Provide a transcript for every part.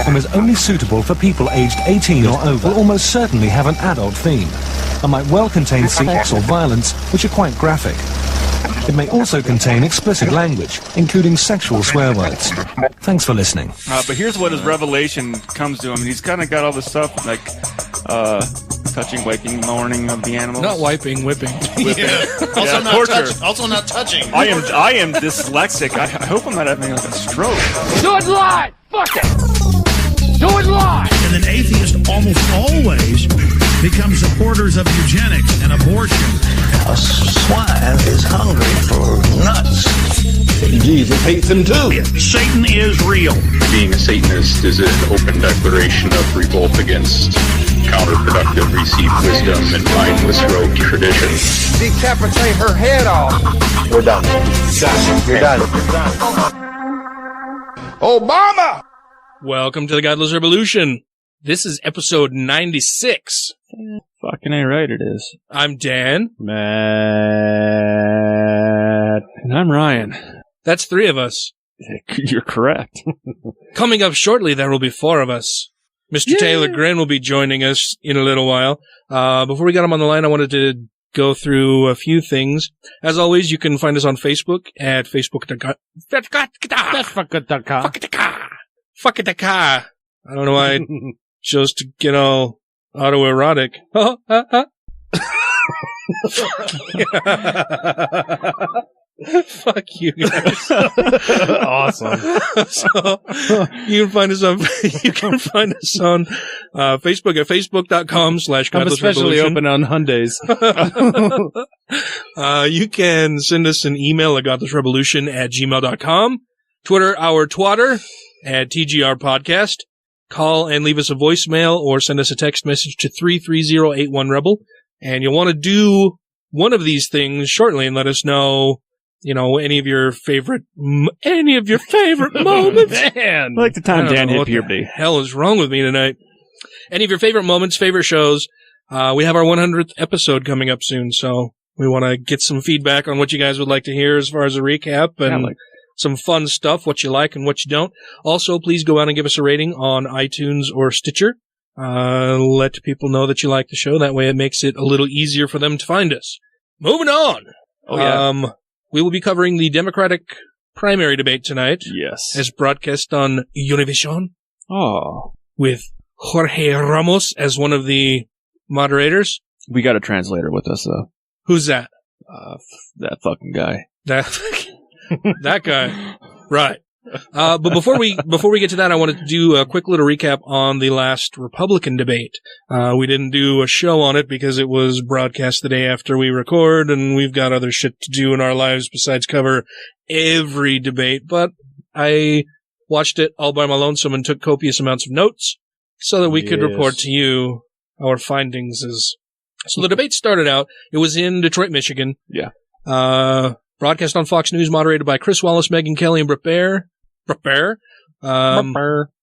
and is only suitable for people aged 18 or over, will almost certainly have an adult theme, and might well contain sex or violence, which are quite graphic. It may also contain explicit language, including sexual swear words. Thanks for listening. But here's what his revelation comes to him. He's kind of got all this stuff, like, touching, waking, mourning of the animals. Not wiping, whipping. Yeah. Also not touching. I am dyslexic. I hope I'm not having like a stroke. Do it live! Fuck it! Do it live! And an atheist almost always becomes supporters of eugenics and abortion. A swine is hungry for nuts. Jesus hates them too. Satan is real. Being a Satanist is an open declaration of revolt against counterproductive received wisdom and mindless rogue tradition. Decapitate her head off. We're done. You're done. Obama! Welcome to the Godless Rebelution. This is episode 96. Fucking A right it is. I'm Dan. Matt. And I'm Ryan. That's three of us. You're correct. Coming up shortly, there will be four of us. Mr. Taylor Grin will be joining us in a little while. Before we got him on the line, I wanted to go through a few things. As always, you can find us on Facebook at facebook.com. I don't know why I chose to get all autoerotic. Fuck you guys. Awesome. So you can find us on Facebook at facebook.com/GodlessRebelution. I'm especially open on Hyundais. You can send us an email at GodlessRebelution@gmail.com. Twitter, our twatter at TGR Podcast. Call and leave us a voicemail or send us a text message to 33081-REBEL. And you'll want to do one of these things shortly and let us know, you know, any of your favorite moments. Man. I like the time Dan hit puberty. What the hell is wrong with me tonight? Any of your favorite moments, favorite shows. We have our 100th episode coming up soon, so we want to get some feedback on what you guys would like to hear as far as a recap and some fun stuff, what you like and what you don't. Also, please go out and give us a rating on iTunes or Stitcher. Let people know that you like the show. That way it makes it a little easier for them to find us. Moving on. Oh, yeah. We will be covering the Democratic primary debate tonight. Yes. As broadcast on Univision. Oh. With Jorge Ramos as one of the moderators. We got a translator with us, though. Who's that? That fucking guy. That guy. Right. But before we get to that, I wanted to do a quick little recap on the last Republican debate. We didn't do a show on it because it was broadcast the day after we record, and we've got other shit to do in our lives besides cover every debate. But I watched it all by my lonesome and took copious amounts of notes so that we could report to you our findings. So the debate started out, it was in Detroit, Michigan. Yeah. Broadcast on Fox News, moderated by Chris Wallace, Megyn Kelly, and Brett Baer.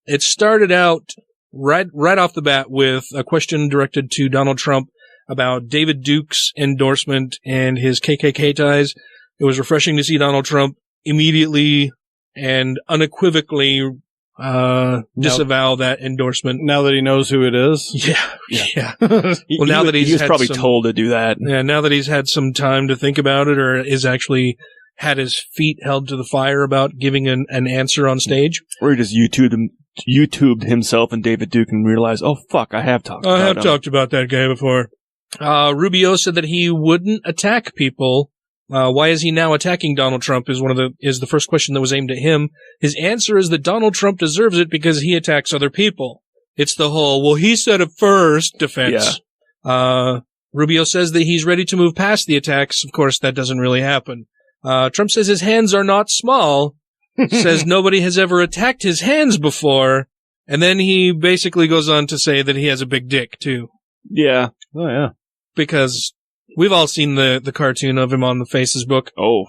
It started out right off the bat with a question directed to Donald Trump about David Duke's endorsement and his KKK ties. It was refreshing to see Donald Trump immediately and unequivocally disavow that endorsement. Now that he knows who it is? Yeah. Well, now that he was probably told to do that. Yeah, now that he's had some time to think about it, or is actually had his feet held to the fire about giving an answer on stage. Or he just YouTubed himself and David Duke and realized, oh, fuck, I have talked about that guy before. Rubio said that he wouldn't attack people. Why is he now attacking Donald Trump is the first question that was aimed at him. His answer is that Donald Trump deserves it because he attacks other people. It's the whole, well, he said it first defense. Yeah. Rubio says that he's ready to move past the attacks. Of course, that doesn't really happen. Trump says his hands are not small, says nobody has ever attacked his hands before, and then he basically goes on to say that he has a big dick, too. Yeah. Oh, yeah. Because we've all seen the cartoon of him on the Faces book. Oh.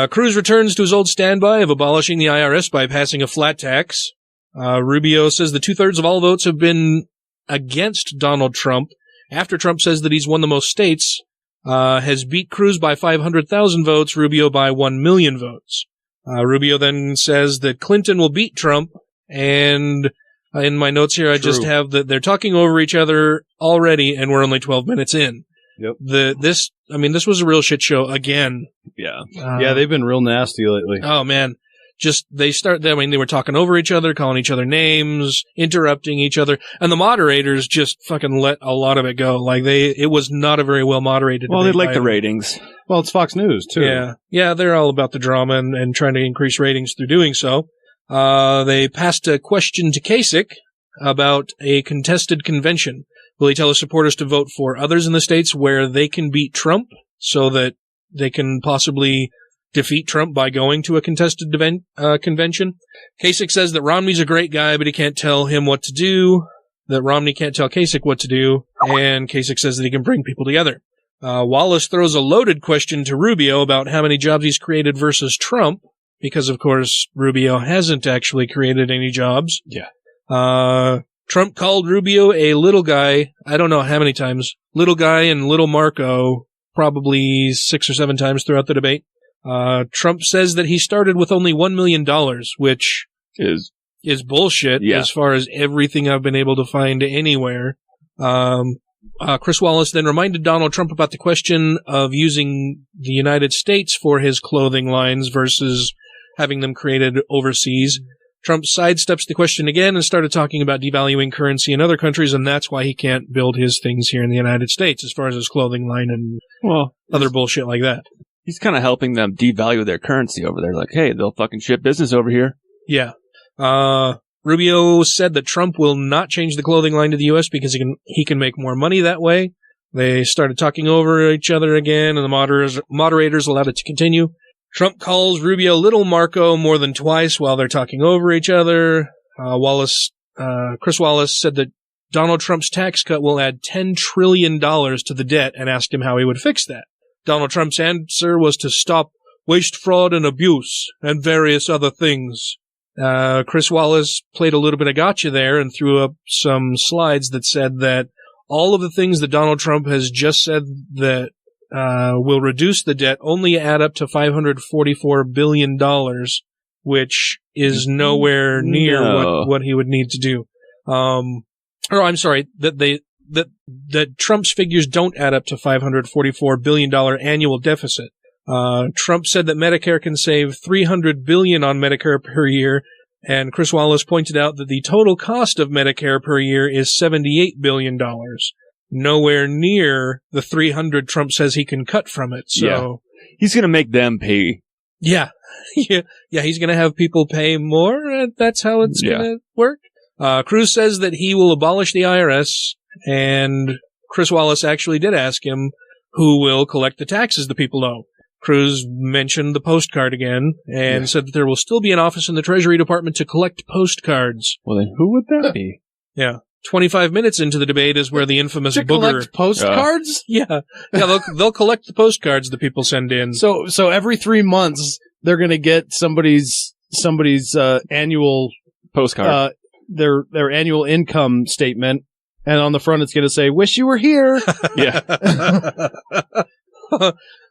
Cruz returns to his old standby of abolishing the IRS by passing a flat tax. Rubio says the 2/3 of all votes have been against Donald Trump. After Trump says that he's won the most states, has beat Cruz by 500,000 votes, Rubio by 1 million votes. Rubio then says that Clinton will beat Trump, and In my notes here, I just have that they're talking over each other already, and we're only 12 minutes in. Yep. This was a real shit show again. Yeah. Yeah, they've been real nasty lately. Oh, man. They were talking over each other, calling each other names, interrupting each other, and the moderators just fucking let a lot of it go. Like, it was not a very well moderated Well, debate they like the ratings. Well, it's Fox News, too. Yeah. Yeah, they're all about the drama and trying to increase ratings through doing so. They passed a question to Kasich about a contested convention. Will he tell his supporters to vote for others in the states where they can beat Trump so that they can possibly defeat Trump by going to a contested convention? Kasich says that Romney's a great guy, but he can't tell him what to do, that Romney can't tell Kasich what to do, and Kasich says that he can bring people together. Wallace throws a loaded question to Rubio about how many jobs he's created versus Trump, because, of course, Rubio hasn't actually created any jobs. Yeah. Trump called Rubio a little guy, I don't know how many times. Little guy and little Marco, probably 6 or 7 times throughout the debate. Trump says that he started with only $1 million, which is bullshit as far as everything I've been able to find anywhere. Chris Wallace then reminded Donald Trump about the question of using the United States for his clothing lines versus having them created overseas. Trump sidesteps the question again and started talking about devaluing currency in other countries, and that's why he can't build his things here in the United States as far as his clothing line and other bullshit like that. He's kind of helping them devalue their currency over there. Like, hey, they'll fucking ship business over here. Yeah. Rubio said that Trump will not change the clothing line to the U.S. because he can make more money that way. They started talking over each other again, and the moderators allowed it to continue. Trump calls Rubio Little Marco more than twice while they're talking over each other. Chris Wallace said that Donald Trump's tax cut will add $10 trillion to the debt and asked him how he would fix that. Donald Trump's answer was to stop waste, fraud, and abuse, and various other things. Chris Wallace played a little bit of gotcha there and threw up some slides that said that all of the things that Donald Trump has just said that will reduce the debt only add up to $544 billion, which is nowhere near what he would need to do. That Trump's figures don't add up to $544 billion annual deficit. Trump said that Medicare can save $300 billion on Medicare per year, and Chris Wallace pointed out that the total cost of Medicare per year is $78 billion. Nowhere near the $300 Trump says he can cut from it. So he's going to make them pay. Yeah. Yeah, he's going to have people pay more. That's how it's going to work. Cruz says that he will abolish the IRS, and Chris Wallace actually did ask him who will collect the taxes the people owe. Cruz mentioned the postcard again and said that there will still be an office in the Treasury Department to collect postcards. Well, then who would that be? Yeah. 25 minutes into the debate is where the infamous booger... collect postcards? Yeah. They'll collect the postcards the people send in. So every 3 months, they're going to get somebody's annual postcard, their annual income statement, and on the front it's going to say, "Wish you were here." Yeah.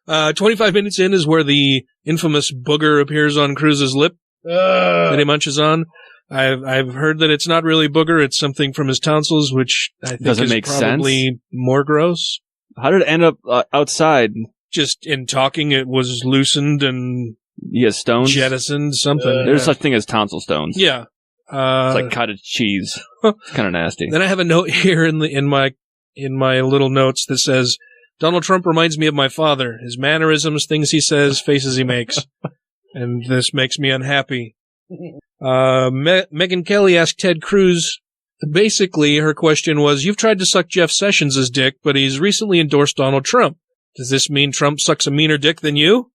25 minutes in is where the infamous booger appears on Cruz's lip that he munches on. I've heard that it's not really booger; it's something from his tonsils, which I think is probably more gross. How did it end up outside? Just in talking, it was loosened and he has stones, jettisoned something. There's such thing as tonsil stones. Yeah, it's like cottage cheese. It's kind of nasty. Then I have a note here in my little notes that says, Donald Trump reminds me of my father. His mannerisms, things he says, faces he makes, and this makes me unhappy. Megyn Kelly asked Ted Cruz. Basically, her question was, "You've tried to suck Jeff Sessions' dick, but he's recently endorsed Donald Trump. Does this mean Trump sucks a meaner dick than you?"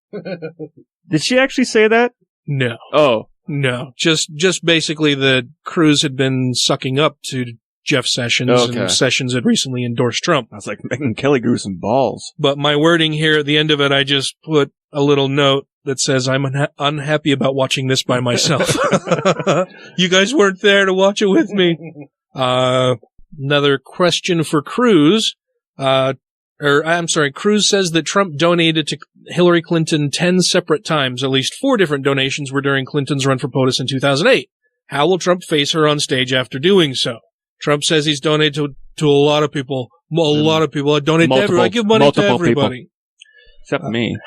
Did she actually say that? No. Oh. No. Just basically that Cruz had been sucking up to Jeff Sessions, and Sessions had recently endorsed Trump. I was like, Megyn Kelly grew some balls. But my wording here at the end of it, I just put a little note that says, I'm unhappy about watching this by myself. You guys weren't there to watch it with me. Another question for Cruz. Cruz says that Trump donated to Hillary Clinton 10 separate times. At least 4 different donations were during Clinton's run for POTUS in 2008. How will Trump face her on stage after doing so? Trump says he's donated to a lot of people. A lot of people. I donate to everybody. I give money to everybody. Except me.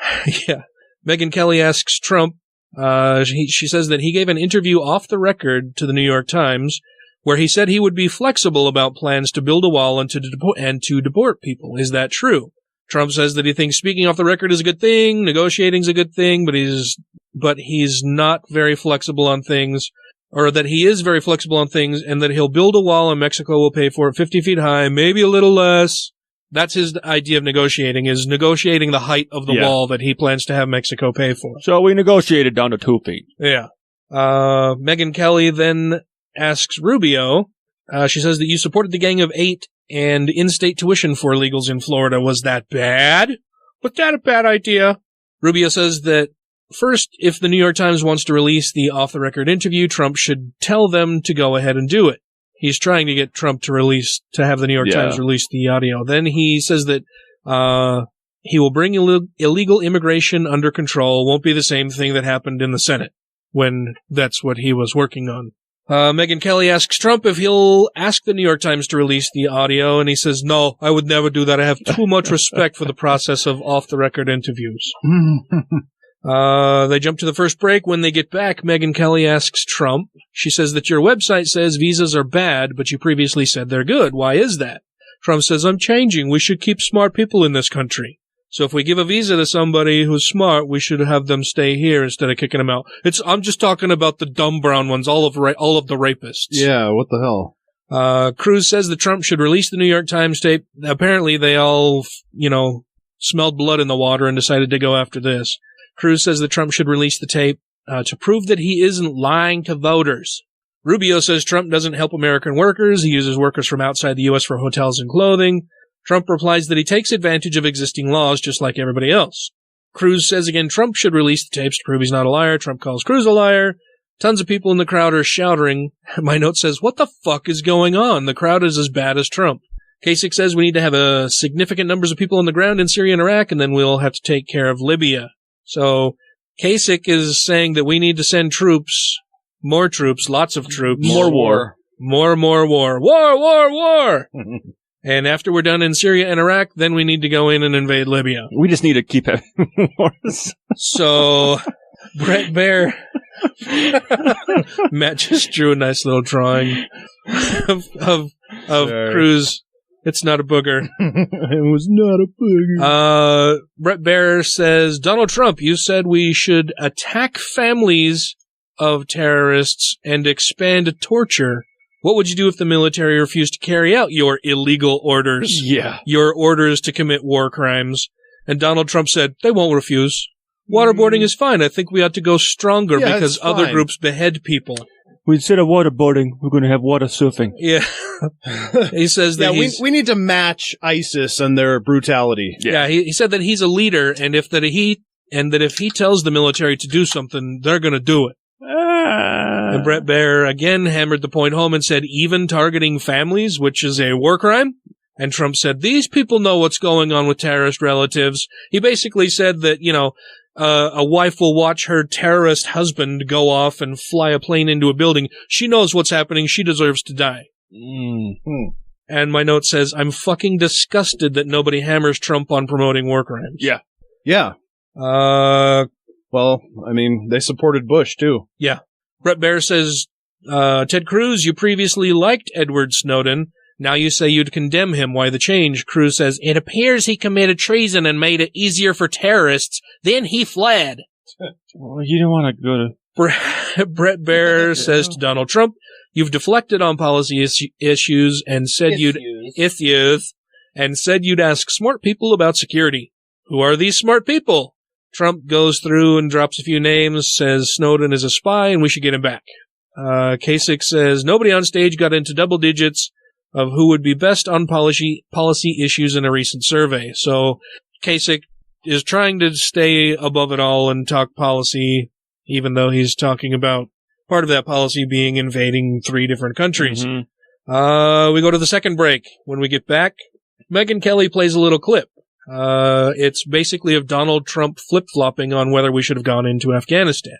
Yeah. Megyn Kelly asks Trump, she says that he gave an interview off the record to the New York Times where he said he would be flexible about plans to build a wall and to deport people. Is that true? Trump says that he thinks speaking off the record is a good thing, negotiating is a good thing, but he's not very flexible on things, or that he is very flexible on things, and that he'll build a wall and Mexico will pay for it 50 feet high, maybe a little less. That's his idea of negotiating, is negotiating the height of the wall that he plans to have Mexico pay for. So we negotiated down to 2 feet. Yeah. Megyn Kelly then asks Rubio, she says that you supported the Gang of Eight and in-state tuition for illegals in Florida. Was that bad? Was that a bad idea? Rubio says that first, if the New York Times wants to release the off-the-record interview, Trump should tell them to go ahead and do it. He's trying to get Trump to have the New York Times release the audio. Then he says that he will bring illegal immigration under control. Won't be the same thing that happened in the Senate when that's what he was working on. Megyn Kelly asks Trump if he'll ask the New York Times to release the audio, and he says, no, I would never do that. I have too much respect for the process of off-the-record interviews. They jump to the first break. When they get back, Megyn Kelly asks Trump. She says that your website says visas are bad, but you previously said they're good. Why is that? Trump says, I'm changing. We should keep smart people in this country. So if we give a visa to somebody who's smart, we should have them stay here instead of kicking them out. I'm just talking about the dumb brown ones, all of the rapists. Yeah, what the hell? Cruz says that Trump should release the New York Times tape. Apparently they all, smelled blood in the water and decided to go after this. Cruz says that Trump should release the tape to prove that he isn't lying to voters. Rubio says Trump doesn't help American workers. He uses workers from outside the U.S. for hotels and clothing. Trump replies that he takes advantage of existing laws just like everybody else. Cruz says again Trump should release the tapes to prove he's not a liar. Trump calls Cruz a liar. Tons of people in the crowd are shouting. My note says, what the fuck is going on? The crowd is as bad as Trump. Kasich says we need to have a significant numbers of people on the ground in Syria and Iraq, and then we'll have to take care of Libya. So Kasich is saying that we need to send troops, more troops, lots of troops. More war. More war. War! And after we're done in Syria and Iraq, then we need to go in and invade Libya. We just need to keep having wars. So, Brett Baer, Matt just drew a nice little drawing of Cruz. It's not a booger. It was not a booger. Brett Baer says, Donald Trump, you said we should attack families of terrorists and expand torture. What would you do if the military refused to carry out your illegal orders? Yeah. Your orders to commit war crimes. And Donald Trump said, they won't refuse. Waterboarding is fine. I think we ought to go stronger because other groups behead people. Instead of waterboarding, we're going to have water surfing. Yeah. He says that we need to match ISIS and their brutality. Yeah, he said that he's a leader, and if he tells the military to do something, they're going to do it. And Brett Baer again hammered the point home and said, even targeting families, which is a war crime? And Trump said, these people know what's going on with terrorist relatives. He basically said that, a wife will watch her terrorist husband go off and fly a plane into a building. She knows what's happening. She deserves to die. Mm-hmm. And my note says, I'm fucking disgusted that nobody hammers Trump on promoting war crimes. Yeah. Yeah. Well, I mean, they supported Bush, too. Yeah. Brett Baer says, Ted Cruz, you previously liked Edward Snowden. Now you say you'd condemn him. Why the change? Cruz says, it appears he committed treason and made it easier for terrorists. Then he fled. Well, you don't want to go to... Brett Baer says to Donald Trump, you've deflected on policy issues and said you'd ask smart people about security. Who are these smart people? Trump goes through and drops a few names, says Snowden is a spy and we should get him back. Kasich says nobody on stage got into double digits of who would be best on policy issues in a recent survey. So Kasich is trying to stay above it all and talk policy, even though he's talking about part of that policy being invading 3 different countries. Mm-hmm. We go to the second break. When we get back, Megyn Kelly plays a little clip. It's basically of Donald Trump flip-flopping on whether we should have gone into Afghanistan.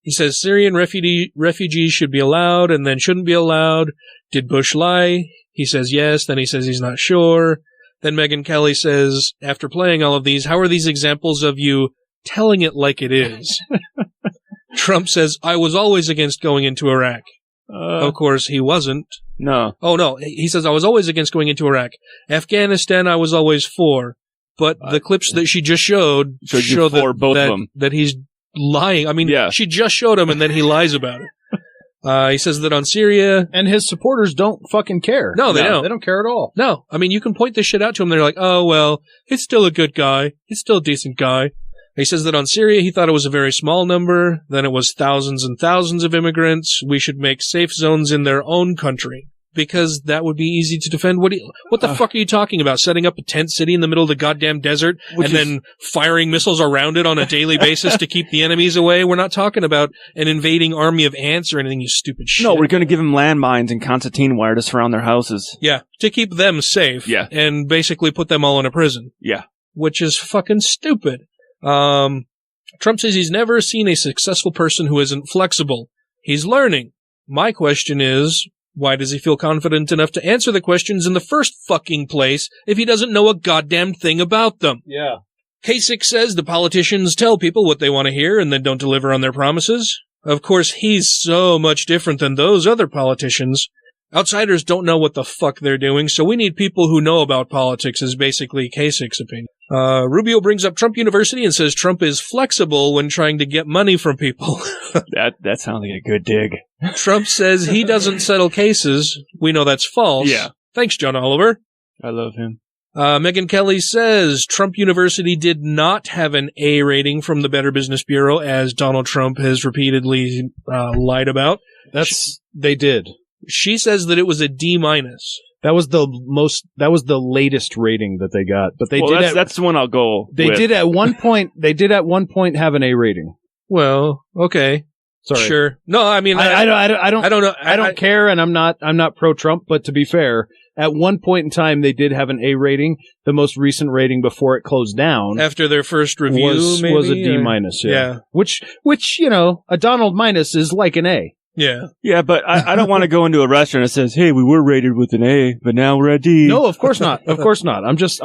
He says Syrian refugees should be allowed and then shouldn't be allowed. Did Bush lie? He says yes. Then he says he's not sure. Then Megyn Kelly says, after playing all of these, how are these examples of you telling it like it is? Trump says, I was always against going into Iraq. Of course, he wasn't. No. Oh, no. He says, I was always against going into Iraq. Afghanistan, I was always for. But the clips that she just showed show that he's lying. I mean, she just showed him and then he lies about it. He says that on Syria... And his supporters don't fucking care. No, they don't. They don't care at all. No. I mean, you can point this shit out to him. They're like, oh, well, he's still a good guy. He's still a decent guy. He says that on Syria, he thought it was a very small number. Then it was thousands and thousands of immigrants. We should make safe zones in their own country. Because that would be easy to defend. What the fuck are you talking about? Setting up a tent city in the middle of the goddamn desert and then firing missiles around it on a daily basis to keep the enemies away? We're not talking about an invading army of ants or anything, you stupid shit. No, we're going to give them landmines and concertina wire to surround their houses. Yeah, to keep them safe. Yeah. And basically put them all in a prison. Yeah. Which is fucking stupid. Trump says he's never seen a successful person who isn't flexible. He's learning. My question is... why does he feel confident enough to answer the questions in the first fucking place if he doesn't know a goddamn thing about them? Yeah. Kasich says the politicians tell people what they want to hear and then don't deliver on their promises. Of course, he's so much different than those other politicians. Outsiders don't know what the fuck they're doing, so we need people who know about politics, is basically Kasich's opinion. Rubio brings up Trump University and says Trump is flexible when trying to get money from people. That sounds like a good dig. Trump says he doesn't settle cases. We know that's false. Yeah. Thanks, John Oliver. I love him. Megyn Kelly says Trump University did not have an A rating from the Better Business Bureau, as Donald Trump has repeatedly lied about. They did. She says that it was a D-. That was the latest rating that they got. But that's the one I'll go They with. did at one point have an A rating. Well, okay. Sorry. Sure. No, I mean, I don't know. I don't I care, and I'm not pro Trump, but to be fair, at one point in time they did have an A rating. The most recent rating before it closed down after their first review was a D-. Yeah. Which, a Donald minus is like an A. Yeah. Yeah, but I don't want to go into a restaurant that says, hey, we were rated with an A, but now we're at D. No, of course not. Of course not. I'm just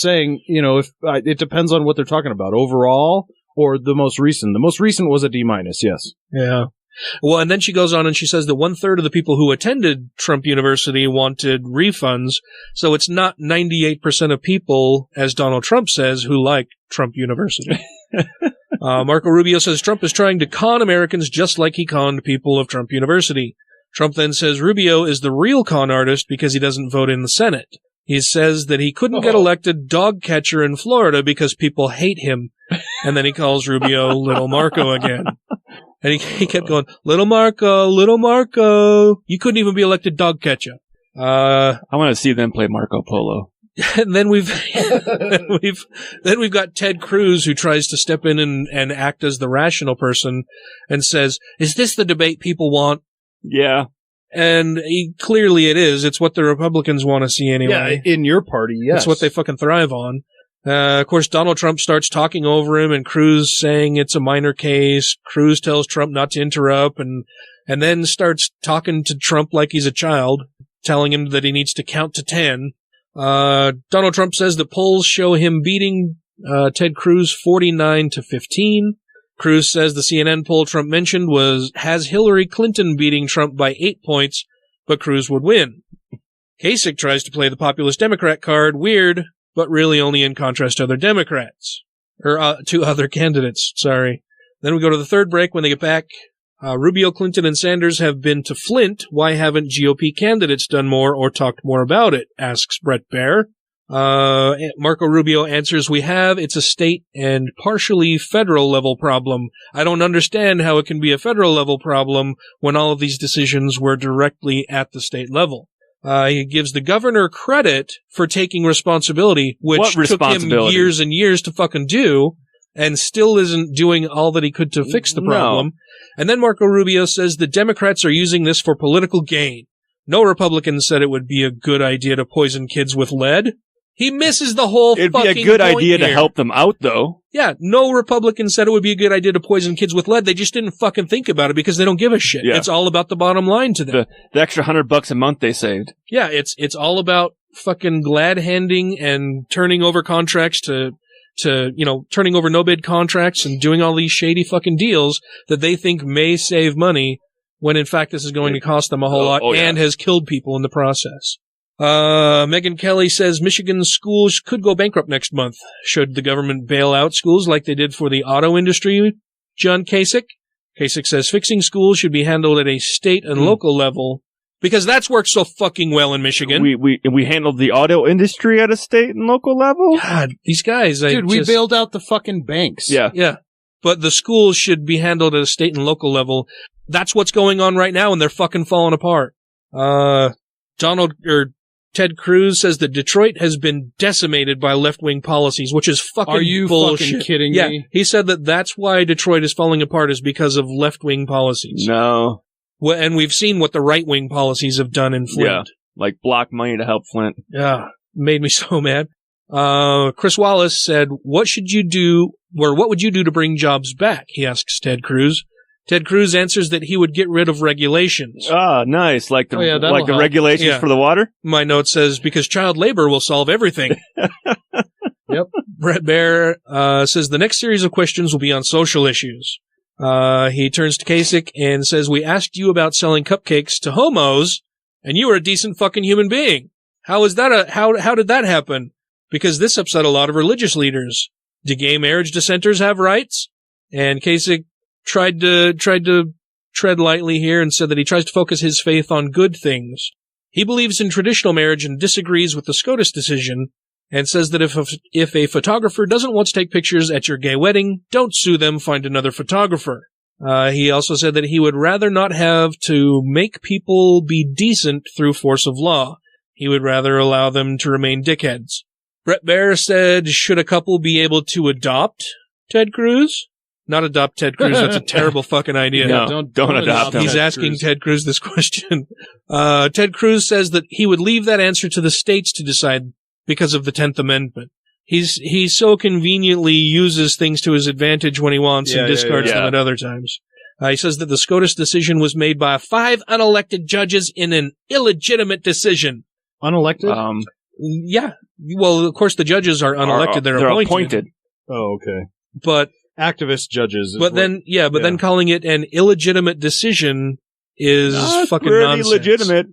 saying, if it depends on what they're talking about overall or the most recent. The most recent was a D-, yes. Yeah. Well, and then she goes on and she says that 1/3 of the people who attended Trump University wanted refunds. So it's not 98% of people, as Donald Trump says, who like Trump University. Marco Rubio says Trump is trying to con Americans just like he conned people of Trump University. Trump then says Rubio is the real con artist because he doesn't vote in the Senate. He says that he couldn't get elected dog catcher in Florida because people hate him. And then he calls Rubio Little Marco again. And he kept going, Little Marco. You couldn't even be elected dog catcher. I want to see them play Marco Polo. And then we've got Ted Cruz, who tries to step in and act as the rational person and says, is this the debate people want? Yeah. And clearly it is. It's what the Republicans want to see anyway. Yeah, in your party, yes. It's what they fucking thrive on. Of course, Donald Trump starts talking over him, and Cruz saying it's a minor case. Cruz tells Trump not to interrupt, and then starts talking to Trump like he's a child, telling him that he needs to count to 10. Donald Trump says that polls show him beating Ted Cruz 49-15. Cruz says the CNN poll Trump mentioned has Hillary Clinton beating Trump by 8 points, but Cruz would win. Kasich tries to play the populist Democrat card, weird, but really only in contrast to other Democrats. Or to other candidates, sorry. Then we go to the third break. When they get back, Rubio, Clinton, and Sanders have been to Flint. Why haven't GOP candidates done more or talked more about it? Asks Brett Baer. Marco Rubio answers, we have. It's a state and partially federal level problem. I don't understand how it can be a federal level problem when all of these decisions were directly at the state level. He gives the governor credit for taking responsibility, which took him years and years to fucking do, and still isn't doing all that he could to fix the problem. No. And then Marco Rubio says the Democrats are using this for political gain. No Republican said it would be a good idea to poison kids with lead. He misses the whole It'd fucking be a good point idea to here. help them out, though. Yeah, no Republican said it would be a good idea to poison kids with lead. They just didn't fucking think about it because they don't give a shit. Yeah. It's all about the bottom line to them. The extra $100 a month they saved. Yeah, it's all about fucking glad handing and turning over contracts to turning over no bid contracts and doing all these shady fucking deals that they think may save money when in fact this is going to cost them a whole lot and has killed people in the process. Megyn Kelly says Michigan schools could go bankrupt next month should the government bail out schools like they did for the auto industry. John Kasich. Kasich says fixing schools should be handled at a state and local level because that's worked so fucking well in Michigan. We handled the auto industry at a state and local level? God, these guys. Dude, we bailed out the fucking banks. Yeah. Yeah. But the schools should be handled at a state and local level. That's what's going on right now, and they're fucking falling apart. Ted Cruz says that Detroit has been decimated by left-wing policies, which is fucking Are you bullshit. fucking kidding Yeah, me? he said that that's why Detroit is falling apart is because of left-wing policies. No. Well, and we've seen what the right-wing policies have done in Flint. Yeah, like block money to help Flint. Yeah, made me so mad. Chris Wallace said, what would you do to bring jobs back? He asks Ted Cruz. Ted Cruz answers that he would get rid of regulations. Ah, nice. Like the help. regulations for the water? My note says, because child labor will solve everything. Yep. Brett Baer says the next series of questions will be on social issues. He turns to Kasich and says, we asked you about selling cupcakes to homos, and you were a decent fucking human being. How is that how did that happen? Because this upset a lot of religious leaders. Do gay marriage dissenters have rights? And Kasich tried to tread lightly here and said that he tries to focus his faith on good things. He believes in traditional marriage and disagrees with the SCOTUS decision and says that if a photographer doesn't want to take pictures at your gay wedding, don't sue them, find another photographer. He also said that he would rather not have to make people be decent through force of law. He would rather allow them to remain dickheads. Brett Baer said, should a couple be able to adopt Ted Cruz? Not adopt Ted Cruz. That's a terrible fucking idea. No, don't adopt him. He's asking Ted Cruz this question. Ted Cruz says that he would leave that answer to the states to decide because of the 10th Amendment. He so conveniently uses things to his advantage when he wants and discards them at other times. He says that the SCOTUS decision was made by 5 unelected judges in an illegitimate decision. Unelected? Yeah. Well, of course, the judges are unelected. They're appointed. Oh, okay. But activist judges. Then calling it an illegitimate decision is fucking nonsense. Legitimate.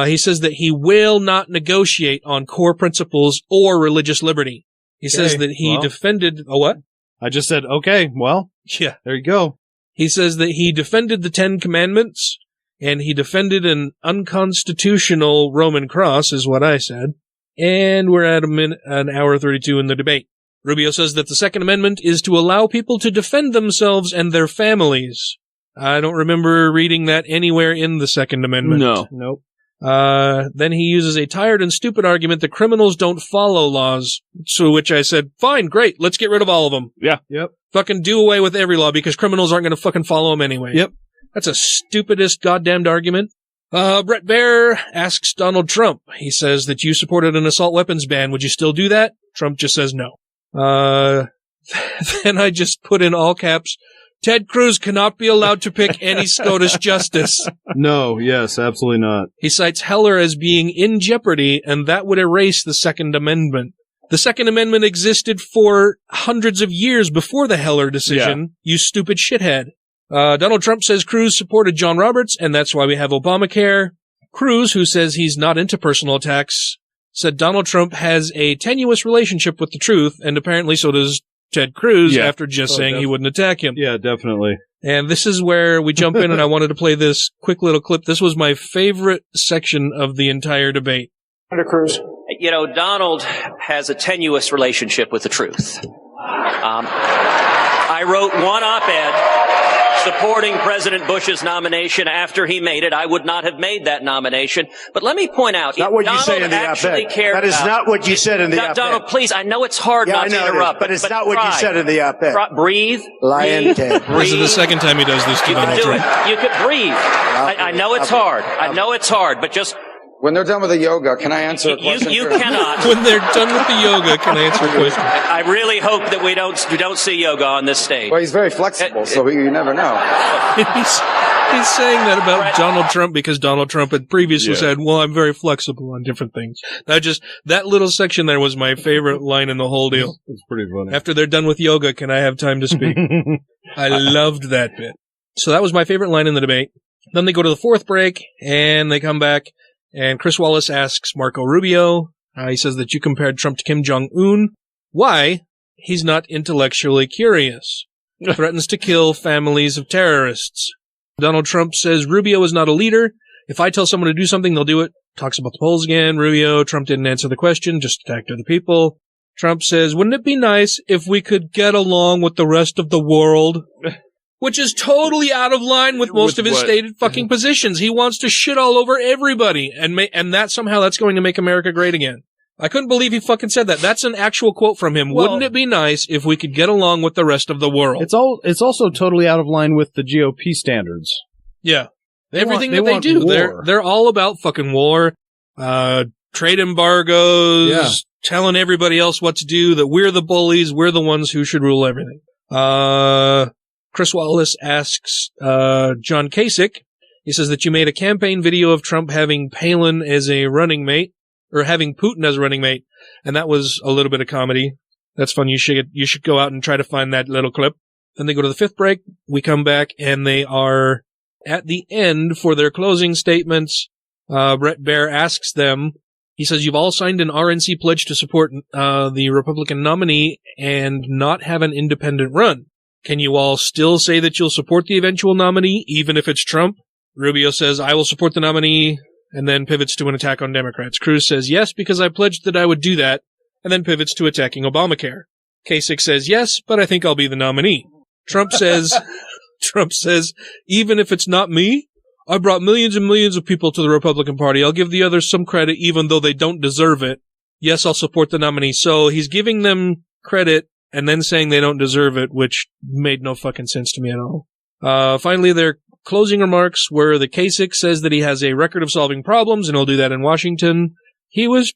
He says that he will not negotiate on core principles or religious liberty. He says that he defended what? I just said, okay, well, yeah, there you go. He says that he defended the 10 Commandments and he defended an unconstitutional Roman cross, is what I said. And we're at an hour 32 in the debate. Rubio says that the Second Amendment is to allow people to defend themselves and their families. I don't remember reading that anywhere in the Second Amendment. No. Nope. Then he uses a tired and stupid argument that criminals don't follow laws, to which I said, fine, great, let's get rid of all of them. Yeah. Yep. Fucking do away with every law because criminals aren't going to fucking follow them anyway. Yep. That's a stupidest goddamned argument. Brett Baer asks Donald Trump. He says that you supported an assault weapons ban. Would you still do that? Trump just says no. Then I just put in all caps, Ted Cruz cannot be allowed to pick any SCOTUS justice. No, yes, absolutely not. He cites Heller as being in jeopardy, and that would erase the Second Amendment. The Second Amendment existed for hundreds of years before the Heller decision, you stupid shithead. Donald Trump says Cruz supported John Roberts, and that's why we have Obamacare. Cruz, who says he's not into personal attacks, said Donald Trump has a tenuous relationship with the truth, and apparently so does Ted Cruz after just saying he wouldn't attack him. Yeah, definitely. And this is where we jump in, and I wanted to play this quick little clip. This was my favorite section of the entire debate. Senator Cruz. You know, Donald has a tenuous relationship with the truth. I wrote one op-ed supporting President Bush's nomination after he made it. I would not have made that nomination. But let me point out, not what you say in the op-ed. That is not what you said in the op-ed. Donald, please, I know it's hard not to interrupt. But it's not what you said in the op-ed. Breathe. Lion Ted. This is the second time he does this to Donald Trump. You could breathe. I know it's hard. I know it's hard, but just When they're done with the yoga, can I answer a question? You cannot. When they're done with the yoga, can I answer a question? I really hope that we don't see yoga on this stage. Well, he's very flexible, so you never know. He's saying that about Donald Trump because Donald Trump had previously said, well, I'm very flexible on different things. That little section there was my favorite line in the whole deal. It's pretty funny. After they're done with yoga, can I have time to speak? I loved that bit. So that was my favorite line in the debate. Then they go to the fourth break, and they come back, and Chris Wallace asks Marco Rubio, he says that you compared Trump to Kim Jong-un. Why? He's not intellectually curious. Threatens to kill families of terrorists. Donald Trump says Rubio is not a leader. If I tell someone to do something, they'll do it. Talks about the polls again. Rubio, Trump didn't answer the question, just attacked other people. Trump says, wouldn't it be nice if we could get along with the rest of the world? Which is totally out of line with most of his stated fucking positions. He wants to shit all over everybody, and that somehow that's going to make America great again. I couldn't believe he fucking said that. That's an actual quote from him. Well, wouldn't it be nice if we could get along with the rest of the world? It's also totally out of line with the GOP standards. Yeah. Everything that they do. They're all about fucking war, trade embargoes, telling everybody else what to do, that we're the bullies, we're the ones who should rule everything. Chris Wallace asks John Kasich, he says that you made a campaign video of Trump having Palin as a running mate, or having Putin as a running mate, and that was a little bit of comedy. That's fun. You should go out and try to find that little clip. Then they go to the fifth break. We come back, and they are at the end for their closing statements. Brett Baer asks them, he says, you've all signed an RNC pledge to support the Republican nominee and not have an independent run. Can you all still say that you'll support the eventual nominee, even if it's Trump? Rubio says, I will support the nominee, and then pivots to an attack on Democrats. Cruz says, yes, because I pledged that I would do that, and then pivots to attacking Obamacare. Kasich says, yes, but I think I'll be the nominee. Trump says, even if it's not me, I brought millions and millions of people to the Republican Party. I'll give the others some credit, even though they don't deserve it. Yes, I'll support the nominee. So he's giving them credit and then saying they don't deserve it, which made no fucking sense to me at all. Finally, their closing remarks were that Kasich says that he has a record of solving problems, and he'll do that in Washington. He was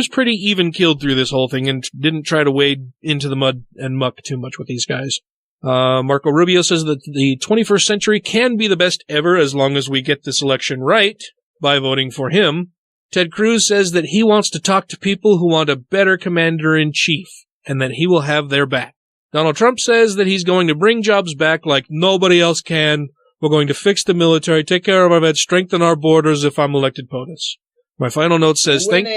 pretty even-keeled through this whole thing and didn't try to wade into the mud and muck too much with these guys. Marco Rubio says that the 21st century can be the best ever as long as we get this election right by voting for him. Ted Cruz says that he wants to talk to people who want a better commander-in-chief, and that he will have their back. Donald Trump says that he's going to bring jobs back like nobody else can. We're going to fix the military, take care of our vets, strengthen our borders if I'm elected POTUS. My final note says, thank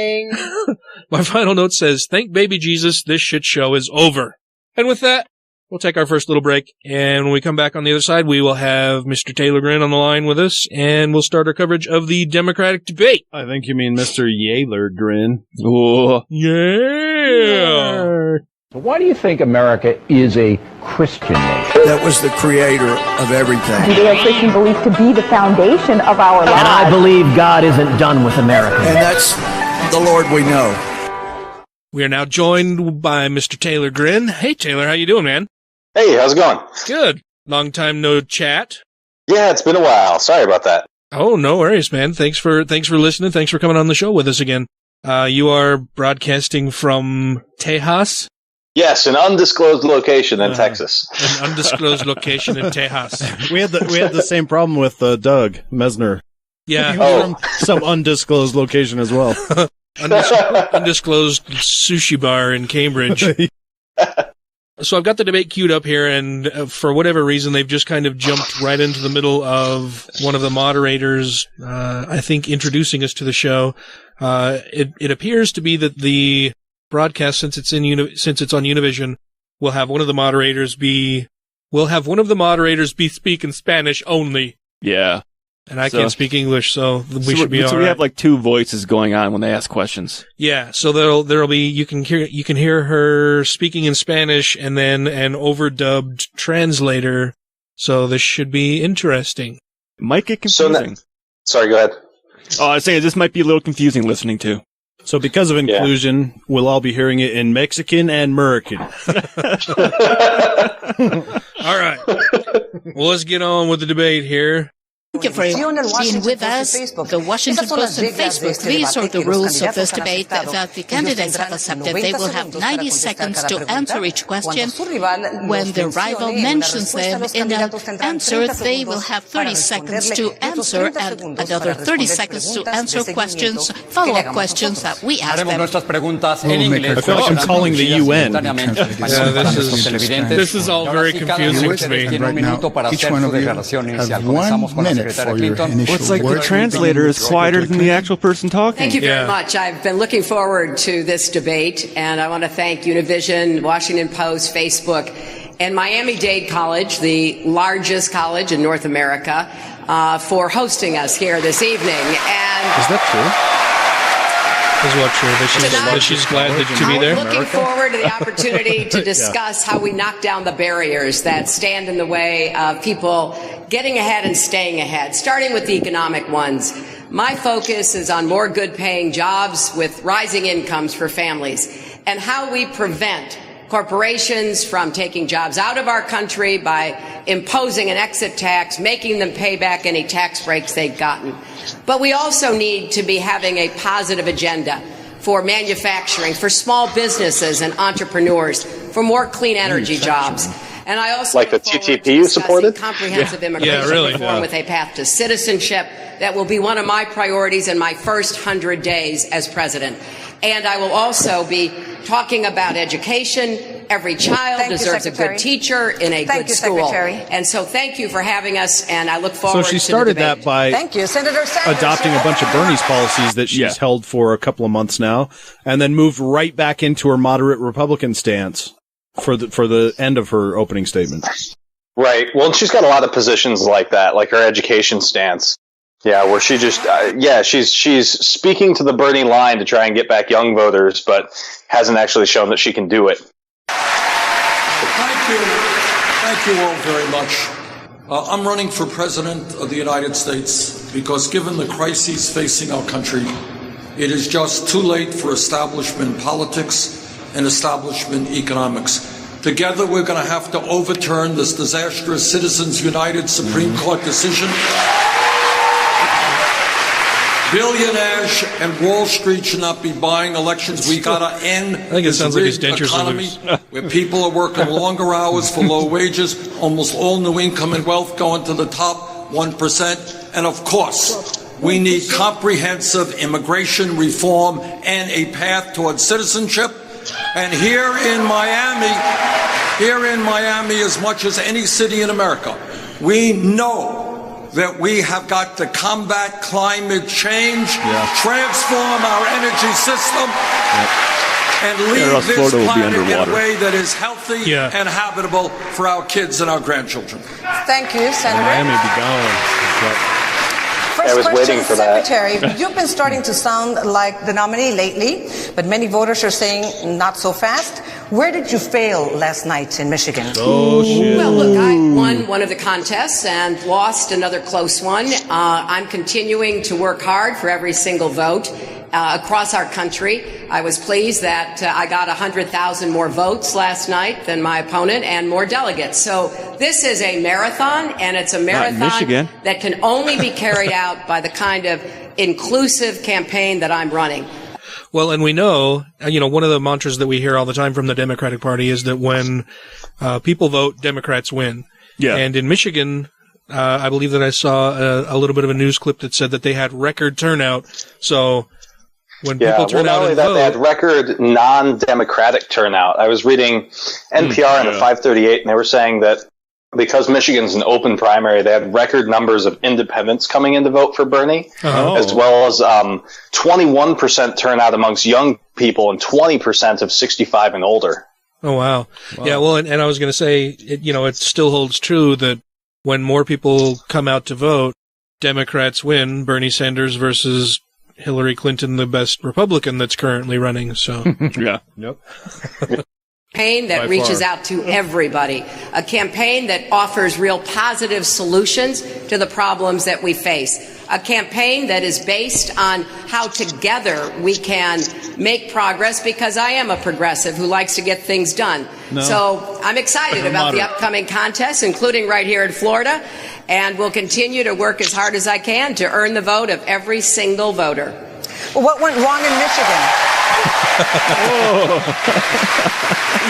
baby Jesus, this shit show is over. And with that, we'll take our first little break, and when we come back on the other side, we will have Mr. Taylor Grin on the line with us, and we'll start our coverage of the Democratic debate. I think you mean Mr. Yaler Grin. Oh, yeah. Why do you think America is a Christian nation? That was the creator of everything. Judeo-Christian belief to be the foundation of our lives. And I believe God isn't done with America. And that's the Lord we know. We are now joined by Mr. Taylor Grin. Hey, Taylor, how you doing, man? Hey, how's it going? Good. Long time no chat. Yeah, it's been a while. Sorry about that. Oh, no worries, man. Thanks for listening. Thanks for coming on the show with us again. You are broadcasting from Tejas? Yes, an undisclosed location in Texas. An undisclosed location in Tejas. We had the same problem with Doug Mesner. Yeah. From some undisclosed location as well. Undisclosed sushi bar in Cambridge. So I've got the debate queued up here, and for whatever reason, they've just kind of jumped right into the middle of one of the moderators, I think, introducing us to the show. It appears to be that the broadcast, since it's on Univision, will have one of the moderators be speaking Spanish only. Yeah. And I can't speak English, so we should be all right. So we have like two voices going on when they ask questions. Yeah, so there'll be you can hear her speaking in Spanish and then an overdubbed translator. So this should be interesting. Might get confusing. Sorry, go ahead. Oh, I was saying this might be a little confusing listening to. So because of inclusion, we'll all be hearing it in Mexican and American. All right. Well, let's get on with the debate here. Thank you for being with us. The Washington Post and Facebook. These are the rules of this debate that the candidates have accepted. They will have 90 seconds to answer each question. When the rival mentions them in an answer, they will have 30 seconds to answer and another 30 seconds to answer questions, follow-up questions that we ask them. I feel like I'm calling the UN. This is all very confusing to me. Right now, each one of you have 1 minute for your initial It's like the translator is quieter than the actual person talking. Thank you very much. I've been looking forward to this debate, and I want to thank Univision, Washington Post, Facebook, and Miami-Dade College, the largest college in North America, for hosting us here this evening. And is that true? Is what true? That she's glad to be there? I'm looking forward to the opportunity to discuss how we knock down the barriers that stand in the way of people getting ahead and staying ahead, starting with the economic ones. My focus is on more good-paying jobs with rising incomes for families, and how we prevent corporations from taking jobs out of our country by imposing an exit tax, making them pay back any tax breaks they've gotten. But we also need to be having a positive agenda for manufacturing, for small businesses and entrepreneurs, for more clean energy jobs. And I also like the TTP you supported? Comprehensive immigration reform with a path to citizenship. That will be one of my priorities in my first 100 days as president. And I will also be talking about education. Every child deserves a good teacher in a good school. And so thank you for having us, and I look forward to the debate. So she started that by adopting a bunch of Bernie's policies that she's held for a couple of months now, and then moved right back into her moderate Republican stance for the end of her opening statement. Right. Well, she's got a lot of positions like that, like her education stance. Yeah, where she just, she's speaking to the Bernie line to try and get back young voters, but hasn't actually shown that she can do it. Thank you all very much. I'm running for president of the United States because given the crises facing our country, it is just too late for establishment politics and establishment economics. Together, we're going to have to overturn this disastrous Citizens United Supreme Court decision. Billionaires and Wall Street should not be buying elections. We got to end this rigged economy where people are working longer hours for low wages, almost all new income and wealth going to the top 1%. And of course, we need comprehensive immigration reform and a path towards citizenship. And here in Miami, as much as any city in America, we know that we have got to combat climate change, transform our energy system, and leave this planet in a way that is healthy and habitable for our kids and our grandchildren. Thank you, Senator. Miami be gone. First I was waiting for that. Secretary, you've been starting to sound like the nominee lately, but many voters are saying not so fast. Where did you fail last night in Michigan? Oh, shit. Well, look, I won one of the contests and lost another close one. I'm continuing to work hard for every single vote across our country. I was pleased that I got 100,000 more votes last night than my opponent and more delegates. So this is a marathon, and it's a marathon that can only be carried out by the kind of inclusive campaign that I'm running. Well, and we know, one of the mantras that we hear all the time from the Democratic Party is that when people vote, Democrats win. Yeah. And in Michigan, I believe that I saw a little bit of a news clip that said that they had record turnout. So when people turn out and vote, they had record non-democratic turnout. I was reading NPR in the 538, and they were saying that because Michigan's an open primary, they had record numbers of independents coming in to vote for Bernie, as well as 21% turnout amongst young people and 20% of 65 and older. Oh, wow. Yeah, well, and I was going to say, it still holds true that when more people come out to vote, Democrats win. Bernie Sanders versus Hillary Clinton, the best Republican that's currently running. So, yeah. Yep. Campaign that reaches out to everybody, a campaign that offers real positive solutions to the problems that we face, a campaign that is based on how together we can make progress, because I am a progressive who likes to get things done. So I'm excited about the upcoming contests, including right here in Florida. and will continue to work as hard as I can to earn the vote of every single voter. Well, what went wrong in Michigan?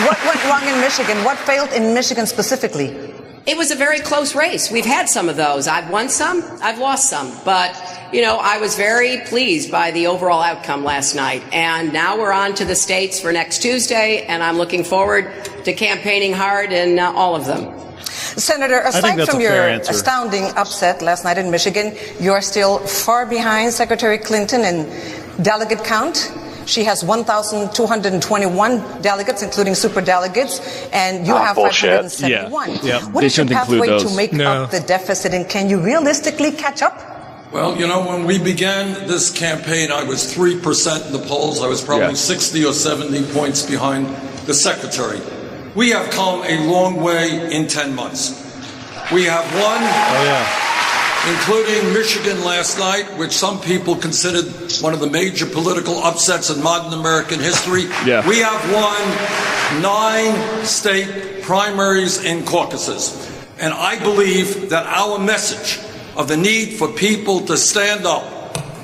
What went wrong in Michigan? What failed in Michigan specifically? It was a very close race. We've had some of those. I've won some, I've lost some. But, you know, I was very pleased by the overall outcome last night. And now we're on to the states for next Tuesday, and I'm looking forward to campaigning hard in all of them. Senator, aside from your astounding upset last night in Michigan, you are still far behind Secretary Clinton in delegate count. She has 1,221 delegates, including superdelegates, and you have 571. Yeah. What is your pathway to make up the deficit, and can you realistically catch up? Well, you know, when we began this campaign, I was 3% in the polls. I was probably 60 or 70 points behind the secretary. We have come a long way in 10 months. We have won, including Michigan last night, which some people considered one of the major political upsets in modern American history. Yeah. We have won 9 state primaries and caucuses. And I believe that our message of the need for people to stand up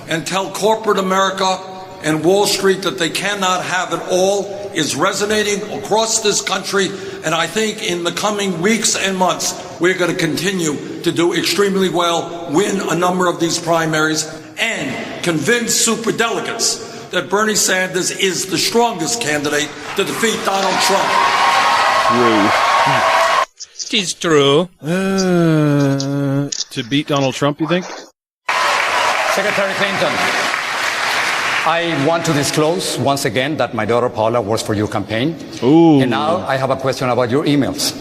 and tell corporate America and Wall Street that they cannot have it all is resonating across this country, and I think in the coming weeks and months we're going to continue to do extremely well, win a number of these primaries, and convince superdelegates that Bernie Sanders is the strongest candidate to defeat Donald Trump. It is true. To beat Donald Trump, you think? Secretary Clinton, I want to disclose once again that my daughter Paula works for your campaign. Ooh. And now I have a question about your emails.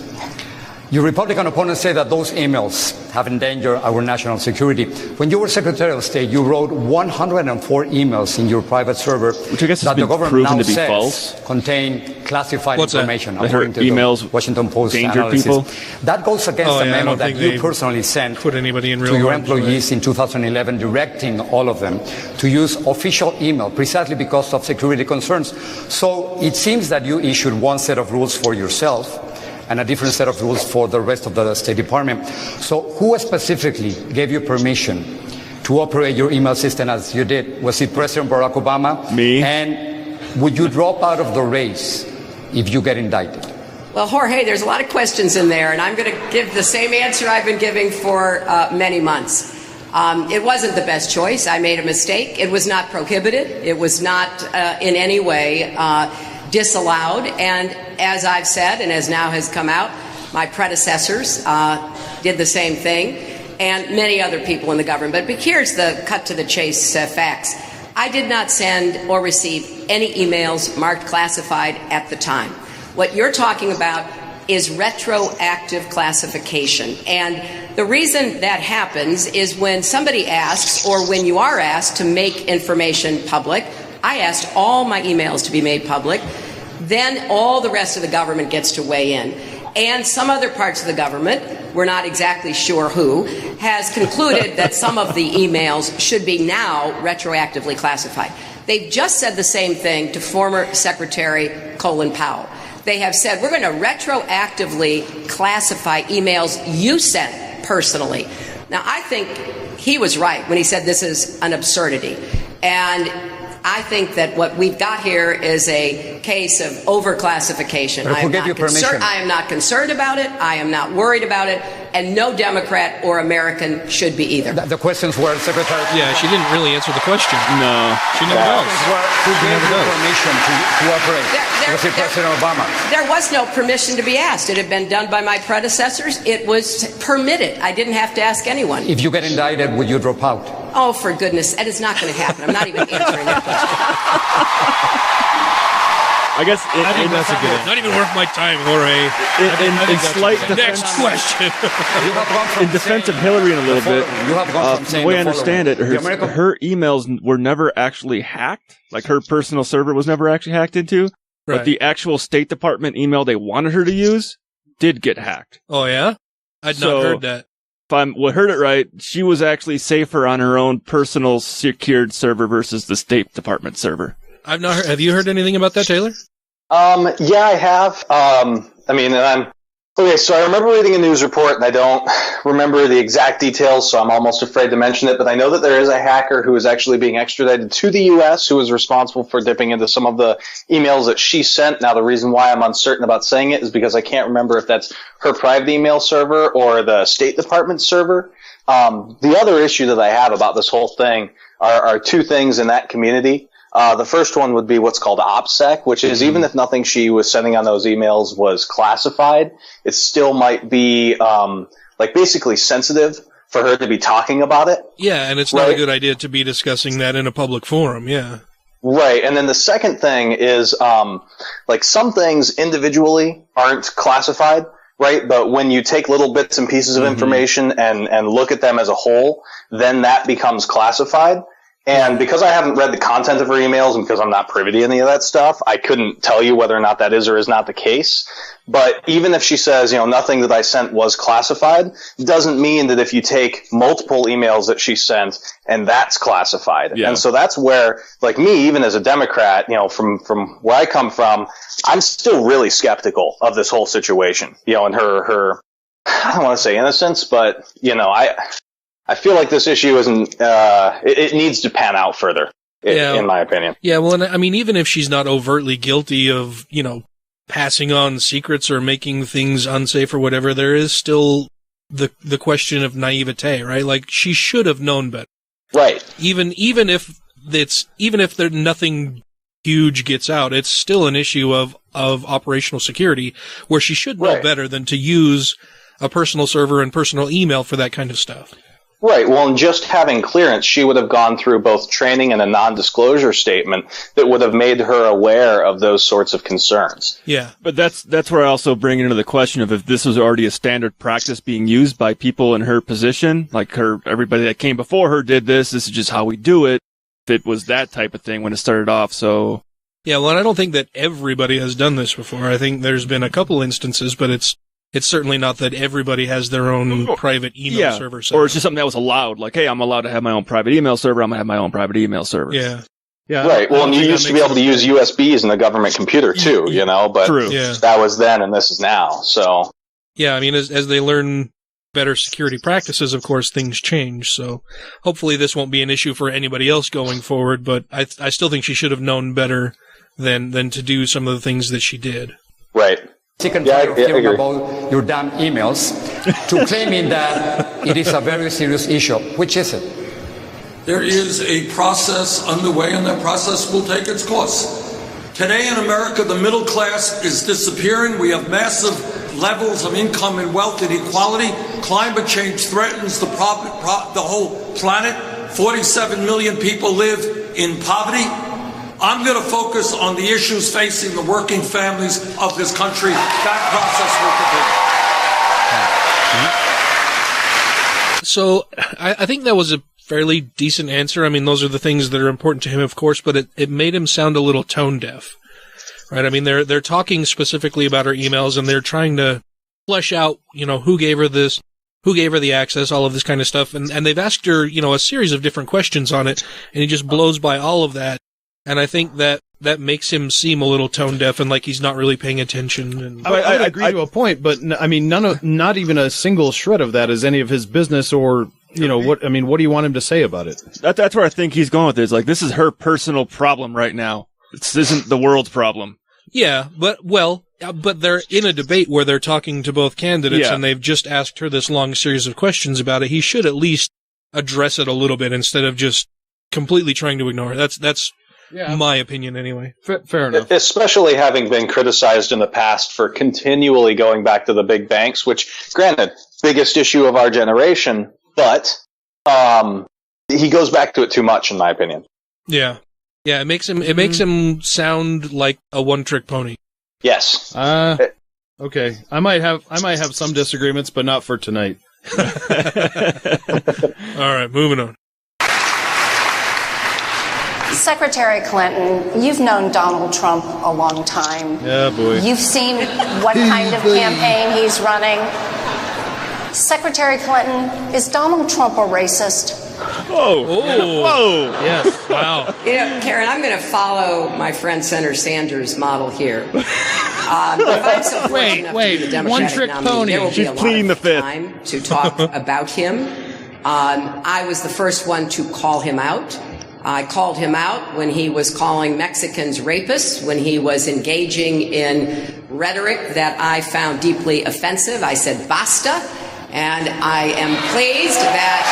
Your Republican opponents say that those emails have endangered our national security. When you were Secretary of State, you wrote 104 emails in your private server which I guess that has the been government now proven to be says false. contain classified information, according to emails the Washington Post danger analysis. people? That goes against the memo that you personally sent put anybody in real to your harm's way. employees in 2011, directing all of them to use official email precisely because of security concerns. So it seems that you issued one set of rules for yourself and a different set of rules for the rest of the State Department. So who specifically gave you permission to operate your email system as you did? Was it President Barack Obama? Me. And would you drop out of the race if you get indicted? Well, Jorge, there's a lot of questions in there, and I'm going to give the same answer I've been giving for many months. It wasn't the best choice. I made a mistake. It was not prohibited. It was not in any way disallowed. And as I've said, and as now has come out, my predecessors did the same thing, and many other people in the government. But here's the cut to the chase facts. I did not send or receive any emails marked classified at the time. What you're talking about is retroactive classification. And the reason that happens is when somebody asks, or when you are asked to make information public. I asked all my emails to be made public. Then all the rest of the government gets to weigh in. And some other parts of the government, we're not exactly sure who, has concluded that some of the emails should be now retroactively classified. They've just said the same thing to former Secretary Colin Powell. They have said, we're going to retroactively classify emails you sent personally. Now, I think he was right when he said this is an absurdity. And I think that what we've got here is a case of overclassification. I am not concerned about it. I am not worried about it. And no Democrat or American should be either. The questions were, Secretary. Yeah, she didn't really answer the question. No. She never does. Who gave you permission to operate? Was it President Obama? There was no permission to be asked. It had been done by my predecessors. It was permitted. I didn't have to ask anyone. If you get indicted, would you drop out? Oh, for goodness. That is not going to happen. I'm not even answering that question. I guess I think that's a good one. Not even worth my time, Jorge. Next question. In defense of Hillary in a little bit, the way I understand it, her emails were never actually hacked. Like her personal server was never actually hacked into. Right. But the actual State Department email they wanted her to use did get hacked. Oh, yeah? I'd not heard that. If I heard it right, she was actually safer on her own personal secured server versus the State Department server. I've not heard. Have you heard anything about that, Taylor? Yeah, I have. I mean, and Okay, so I remember reading a news report, and I don't remember the exact details, so I'm almost afraid to mention it, but I know that there is a hacker who is actually being extradited to the U.S. who is responsible for dipping into some of the emails that she sent. Now, the reason why I'm uncertain about saying it is because I can't remember if that's her private email server or the State Department server. The other issue that I have about this whole thing are two things in that community. The first one would be what's called OPSEC, which is even if nothing she was sending on those emails was classified, it still might be basically sensitive for her to be talking about it. Yeah, and it's not a good idea to be discussing that in a public forum, yeah. Right, and then the second thing is some things individually aren't classified, right? But when you take little bits and pieces of information and look at them as a whole, then that becomes classified. And because I haven't read the content of her emails and because I'm not privy to any of that stuff, I couldn't tell you whether or not that is or is not the case. But even if she says, nothing that I sent was classified, doesn't mean that if you take multiple emails that she sent and that's classified. Yeah. And so that's where, me, even as a Democrat, from where I come from, I'm still really skeptical of this whole situation, and her, I don't want to say innocence, but, I feel like this issue isn't, it needs to pan out further, in my opinion. Yeah, well, I mean, even if she's not overtly guilty of, passing on secrets or making things unsafe or whatever, there is still the question of naivete, right? Like, she should have known better. Right. Even if there nothing huge gets out, it's still an issue of operational security where she should know better than to use a personal server and personal email for that kind of stuff. Right. Well, in just having clearance, she would have gone through both training and a non-disclosure statement that would have made her aware of those sorts of concerns. Yeah. But that's where I also bring into the question of if this was already a standard practice being used by people in her position, like everybody that came before her did this is just how we do it. If it was that type of thing when it started off, so. Yeah, well, I don't think that everybody has done this before. I think there's been a couple instances, but it's certainly not that everybody has their own private email server. Or it's just something that was allowed. Like, hey, I'm allowed to have my own private email server. I'm going to have my own private email server. Yeah. Yeah. Right. Well, and you used to be able to use USBs in the government computer too, but that was then and this is now. So. Yeah. I mean, as they learn better security practices, of course, things change. So hopefully this won't be an issue for anybody else going forward, but I still think she should have known better than to do some of the things that she did. Right. Sick and tired of hearing about your damn emails to claiming that it is a very serious issue. Which is it? There is a process underway, and that process will take its course. Today in America, the middle class is disappearing. We have massive levels of income and wealth inequality. Climate change threatens the whole planet. 47 million people live in poverty. I'm going to focus on the issues facing the working families of this country. That process will So continue. I think that was a fairly decent answer. I mean, those are the things that are important to him, of course, but it made him sound a little tone deaf, right? I mean, they're talking specifically about her emails and they're trying to flesh out, who gave her this, who gave her the access, all of this kind of stuff. And they've asked her, a series of different questions on it, and he just blows by all of that. And I think that makes him seem a little tone deaf and like he's not really paying attention. And I agree to a point, but I mean, not even a single shred of that is any of his business or, what do you want him to say about it? That's where I think he's going with this. Like, this is her personal problem right now. This isn't the world's problem. Yeah, but they're in a debate where they're talking to both candidates and they've just asked her this long series of questions about it. He should at least address it a little bit instead of just completely trying to ignore it. That's my opinion, anyway. Fair enough. Especially having been criticized in the past for continually going back to the big banks, which, granted, biggest issue of our generation, but he goes back to it too much, in my opinion. Yeah, it makes him sound like a one-trick pony. Yes. Okay. I might have some disagreements, but not for tonight. All right, moving on. Secretary Clinton, you've known Donald Trump a long time. Yeah, boy. You've seen what kind of campaign he's running. Secretary Clinton, is Donald Trump a racist? Whoa. Yes. Wow. Karen, I'm going to follow my friend Senator Sanders' model here. If I'm so fortunate enough to be the Democratic one-trick nominee, pony. there will be She's a lot pleading of the fifth. time to talk about him. I was the first one to call him out. I called him out when he was calling Mexicans rapists, when he was engaging in rhetoric that I found deeply offensive. I said, basta. And I am pleased that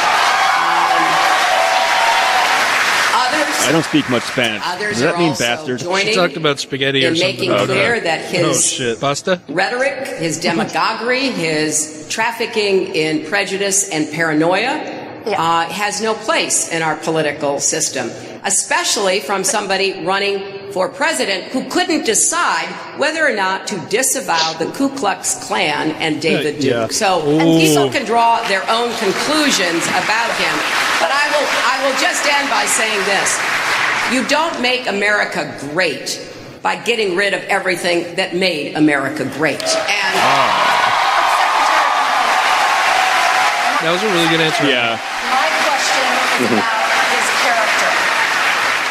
others... I don't speak much Spanish. Others Does that are mean also bastard? joining She talked about spaghetti or in something. making clear that his Pasta? rhetoric, his demagoguery, his trafficking in prejudice and paranoia has no place in our political system, especially from somebody running for president who couldn't decide whether or not to disavow the Ku Klux Klan and David Duke. So people can draw their own conclusions about him. But I will just end by saying this. You don't make America great by getting rid of everything that made America great. And that was a really good answer. Yeah. My question is about his character.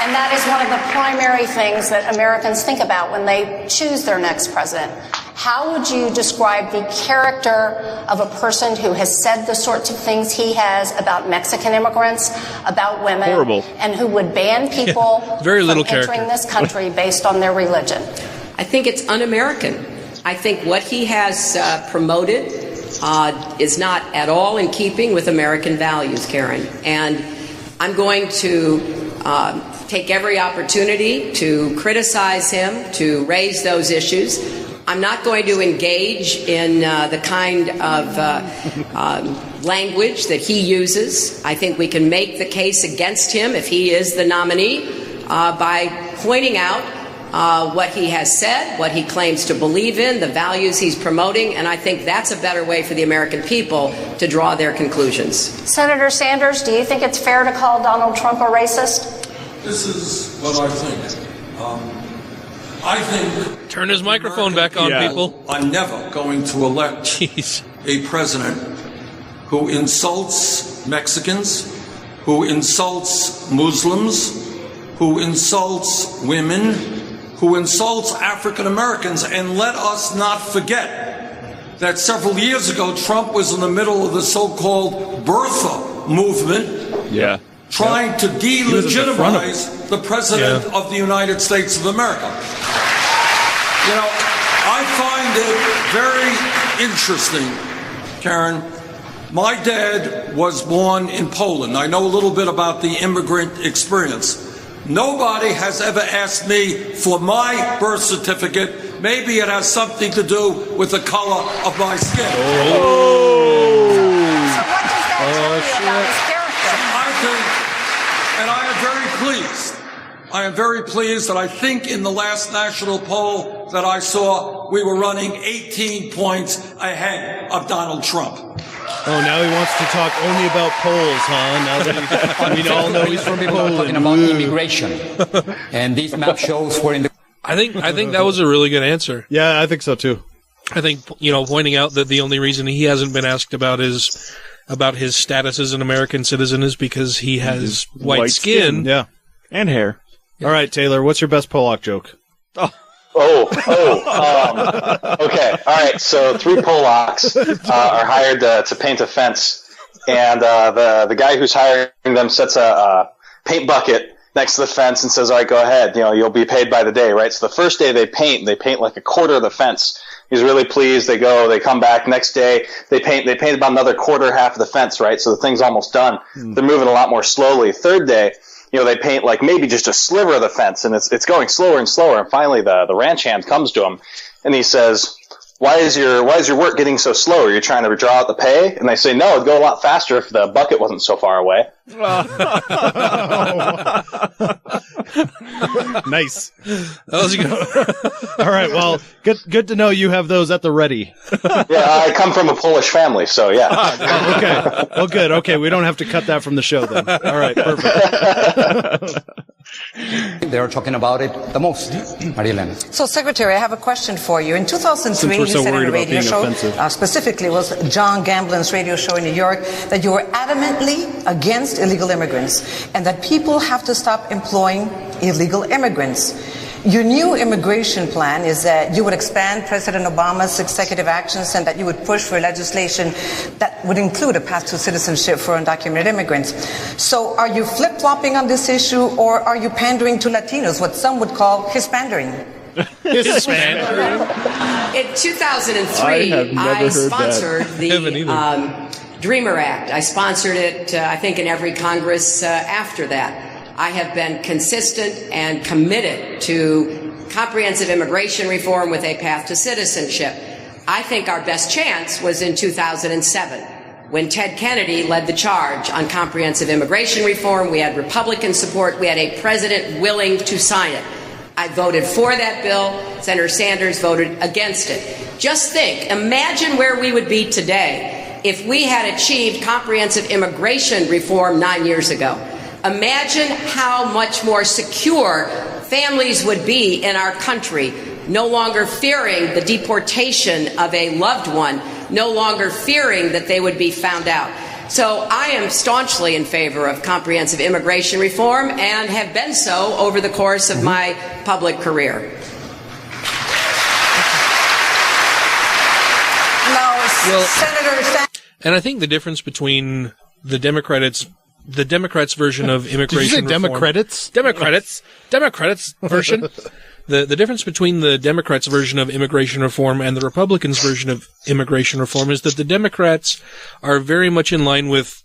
And that is one of the primary things that Americans think about when they choose their next president. How would you describe the character of a person who has said the sorts of things he has about Mexican immigrants, about women, and who would ban people from entering this country based on their religion? I think it's un-American. I think what he has promoted is not at all in keeping with American values, Karen. And I'm going to take every opportunity to criticize him, to raise those issues. I'm not going to engage in the kind of language that he uses. I think we can make the case against him if he is the nominee by pointing out what he has said, what he claims to believe in, the values he's promoting, and I think that's a better way for the American people to draw their conclusions. Senator Sanders, do you think it's fair to call Donald Trump a racist? This is what I think. I think... Turn his microphone back on, people. I'm never going to elect a president who insults Mexicans, who insults Muslims, who insults women, who insults African Americans. And let us not forget that several years ago, Trump was in the middle of the so-called birther movement, trying to delegitimize the President of the United States of America. You know, I find it very interesting, Karen. My dad was born in Poland. I know a little bit about the immigrant experience. Nobody has ever asked me for my birth certificate. Maybe it has something to do with the color of my skin. So what does that tell you about his character? I think, and I am very pleased. I am very pleased that I think in the last national poll that I saw, we were running 18 points ahead of Donald Trump. Oh, now he wants to talk only about polls, huh? Now that we all know he's from Poland. Talking about immigration, and this map shows where in the. I think that was a really good answer. Yeah, I think so too. I think pointing out that the only reason he hasn't been asked about his status as an American citizen is because he has white skin. Yeah, and hair. Yeah. All right, Taylor, what's your best Pollock joke? Okay. All right. So 3 Polacks are hired to paint a fence, and the guy who's hiring them sets a paint bucket next to the fence and says, "All right, go ahead. You'll be paid by the day, right?" So the first day they paint like a quarter of the fence. He's really pleased. They come back. Next day they paint about another half of the fence, right? So the thing's almost done. They're moving a lot more slowly. Third day, they paint like maybe just a sliver of the fence, and it's going slower and slower. And finally, the ranch hand comes to him, and he says, "Why is your work getting so slow? Are you trying to draw out the pay?" And they say, "No, it'd go a lot faster if the bucket wasn't so far away." Nice. That was good. All right. Well, good to know you have those at the ready. Yeah, I come from a Polish family, so yeah. Okay. Well, good. Okay, we don't have to cut that from the show then. All right. Perfect. They are talking about it the most, Marilena. So, Secretary, I have a question for you. In 2003, you said on a radio show, specifically it was John Gamblin's radio show in New York, that you were adamantly against illegal immigrants and that people have to stop employing illegal immigrants. Your new immigration plan is that you would expand President Obama's executive actions and that you would push for legislation that would include a path to citizenship for undocumented immigrants. So are you flip-flopping on this issue, or are you pandering to Latinos, what some would call Hispandering? In 2003, I sponsored the Dreamer Act. I sponsored it, I think, in every Congress after that. I have been consistent and committed to comprehensive immigration reform with a path to citizenship. I think our best chance was in 2007, when Ted Kennedy led the charge on comprehensive immigration reform. We had Republican support. We had a president willing to sign it. I voted for that bill. Senator Sanders voted against it. Just think, imagine where we would be today if we had achieved comprehensive immigration reform 9 years ago. Imagine how much more secure families would be in our country, no longer fearing the deportation of a loved one, no longer fearing that they would be found out. So I am staunchly in favor of comprehensive immigration reform and have been so over the course of my public career. Senator, and I think the difference between the Democrats' version of immigration reform. Democrats version. The difference between the Democrats' version of immigration reform and the Republicans' version of immigration reform is that the Democrats are very much in line with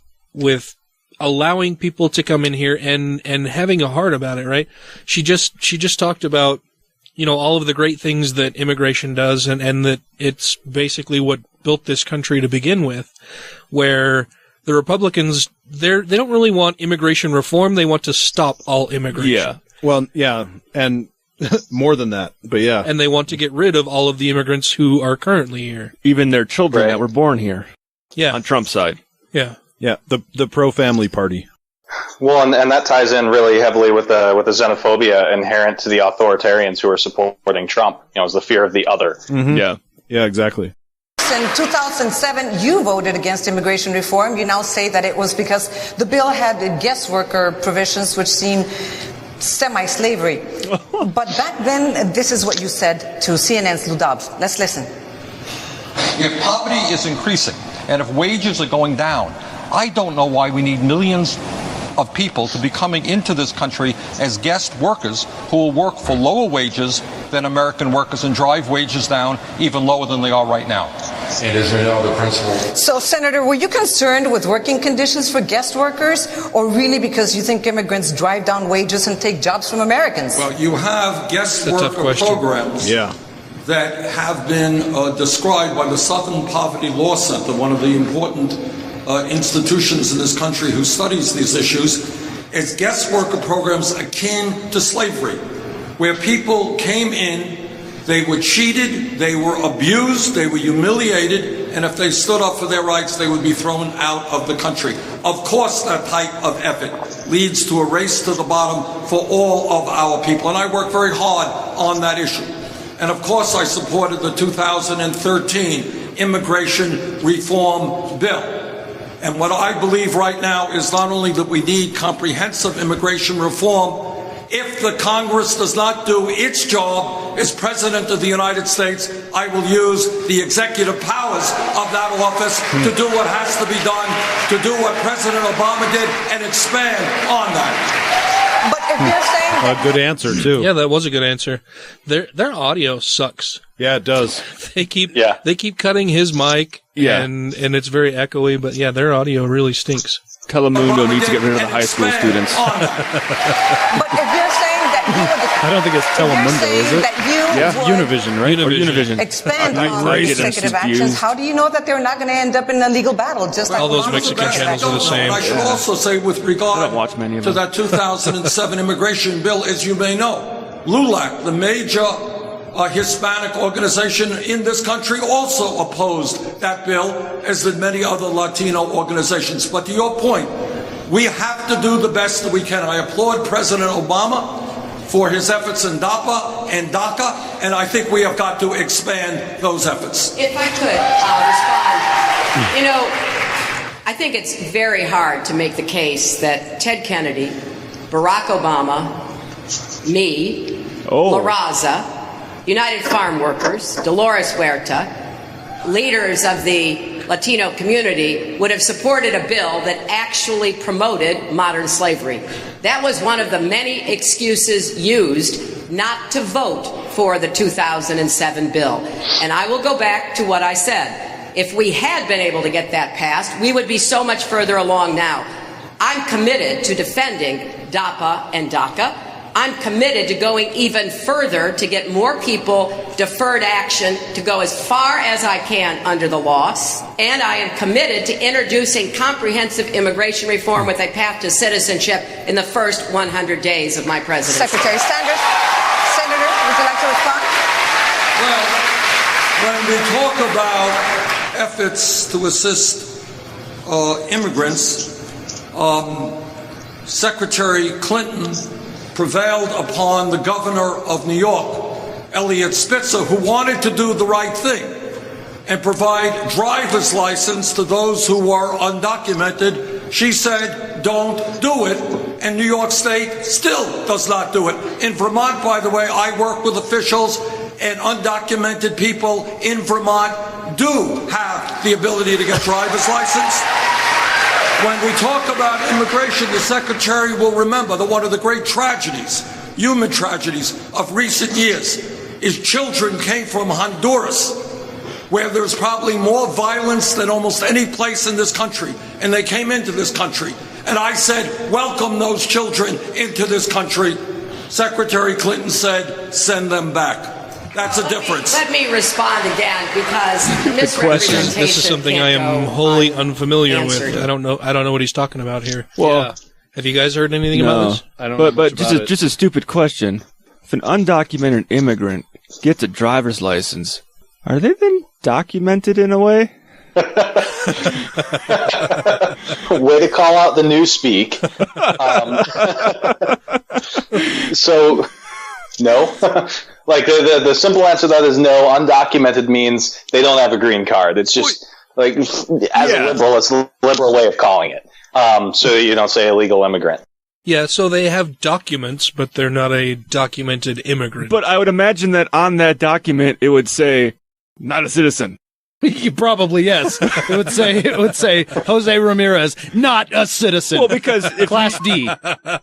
allowing people to come in here and having a heart about it, right? She just talked about, all of the great things that immigration does and that it's basically what built this country to begin with, where the Republicans, they don't really want immigration reform. They want to stop all immigration. Yeah. Well, yeah. And more than that, but yeah. And they want to get rid of all of the immigrants who are currently here. Even their children that were born here. Yeah. On Trump's side. Yeah. Yeah. The pro-family party. Well, and that ties in really heavily with the xenophobia inherent to the authoritarians who are supporting Trump. Is the fear of the other. Mm-hmm. Yeah. Yeah, exactly. In 2007, you voted against immigration reform. You now say that it was because the bill had guest worker provisions which seem semi-slavery. But back then, this is what you said to CNN's Lou Dobbs. Let's listen. If poverty is increasing and if wages are going down, I don't know why we need millions of people to be coming into this country as guest workers who will work for lower wages than American workers and drive wages down even lower than they are right now. And is there no other principle? So, Senator, were you concerned with working conditions for guest workers, or really because you think immigrants drive down wages and take jobs from Americans? Well, you have guest worker programs that have been described by the Southern Poverty Law Center, one of the important institutions in this country who studies these issues, as guest worker programs akin to slavery, where people came in, they were cheated, they were abused, they were humiliated, and if they stood up for their rights, they would be thrown out of the country. Of course, that type of effort leads to a race to the bottom for all of our people, and I work very hard on that issue. And of course, I supported the 2013 immigration reform bill. And what I believe right now is not only that we need comprehensive immigration reform, if the Congress does not do its job as President of the United States, I will use the executive powers of that office to do what has to be done, to do what President Obama did, and expand on that. But if you're saying a good answer too. Yeah, that was a good answer. Their audio sucks. Yeah, it does. They keep cutting his mic. Yeah. And it's very echoey, but yeah, their audio really stinks. Telemundo needs to get rid of the high school students. But if you're saying that you would, I don't think it's Telemundo, is it? That you Univision, right? Univision. Expand on executive actions. How do you know that they're not going to end up in a legal battle? Just like all those Mexican channels are the same. I should also say, with regard to that 2007 immigration bill, as you may know, LULAC, the major Hispanic organization in this country, also opposed that bill, as did many other Latino organizations. But to your point, We have to do the best that we can. I applaud President Obama for his efforts in DAPA and DACA, and I think we have got to expand those efforts. If I could respond. I think it's very hard to make the case that Ted Kennedy, Barack Obama, me, La Raza, United Farm Workers, Dolores Huerta, leaders of the Latino community would have supported a bill that actually promoted modern slavery. That was one of the many excuses used not to vote for the 2007 bill. And I will go back to what I said. If we had been able to get that passed, we would be so much further along now. I'm committed to defending DAPA and DACA. I'm committed to going even further to get more people deferred action to go as far as I can under the law. And I am committed to introducing comprehensive immigration reform with a path to citizenship in the first 100 days of my presidency. Secretary Sanders. Senator, would you like to respond? Well, when we talk about efforts to assist immigrants, Secretary Clinton prevailed upon the governor of New York, Eliot Spitzer, who wanted to do the right thing and provide driver's license to those who are undocumented. She said, don't do it, and New York State still does not do it. In Vermont, by the way, I work with officials, and undocumented people in Vermont do have the ability to get driver's license. When we talk about immigration, the Secretary will remember that one of the great tragedies, human tragedies of recent years, is children came from Honduras, where there's probably more violence than almost any place in this country, and they came into this country. And I said, welcome those children into this country. Secretary Clinton said, send them back. That's a difference. Let me respond again, because the question. This is something I am wholly unfamiliar with. I don't know what he's talking about here. Well, have you guys heard anything about this? I don't know. But just a stupid question. If an undocumented immigrant gets a driver's license, are they then documented in a way? Way to call out the newspeak. So, no. Like, the simple answer to that is no. Undocumented means they don't have a green card. It's just, like, as a liberal, it's a liberal way of calling it. So you don't say illegal immigrant. Yeah, so they have documents, but they're not a documented immigrant. But I would imagine that on that document, it would say, not a citizen. Probably, yes. It would say Jose Ramirez, not a citizen. Well, because if Class D.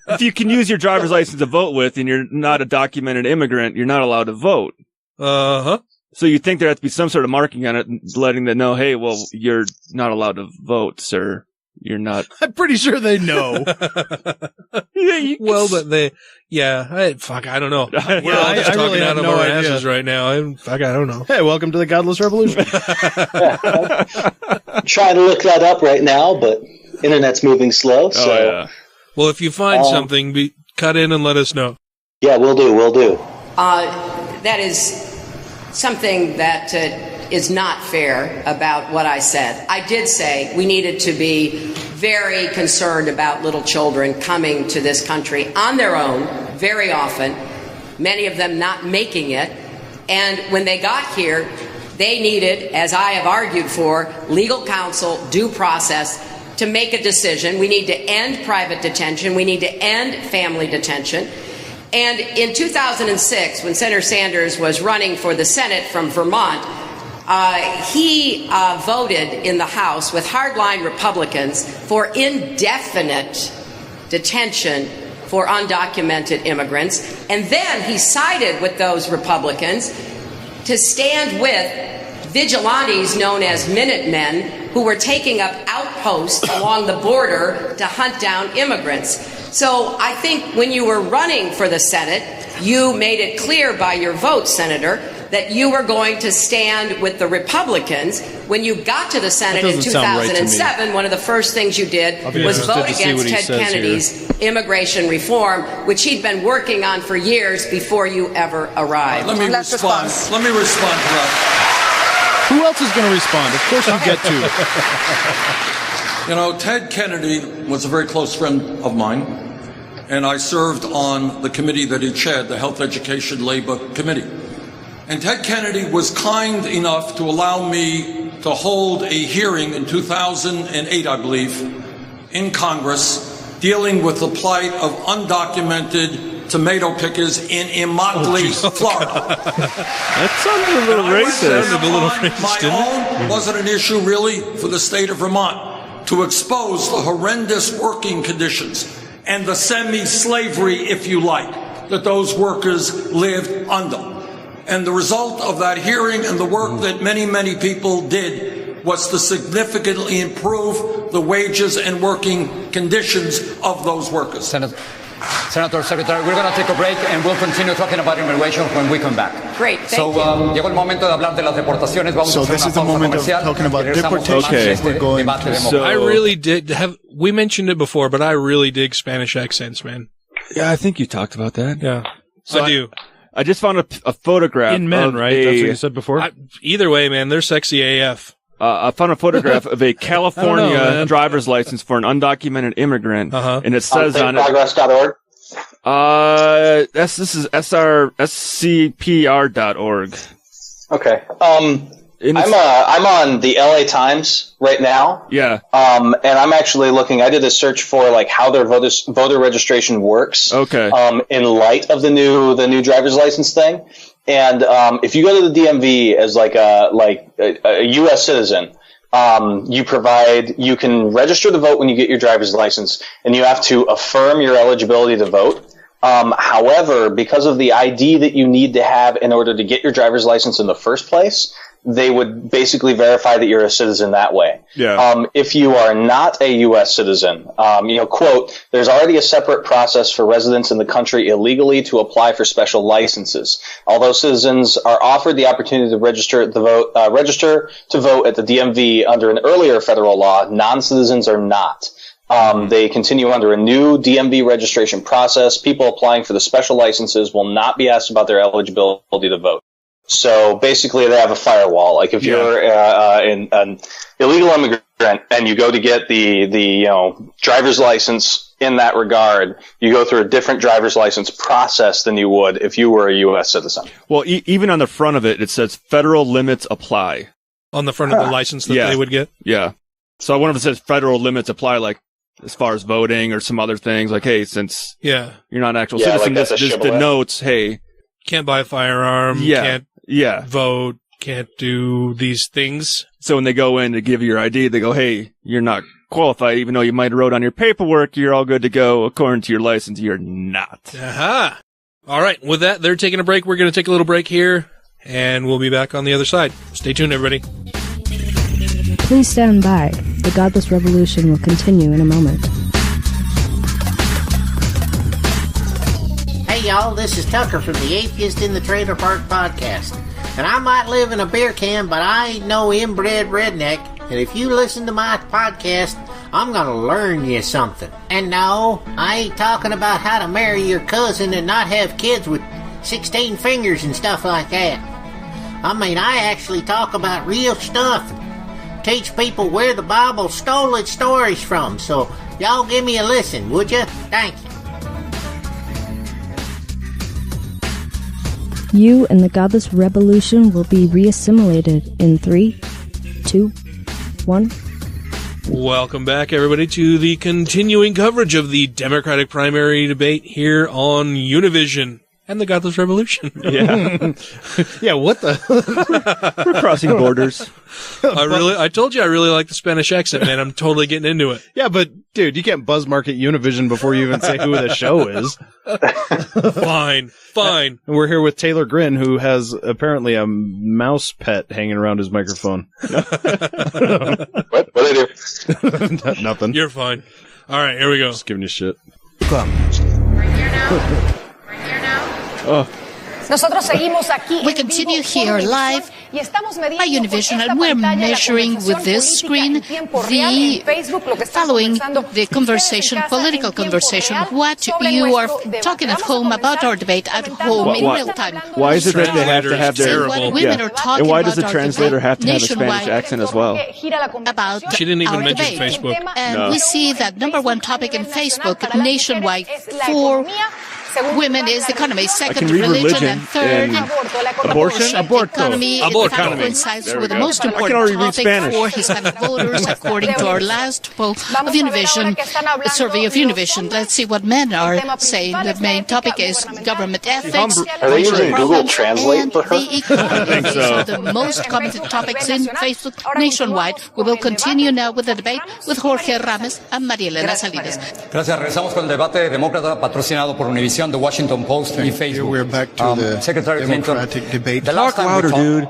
If you can use your driver's license to vote with and you're not a documented immigrant, you're not allowed to vote. Uh-huh. So you think there has to be some sort of marking on it letting them know, hey, well, you're not allowed to vote, sir. You're not. I'm pretty sure they know. Well, but I don't know. We're all just talking really out of our asses right now. I don't know. Hey, welcome to the Godless Rebelution. Trying to look that up right now, but internet's moving slow. So. Oh, yeah. Well, if you find something, cut in and let us know. Yeah, we'll do. That is something that is not fair about what I said. I did say we needed to be very concerned about little children coming to this country on their own, very often, many of them not making it. And when they got here, they needed, as I have argued for, legal counsel, due process to make a decision. We need to end private detention. We need to end family detention. And in 2006, when Senator Sanders was running for the Senate from Vermont, he voted in the House with hardline Republicans for indefinite detention for undocumented immigrants. And then he sided with those Republicans to stand with vigilantes known as Minutemen, who were taking up outposts along the border to hunt down immigrants. So I think when you were running for the Senate, you made it clear by your vote, Senator, that you were going to stand with the Republicans. When you got to the Senate in 2007, one of the first things you did was vote against Ted Kennedy's immigration reform, which he'd been working on for years before you ever arrived. Let me respond to that. Who else is going to respond? Of course you get to. You know, Ted Kennedy was a very close friend of mine, and I served on the committee that he chaired, the Health Education Labor Committee. And Ted Kennedy was kind enough to allow me to hold a hearing in 2008, I believe, in Congress, dealing with the plight of undocumented tomato pickers in Immokalee, Florida. That sounded a little racist. My own wasn't an issue really for the state of Vermont to expose the horrendous working conditions and the semi-slavery, if you like, that those workers lived under. And the result of that hearing and the work that many, many people did was to significantly improve the wages and working conditions of those workers. Senator, Secretary, we're going to take a break and we'll continue talking about immigration when we come back. Great, thank you. Llegó el momento de hablar de las deportaciones. Vamos so this is the moment of talking about deportations. Okay. We're going to... So I really did we mentioned it before, but I really dig Spanish accents, man. Yeah, I think you talked about that. Yeah. So I do. I just found a photograph in men, right? That's what you said before. Either way, man, they're sexy AF. I found a photograph of a California driver's license for an undocumented immigrant, and it says on it. Progress.org. This is scpr.org. Okay. I'm on the LA Times right now. Yeah. And I'm actually looking. I did a search for like how their voter registration works. Okay. In light of the new driver's license thing. And if you go to the DMV as like a U.S. citizen, you can register to vote when you get your driver's license, and you have to affirm your eligibility to vote. However, because of the ID that you need to have in order to get your driver's license in the first place, they would basically verify that you're a citizen that way. Yeah. If you are not a U.S. citizen, quote, there's already a separate process for residents in the country illegally to apply for special licenses. Although citizens are offered the opportunity to register to vote at the DMV under an earlier federal law, non-citizens are not. They continue under a new DMV registration process. People applying for the special licenses will not be asked about their eligibility to vote. So basically, they have a firewall. Like if you're an illegal immigrant and you go to get the driver's license in that regard, you go through a different driver's license process than you would if you were a U.S. citizen. Well, even on the front of it says federal limits apply. On the front of the license that they would get? Yeah. So I wonder if it says federal limits apply, like as far as voting or some other things, like, hey, since you're not an actual citizen, like this denotes, hey, can't buy a firearm, can't vote, can't do these things. So when they go in to give you your ID, they go, hey, you're not qualified, even though you might have wrote on your paperwork, you're all good to go. According to your license, you're not. Aha. All right. With that, they're taking a break. We're going to take a little break here, and we'll be back on the other side. Stay tuned, everybody. Please stand by. The Godless Revolution will continue in a moment. Hey y'all, this is Tucker from the Atheist in the Trailer Park podcast. And I might live in a beer can, but I ain't no inbred redneck. And if you listen to my podcast, I'm gonna learn you something. And no, I ain't talking about how to marry your cousin and not have kids with 16 fingers and stuff like that. I mean, I actually talk about real stuff. Teach people where the Bible stole its stories from. So y'all give me a listen, would you? Thank you. You and the Godless Rebelution will be reassimilated in 3, 2, 1. Welcome back, everybody, to the continuing coverage of the Democratic primary debate here on Univision and the Godless Rebelution. Yeah. Yeah, what the? We're crossing borders. I told you I really like the Spanish accent, man. I'm totally getting into it. Yeah, but dude, you can't buzz market Univision before you even say who the show is. Fine. And we're here with Taylor Grin, who has apparently a mouse pet hanging around his microphone. What did I do? Nothing. You're fine. All right, here we go. Just giving you shit. Right here now. Nosotros seguimos aquí. We continue here live by Univision, and we're measuring with this screen the following the conversation, political conversation, what you are talking at home about our debate at home in real time. Why is it that they have to have their... What women are talking and why does the about translator have to have a Spanish accent as well? About she didn't even mention debate. Facebook. And we see that number one topic in Facebook nationwide for women is the economy, second religion, and third abortion. Economy coincides with the most important topic for Hispanic voters, according to our last poll of Univision, survey of Univision. Let's see what men are saying. The main topic is government ethics. Are they using Google Translate for her? The economy. These are the most commented topics in Facebook nationwide. We will continue now with the debate with Jorge Rames and María Elena Salinas. Gracias. Regresamos con el debate demócrata patrocinado por Univision, The Washington Post, and Facebook. We're back to the Secretary Democratic debate. The last Talk louder, dude.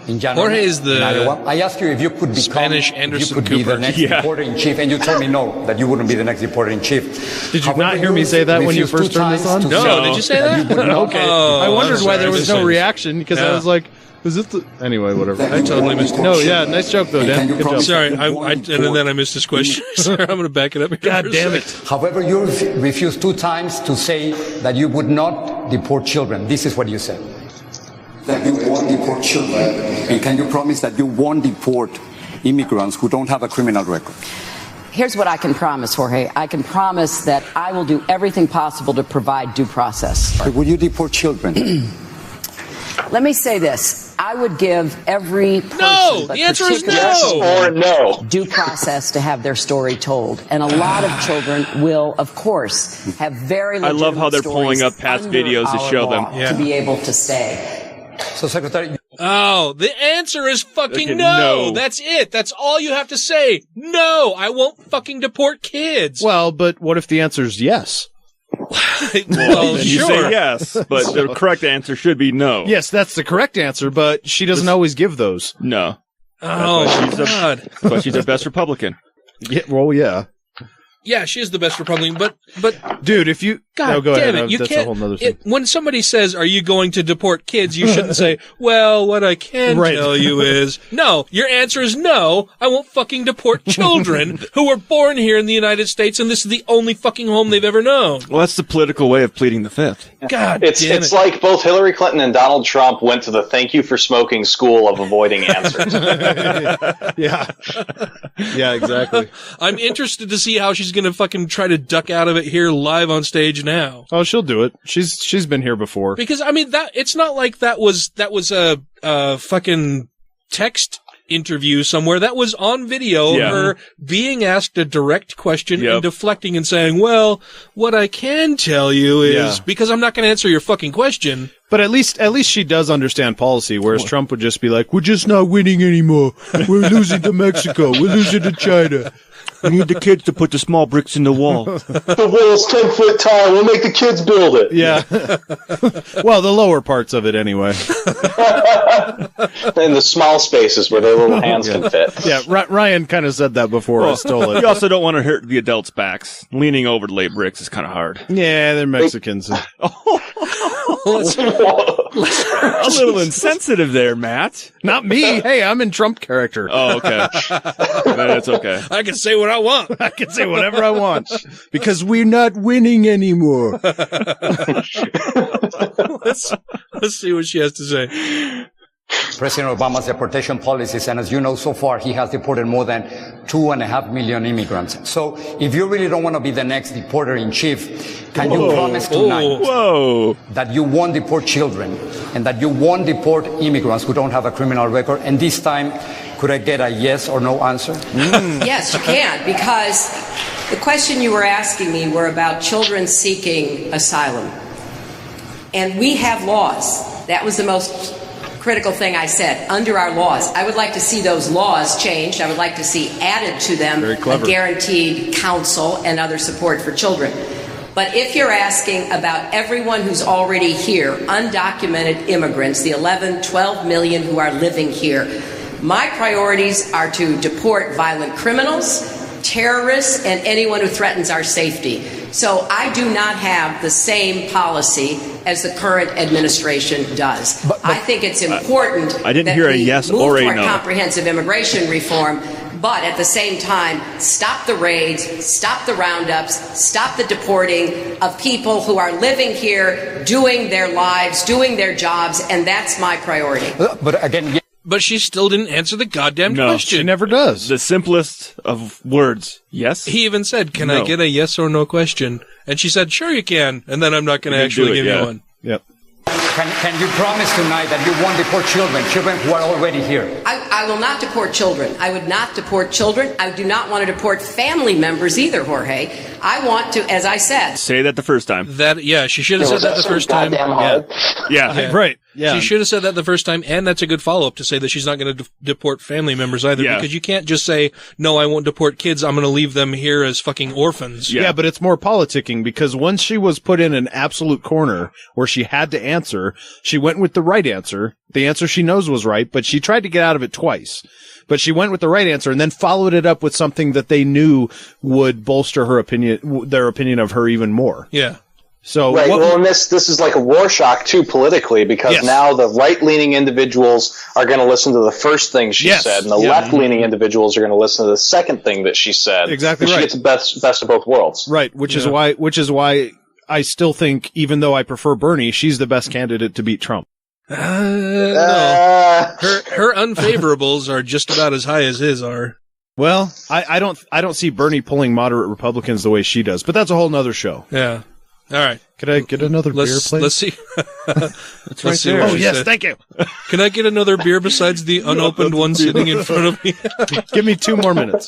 In January, Jorge is the Iowa, I asked you if you could become, Spanish Anderson you could be Cooper. the next reporter-in-chief, and you told me no, that you wouldn't be the next reporter-in-chief. Did you not hear me say that when you first turned this on? No, did you say that? Okay. I wondered why there was no reaction, because I was like, is it the... Anyway, whatever. I totally missed it. No, yeah, nice joke, though, Dan. Good job. Sorry, and then I missed this question. Sorry, I'm going to back it up. God damn it. However, you refused 2 times to say that you would not deport children. This is what you said. That you won't deport children. And can you promise that you won't deport immigrants who don't have a criminal record? Here's what I can promise, Jorge. I can promise that I will do everything possible to provide due process. Will you deport children? Let me say this. I would give every person, no. The answer is no. Yes or no. Due process to have their story told. And a lot of children will, of course, have very legitimate I love how they're pulling up past videos to show them. To be able to stay. So, Secretary... Oh, the answer is fucking no. That's it. That's all you have to say. No, I won't fucking deport kids. Well, but what if the answer is yes? Well, you sure. say yes, but the correct answer should be no. Yes, that's the correct answer, but she doesn't always give those. No. Oh, God. But she's the best Republican. Yeah, well, yeah. Yeah, she is the best Republican, but dude, if you God go damn ahead. it, you that's can't. A whole nother thing. When somebody says, "Are you going to deport kids?" you shouldn't say, "Well, what I can tell you is no." Your answer is no. I won't fucking deport children who were born here in the United States, and this is the only fucking home they've ever known. Well, that's the political way of pleading the fifth. God, it's like both Hillary Clinton and Donald Trump went to the "Thank you for smoking" school of avoiding answers. Yeah, exactly. I'm interested to see how she's going to fucking try to duck out of it here live on stage now. Oh, she'll do it. She's been here before. Because I mean that it's not like that was a fucking text interview somewhere. That was on video of her being asked a direct question and deflecting and saying, "Well, what I can tell you is because I'm not going to answer your fucking question." But at least she does understand policy, whereas Trump would just be like, "We're just not winning anymore. We're losing to Mexico. We're losing to China. We need the kids to put the small bricks in the wall. The wall's 10 foot tall. We'll make the kids build it." Yeah. Well, the lower parts of it anyway. In the small spaces where their little hands can fit. Yeah, Ryan kind of said that before I stole it. You also don't want to hurt the adults' backs. Leaning over to lay bricks is kind of hard. Yeah, they're Mexicans. A little insensitive there, Matt. Not me. Hey, I'm in Trump character. Oh, okay. That's okay. I can say what I want. I can say whatever I want. Because we're not winning anymore. Let's see what she has to say. President Obama's deportation policies, and as you know, so far he has deported more than 2.5 million immigrants. So if you really don't want to be the next deporter-in-chief, can you promise tonight that you won't deport children and that you won't deport immigrants who don't have a criminal record? And this time, could I get a yes or no answer? Yes, you can, because the question you were asking me were about children seeking asylum. And we have laws. That was the most critical thing I said. Under our laws, I would like to see those laws changed. I would like to see added to them a guaranteed counsel and other support for children. But if you're asking about everyone who's already here, undocumented immigrants, the 11, 12 million who are living here, my priorities are to deport violent criminals, terrorists, and anyone who threatens our safety. So I do not have the same policy as the current administration does. I think it's important I didn't hear a yes or a no. Comprehensive immigration reform, but at the same time, stop the raids, stop the roundups, stop the deporting of people who are living here, doing their lives, doing their jobs, and that's my priority. But again... But she still didn't answer the goddamn question. She never does. The simplest of words. Yes. He even said, can I get a yes or no question? And she said, sure you can. And then I'm not going to actually give you one. Yep. Can you promise tonight that you won't deport children who are already here? I will not deport children. I would not deport children. I do not want to deport family members either, Jorge. I want to, as I said... Say that the first time. She should have said that the first time. Yeah. Right. Yeah. She should have said that the first time, and that's a good follow-up to say that she's not going to deport family members either, because you can't just say, no, I won't deport kids, I'm going to leave them here as fucking orphans. Yeah, but it's more politicking, because once she was put in an absolute corner where she had to answer, she went with the right answer, the answer she knows was right, but she tried to get out of it twice. But she went with the right answer and then followed it up with something that they knew would bolster their opinion of her even more. Yeah. So and this is like a Rorschach too politically, because now the right-leaning individuals are going to listen to the first thing she said, and the left-leaning individuals are going to listen to the second thing that she said. Exactly right. She gets the best of both worlds. Right, which is why I still think, even though I prefer Bernie, she's the best candidate to beat Trump. No. Her unfavorables are just about as high as his are. Well, I don't see Bernie pulling moderate Republicans the way she does, but that's a whole nother show. Yeah. All right. Could I get another beer, please? Let's see. Let's see. Oh, yes, thank you. Can I get another beer besides the unopened one sitting in front of me? Give me 2 more minutes.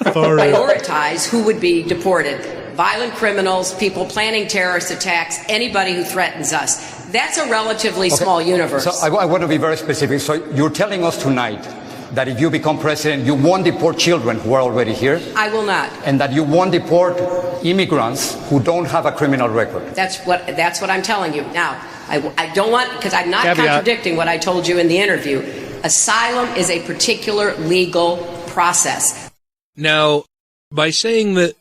Prioritize who would be deported. Violent criminals, people planning terrorist attacks, anybody who threatens us. That's a relatively small universe. So I want to be very specific. So you're telling us tonight that if you become president, you won't deport children who are already here? I will not. And that you won't deport immigrants who don't have a criminal record? That's what I'm telling you. Now, I don't want, because I'm not contradicting what I told you in the interview. Asylum is a particular legal process. Now, by saying that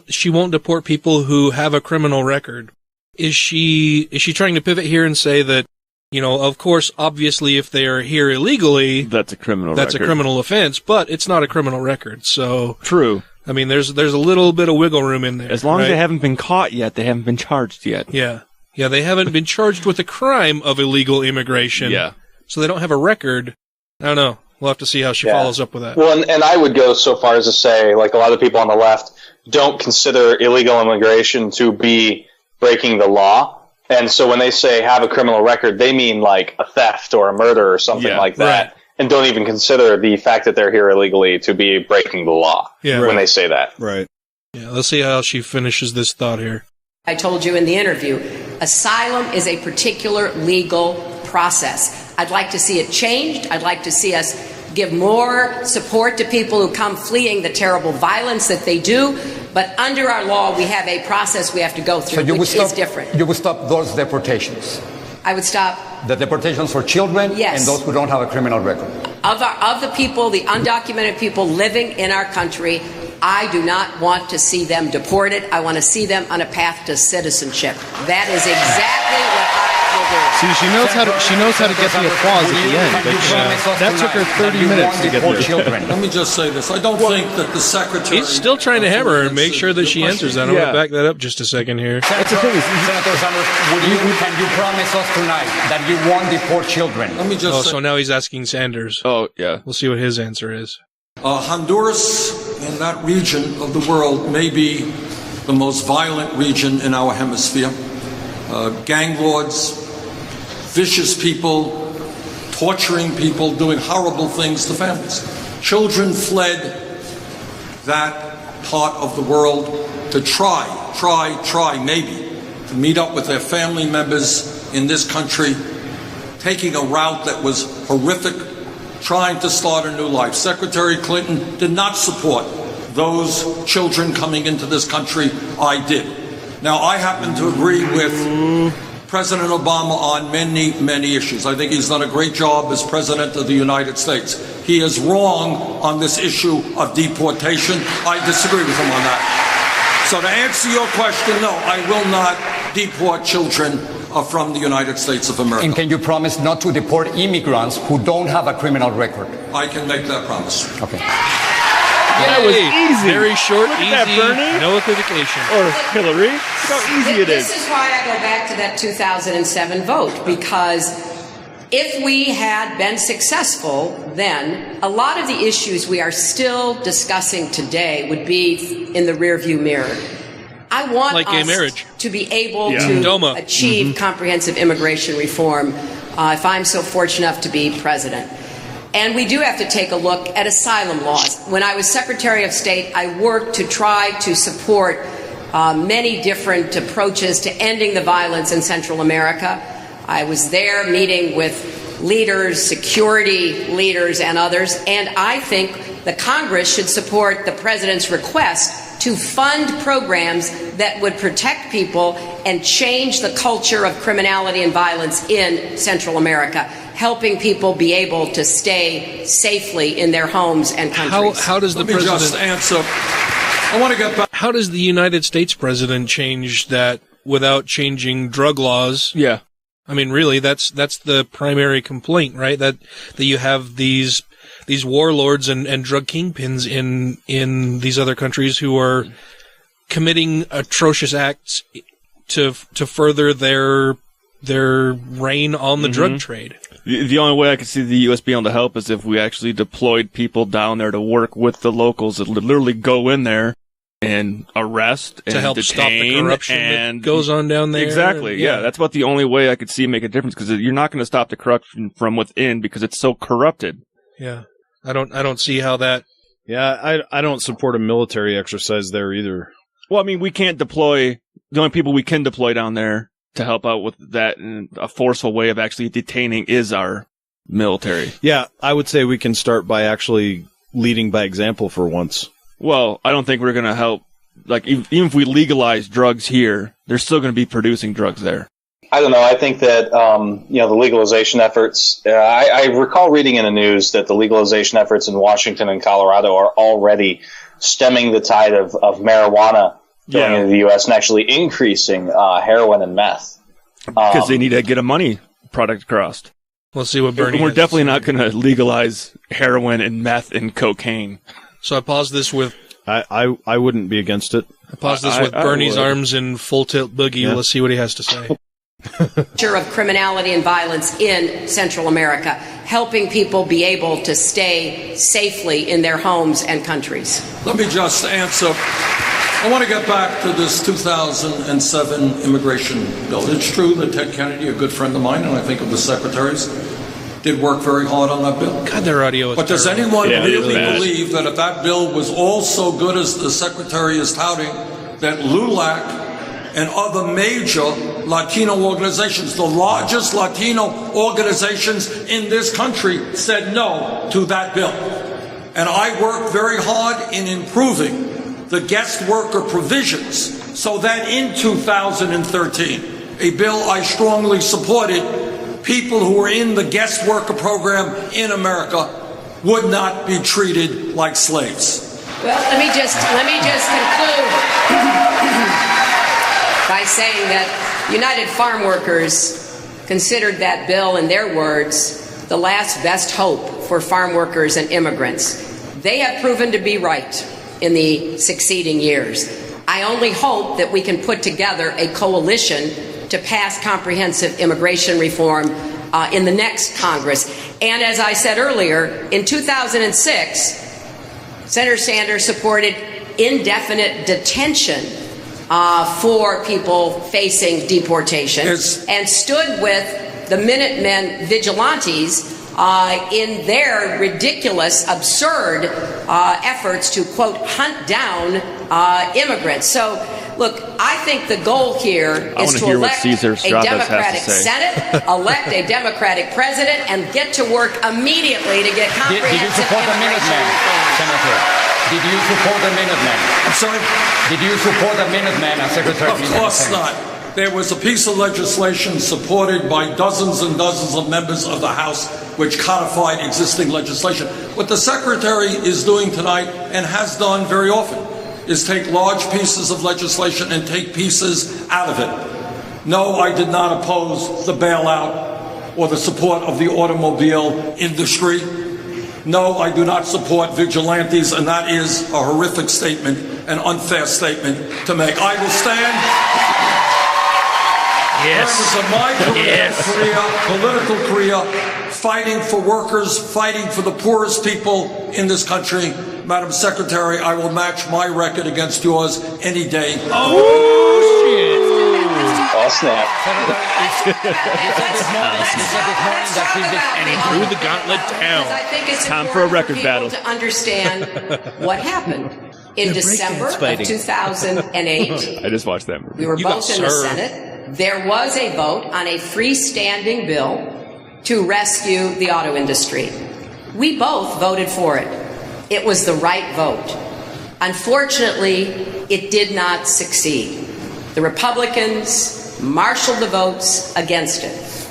she won't deport people who have a criminal record, is she trying to pivot here and say that, of course, obviously, if they are here illegally, that's a criminal a criminal offense, but it's not a criminal record. So true. I mean, there's a little bit of wiggle room in there. As long as they haven't been caught yet, they haven't been charged yet. Yeah. Yeah, they haven't been charged with the crime of illegal immigration. Yeah. So they don't have a record. I don't know. We'll have to see how she follows up with that. Well, and I would go so far as to say, like a lot of people on the left don't consider illegal immigration to be breaking the law. And so when they say have a criminal record, they mean like a theft or a murder or something like that. Right. And don't even consider the fact that they're here illegally to be breaking the law when they say that. Right. Yeah, let's see how she finishes this thought here. I told you in the interview, asylum is a particular legal process. I'd like to see it changed. I'd like to see us give more support to people who come fleeing the terrible violence that they do. But under our law, we have a process we have to go through, which is different. You would stop those deportations? I would stop the deportations for children and those who don't have a criminal record? Of the people, the undocumented people living in our country, I do not want to see them deported. I want to see them on a path to citizenship. That is exactly what I will do. See, she knows how to get the applause at the end. But that took her 30 minutes to get there. Let me just say this. I don't think that the secretary... He's still trying to hammer her and make sure that she answers that. I'm going to back that up just a second here. Senator Sanders, can you promise us tonight that you won't deport children? Let me just say... So now he's asking Sanders. Oh, yeah. We'll see what his answer is. Honduras and that region of the world may be the most violent region in our hemisphere. Gang lords, vicious people, torturing people, doing horrible things to families. Children fled that part of the world to try, maybe, to meet up with their family members in this country, taking a route that was horrific, trying to start a new life. Secretary Clinton did not support those children coming into this country. I did. Now, I happen to agree with President Obama on many, many issues. I think he's done a great job as President of the United States. He is wrong on this issue of deportation. I disagree with him on that. So to answer your question, no, I will not deport children from the United States of America. And can you promise not to deport immigrants who don't have a criminal record? I can make that promise. Okay. That was easy. Very short, Look easy, at that, Bernie. no equivocation. Or Hillary. Look how easy it is. This is why I go back to that 2007 vote, because if we had been successful then, a lot of the issues we are still discussing today would be in the rearview mirror. I want like gay us marriage. to be able to achieve comprehensive immigration reform if I'm so fortunate enough to be president. And we do have to take a look at asylum laws. When I was Secretary of State, I worked to try to support many different approaches to ending the violence in Central America. I was there meeting with leaders, security leaders, and others, and I think the Congress should support the President's request to fund programs that would protect people and change the culture of criminality and violence in Central America, helping people be able to stay safely in their homes and countries. How does the Let me president just answer. I want to get back. How does the United States president change that without changing drug laws? Yeah. I mean, really, that's the primary complaint, right? That you have these warlords and drug kingpins in these other countries who are committing atrocious acts to further their reign on the drug trade. The only way I could see the U.S. being able to help is if we actually deployed people down there to work with the locals that literally go in there and arrest and to help detain stop the corruption and that goes on down there. Exactly. Yeah, that's about the only way I could see make a difference, because you're not going to stop the corruption from within because it's so corrupted. Yeah. I don't see how that. Yeah, I don't support a military exercise there either. Well, I mean, we can't deploy. The only people we can deploy down there to help out with that in a forceful way of actually detaining is our military. Yeah, I would say we can start by actually leading by example for once. Well, I don't think we're going to help. Like, even if we legalize drugs here, they're still going to be producing drugs there. I don't know. I think that, the legalization efforts, I recall reading in the news that the legalization efforts in Washington and Colorado are already stemming the tide of marijuana going into the U.S. and actually increasing heroin and meth. Because they need to get a money product across. We'll see what Bernie We're definitely not going to legalize heroin and meth and cocaine. So I pause this with... I wouldn't be against it. I pause this with Bernie's arms in full tilt boogie. Yeah. Let's see what he has to say. Of criminality and violence in Central America, helping people be able to stay safely in their homes and countries. Let me just answer. I want to get back to this 2007 immigration bill. It's true that Ted Kennedy, a good friend of mine, and I think of the secretaries, did work very hard on that bill. God, their audio is But does anyone really believe that if that bill was all so good as the secretary is touting, that LULAC and other major Latino organizations, the largest Latino organizations in this country, said no to that bill? And I worked very hard in improving the guest worker provisions so that in 2013, a bill I strongly supported, people who were in the guest worker program in America would not be treated like slaves. Well, let me just conclude by saying that United Farm Workers considered that bill, in their words, the last best hope for farm workers and immigrants. They have proven to be right in the succeeding years. I only hope that we can put together a coalition to pass comprehensive immigration reform in the next Congress. And as I said earlier, in 2006, Senator Sanders supported indefinite detention for people facing deportation and stood with the Minutemen vigilantes in their ridiculous, absurd efforts to, quote, hunt down immigrants. So, look, I think the goal here is to elect a Democratic Senate, elect a Democratic president, and get to work immediately to get comprehensive Did you support the Minutemen, Senator? Did you support the Minutemen? I'm sorry? Did you support the Minutemen as Secretary of State? Of course not. There was a piece of legislation supported by dozens and dozens of members of the House which codified existing legislation. What the Secretary is doing tonight, and has done very often, is take large pieces of legislation and take pieces out of it. No, I did not oppose the bailout or the support of the automobile industry. No, I do not support vigilantes, and that is a horrific statement, an unfair statement to make. I will stand. Yes. Of my political career, fighting for workers, fighting for the poorest people in this country. Madam Secretary, I will match my record against yours any day. Oh, shit. Oh, snap. And he threw the gauntlet down. I think it's time for a record battle to understand what happened. In December of 2008, I just watched that movie. We were both in the Senate. There was a vote on a freestanding bill to rescue the auto industry. We both voted for it. It was the right vote. Unfortunately, it did not succeed. The Republicans marshaled the votes against it.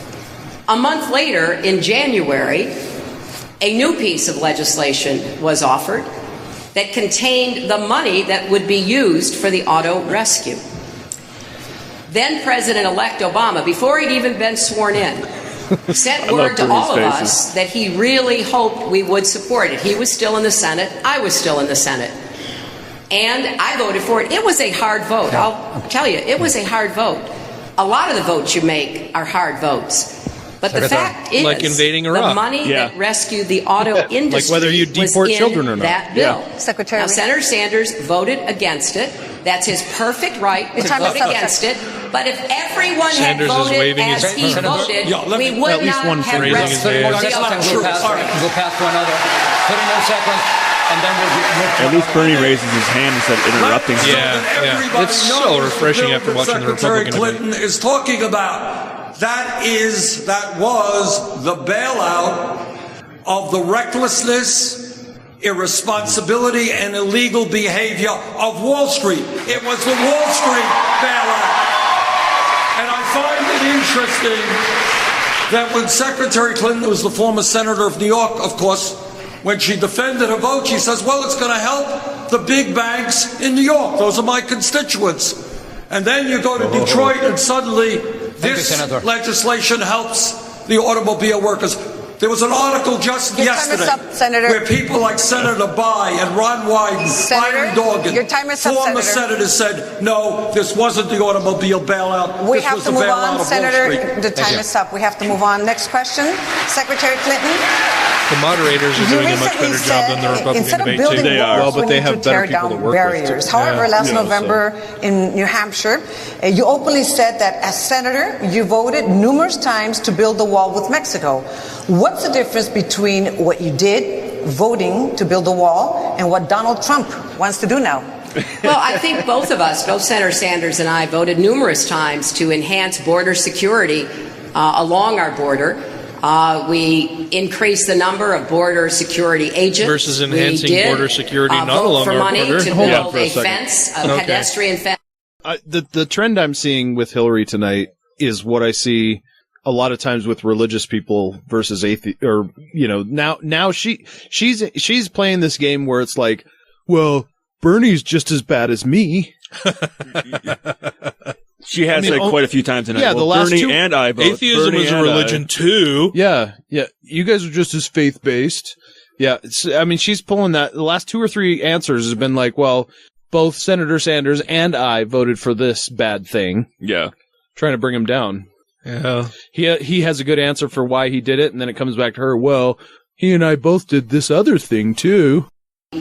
A month later, in January, a new piece of legislation was offered that contained the money that would be used for the auto rescue. Then President-elect Obama, before he'd even been sworn in, sent word to all of us that he really hoped we would support it. He was still in the Senate. I was still in the Senate. And I voted for it. It was a hard vote. I'll tell you, it was a hard vote. A lot of the votes you make are hard votes. But the fact is, like invading Iraq. The money that rescued the auto industry like whether you deport was children in or not. that bill. Secretary. Now, Senator Sanders voted against it. That's his perfect right to vote against it. But if everyone Sanders had voted as he voted, we would not have rescued the auto. We'll pass to another. 30 more seconds. And then At least Bernie raises his hand instead of interrupting. Yeah. It's so refreshing after watching the Republican debate. Clinton is talking about. That was the bailout of the recklessness, irresponsibility, and illegal behavior of Wall Street. It was the Wall Street bailout. And I find it interesting that when Secretary Clinton, who was the former senator of New York, of course, when she defended her vote, she says, well, it's going to help the big banks in New York. Those are my constituents. And then you go to Detroit and suddenly this legislation helps the automobile workers. There was an article just yesterday where people like Senator Bayh and Ron Wyden, Byron Dorgan, former senators said, no, this wasn't the automobile bailout. We have to move on, Senator. The time is up. We have to move on. Next question. Secretary Clinton. The moderators are doing a much better job than the Republican debate team. They are. Well, but they have better people to work barriers. with. However, last November in New Hampshire, you openly said that as senator, you voted numerous times to build the wall with Mexico. What's the difference between what you did, voting to build the wall, and what Donald Trump wants to do now? Well, I think both of us, both Senator Sanders and I, voted numerous times to enhance border security along our border. We increased the number of border security agents. Versus enhancing border security not along our border. Vote for money to build a fence, a pedestrian fence. The trend I'm seeing with Hillary tonight is what I see a lot of times with religious people versus atheist, or now she's playing this game where it's like, well, Bernie's just as bad as me. She has said quite a few times tonight. Yeah, well, the last Bernie two, and I vote. Atheism Bernie is a religion too. Yeah. You guys are just as faith based. Yeah, she's pulling that. The last 2 or 3 answers has been like, well, both Senator Sanders and I voted for this bad thing. Yeah, trying to bring him down. Yeah, he has a good answer for why he did it, and then it comes back to her. Well, he and I both did this other thing too.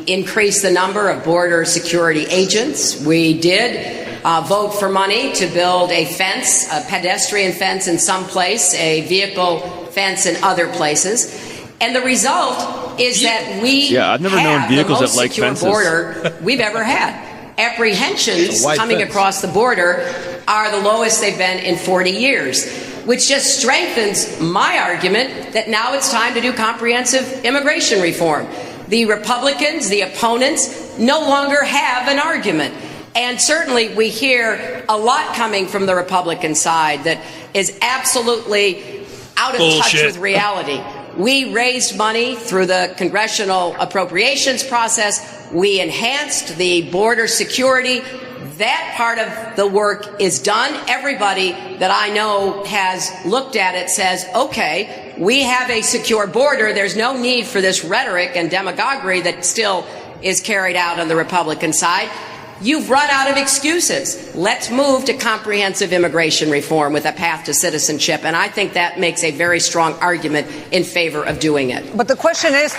Increase the number of border security agents. We did vote for money to build a fence, a pedestrian fence in some place, a vehicle fence in other places. And the result is that we I've never known vehicles the most that like secure fences. border we've ever had. Apprehensions coming across the border are the lowest they've been in 40 years, which just strengthens my argument that now it's time to do comprehensive immigration reform. The Republicans, the opponents, no longer have an argument. And certainly we hear a lot coming from the Republican side that is absolutely out of touch with reality. We raised money through the congressional appropriations process. We enhanced the border security. That part of the work is done. Everybody that I know has looked at it says, okay, we have a secure border. There's no need for this rhetoric and demagoguery that still is carried out on the Republican side. You've run out of excuses. Let's move to comprehensive immigration reform with a path to citizenship. And I think that makes a very strong argument in favor of doing it. But the question is,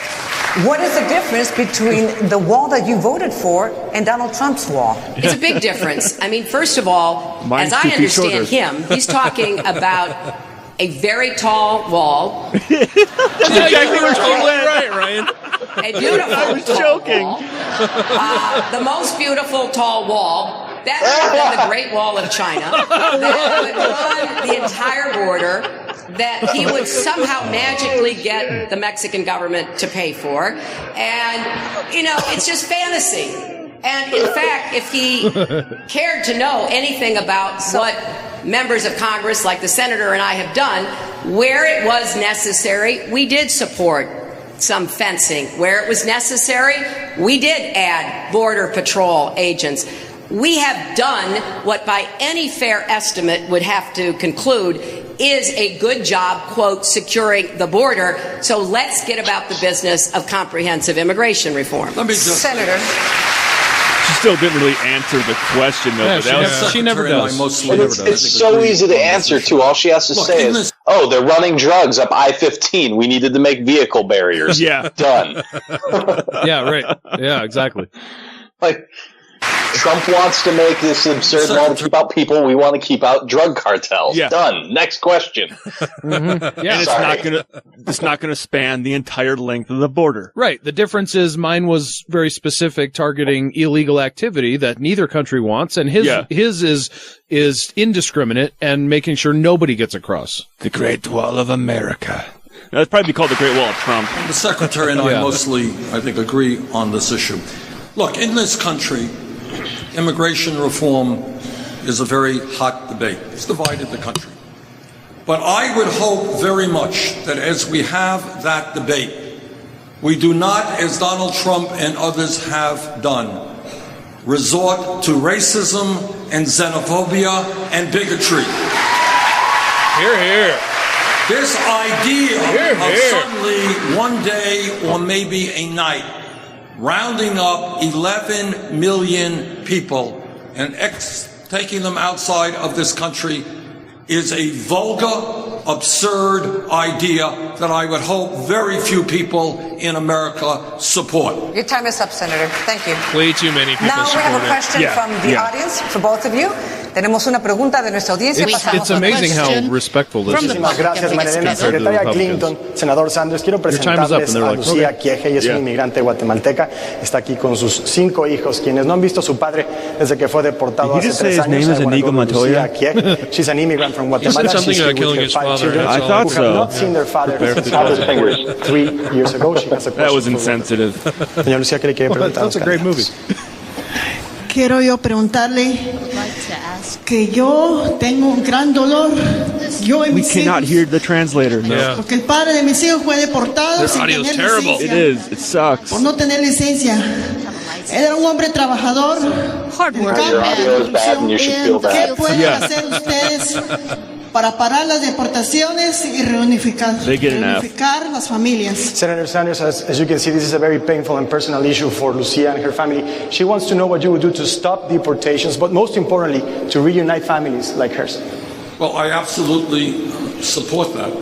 what is the difference between the wall that you voted for and Donald Trump's wall? It's a big difference. I mean, first of all, as I understand him, he's talking about a very tall wall. That's exactly where she went. Right, Ryan. A beautiful I was joking. The most beautiful tall wall, better than the Great Wall of China, that would run the entire border, that he would somehow magically get the Mexican government to pay for. And, you know, it's just fantasy. And in fact, if he cared to know anything about what members of Congress like the senator and I have done, where it was necessary, we did support some fencing. Where it was necessary, we did add Border Patrol agents. We have done what by any fair estimate would have to conclude is a good job, quote, securing the border. So let's get about the business of comprehensive immigration reform. Let me just Senator. She still didn't really answer the question, though. Yeah, but she never does. It's so easy to answer, too. All she has to say is, oh, they're running drugs up I-15. We needed to make vehicle barriers. Yeah. Done. Yeah, right. Yeah, exactly. Like, Trump wants to make this absurd law to keep out people. We want to keep out drug cartels. Yeah. Done. Next question. Mm-hmm. Yeah, and it's not gonna span the entire length of the border. Right. The difference is mine was very specific, targeting illegal activity that neither country wants, and his is indiscriminate and making sure nobody gets across. The Great Wall of America. That'd probably be called the Great Wall of Trump. The Secretary and I mostly, I think, agree on this issue. Look, in this country, immigration reform is a very hot debate. It's divided the country. But I would hope very much that as we have that debate, we do not, as Donald Trump and others have done, resort to racism and xenophobia and bigotry. Hear, hear. This idea of suddenly one day or maybe a night rounding up 11 million people and taking them outside of this country is a vulgar, absurd idea that I would hope very few people in America support. Your time is up, Senator. Thank you. Way too many people Now we have a question from the audience, for both of you. Tenemos una pregunta de nuestra audiencia. It's amazing how respectful this is. Gracias, María Secretaria Clinton, Senador Sanders, quiero presentarles a Lucía Quieje. Ella es una inmigrante guatemalteca. Está aquí con sus 5 hijos, quienes no han visto a su padre desde que fue deportado hace 3 años. Lucía Quieje. She's an immigrant from Guatemala. She's here with her 5 children who have not seen their father since 3 years ago. She has a question. That was insensitive. Señor Lucía, ¿qué le quiere preguntar? That's a great movie. Quiero yo preguntarle que yo tengo un gran dolor. Yo y We mis cannot hijos, hear the translator. No. Yeah. porque el padre de mis hijos fue deportado This sin audio is tener terrible. It licencia. is. It sucks. Por no tener licencia. Él era un hombre trabajador. Your audio is bad and you should feel ¿Qué bad. pueden hacer ustedes para parar las deportaciones y reunificar las familias? Senator Sanders, as you can see, this is a very painful and personal issue for Lucia and her family. She wants to know what you would do to stop deportations, but most importantly, to reunite families like hers. Well, I absolutely support that.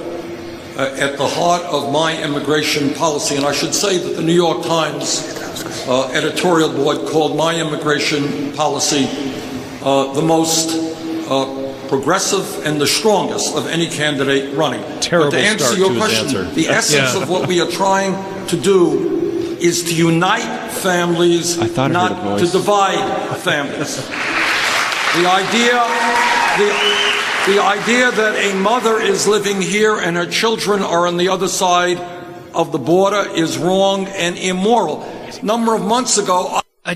At the heart of my immigration policy, and I should say that the New York Times editorial board called my immigration policy the most progressive and the strongest of any candidate running. Terrible but to answer start your to his question, answer. the essence of what we are trying to do is to unite families, not to divide families. The idea that a mother is living here and her children are on the other side of the border is wrong and immoral. A number of months ago, I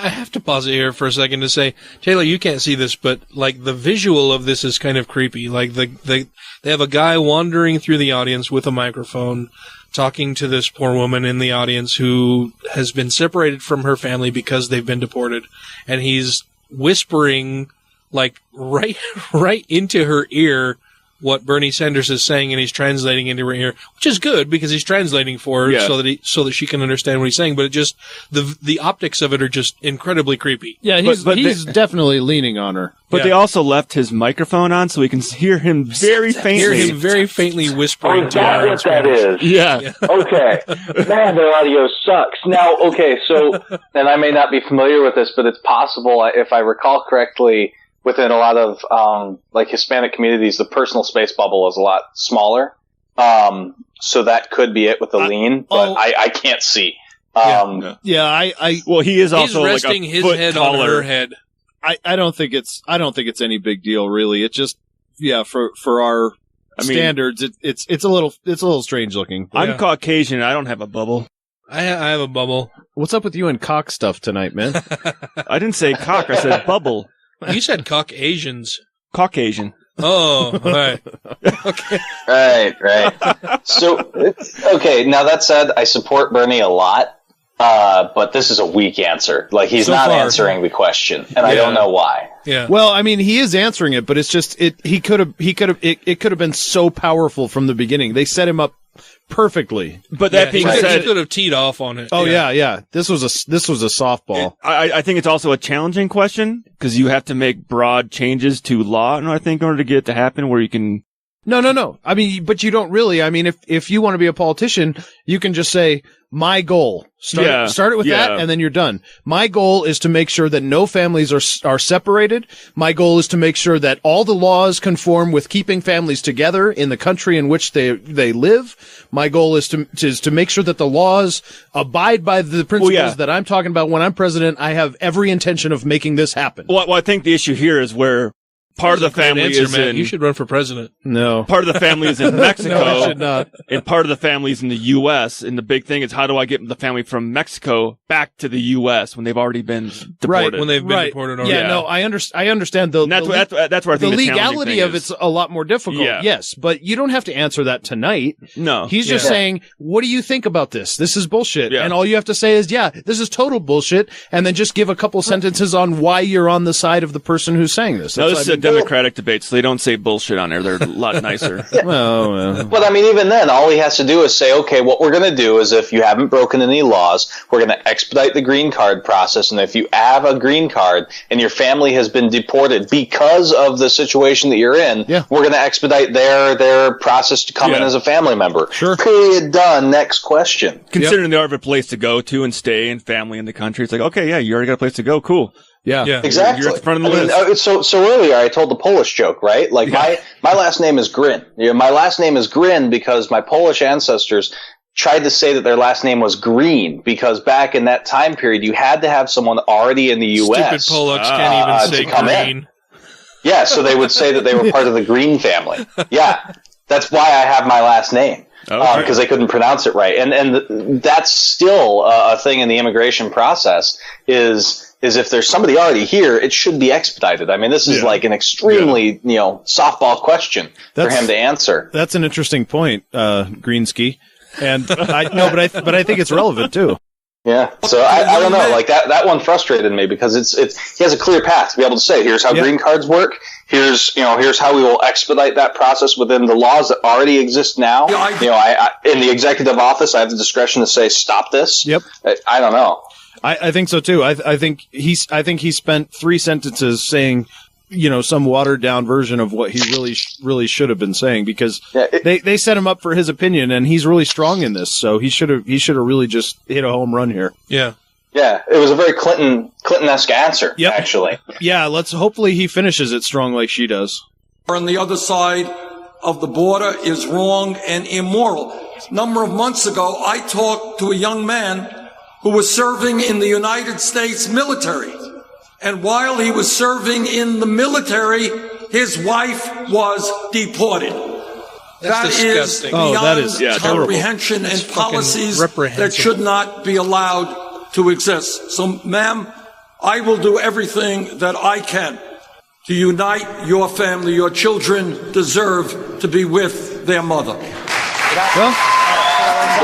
have to pause it here for a second to say, Taylor, you can't see this, but like the visual of this is kind of creepy. Like they have a guy wandering through the audience with a microphone, talking to this poor woman in the audience who has been separated from her family because they've been deported, and he's whispering like right into her ear what Bernie Sanders is saying, and he's translating into her ear, which is good because he's translating for her so that she can understand what he's saying. But it just the optics of it are just incredibly creepy. Yeah, he's definitely leaning on her. But they also left his microphone on so we can hear him very faintly. Whispering to her. That's what that is. Yeah. Okay. Man, their audio sucks. Now, okay, so, and I may not be familiar with this, but it's possible, if I recall correctly, within a lot of like Hispanic communities, the personal space bubble is a lot smaller. So that could be it with the lean, but I can't see. Well, he is also he's resting like a his foot head taller. on her head. I don't think it's any big deal, really. It just for our standards, it's a little strange looking. I'm Caucasian. I don't have a bubble. I have a bubble. What's up with you and cock stuff tonight, man? I didn't say cock. I said bubble. You said Caucasians. Caucasian. Oh, right. Okay. Right. So, okay, now that said, I support Bernie a lot, but this is a weak answer. Like, he's not answering the question, and I don't know why. Yeah. Well, I mean, he is answering it, but it's just, it could have been so powerful from the beginning. They set him up perfectly. But that being said, he could have teed off on it. Oh yeah. This was a softball. I think it's also a challenging question because you have to make broad changes to law, and I think in order to get it to happen where you can. No. I mean, but you don't really. I mean, if you want to be a politician, you can just say, my goal. Start it with that, and then you're done. My goal is to make sure that no families are separated. My goal is to make sure that all the laws conform with keeping families together in the country in which they live. My goal is to make sure that the laws abide by the principles that I'm talking about when I'm president. I have every intention of making this happen. Well, I think the issue here is where part of the family is in. You should run for president. No. Part of the family is in Mexico. No, I should not. And part of the family is in the U.S. And the big thing is, how do I get the family from Mexico back to the U.S. when they've already been deported? Right, when they've been deported already. Yeah, no, I understand. That's where I think the legality of it's a lot more difficult. Yeah. Yes, but you don't have to answer that tonight. No. He's just saying, what do you think about this? This is bullshit. Yeah. And all you have to say is, this is total bullshit. And then just give a couple sentences on why you're on the side of the person who's saying this. No, this is a Democratic debate, so they don't say bullshit on there. They're a lot nicer. But I mean, even then, all he has to do is say, okay, what we're going to do is if you haven't broken any laws, we're going to expedite the green card process. And if you have a green card and your family has been deported because of the situation that you're in, we're going to expedite their process to come in as a family member. Sure. Period. Done. Next question. Considering they have a place to go to and stay and family in the country, it's like, okay, you already got a place to go. Cool. Yeah, exactly. You're at the front of the list. So earlier I told the Polish joke, right? Like my last name is Grin. My last name is Grin because my Polish ancestors tried to say that their last name was Green because back in that time period you had to have someone already in the U.S. Stupid Polacks can't even say come green. In. Yeah, so they would say that they were part of the Green family. Yeah, that's why I have my last name. Because they couldn't pronounce it right. And that's still a thing in the immigration process is if there's somebody already here, it should be expedited. I mean, this is like an extremely, softball question for him to answer. That's an interesting point, Greensky. And but I think it's relevant too. Yeah. So I don't know. Like that one frustrated me because he has a clear path to be able to say, here's how green cards work. Here's how we will expedite that process within the laws that already exist now. I in the executive office, I have the discretion to say, stop this. Yep. I don't know. I think so too. I think he spent 3 sentences saying, some watered down version of what he really should have been saying because they set him up for his opinion and he's really strong in this. So he should have really just hit a home run here. Yeah. Yeah. It was a very Clinton-esque answer, actually. Yeah. Hopefully he finishes it strong like she does. On the other side of the border is wrong and immoral. A number of months ago, I talked to a young man who was serving in the United States military. And while he was serving in the military, his wife was deported. That is beyond comprehension and policies that should not be allowed to exist. So, ma'am, I will do everything that I can to unite your family. Your children deserve to be with their mother. Well,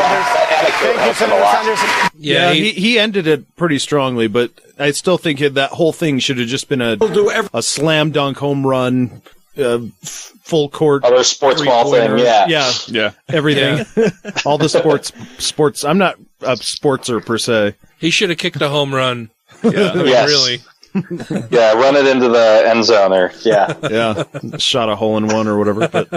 Thank you, Senator Sanders. Yeah, he ended it pretty strongly, but I still think that whole thing should have just been a slam dunk home run, full court. Other sports ball thing, yeah, everything. All the sports. I'm not a sportser per se. He should have kicked a home run. Yeah, really. Yeah, run it into the end zone or yeah, shot a hole in one or whatever. But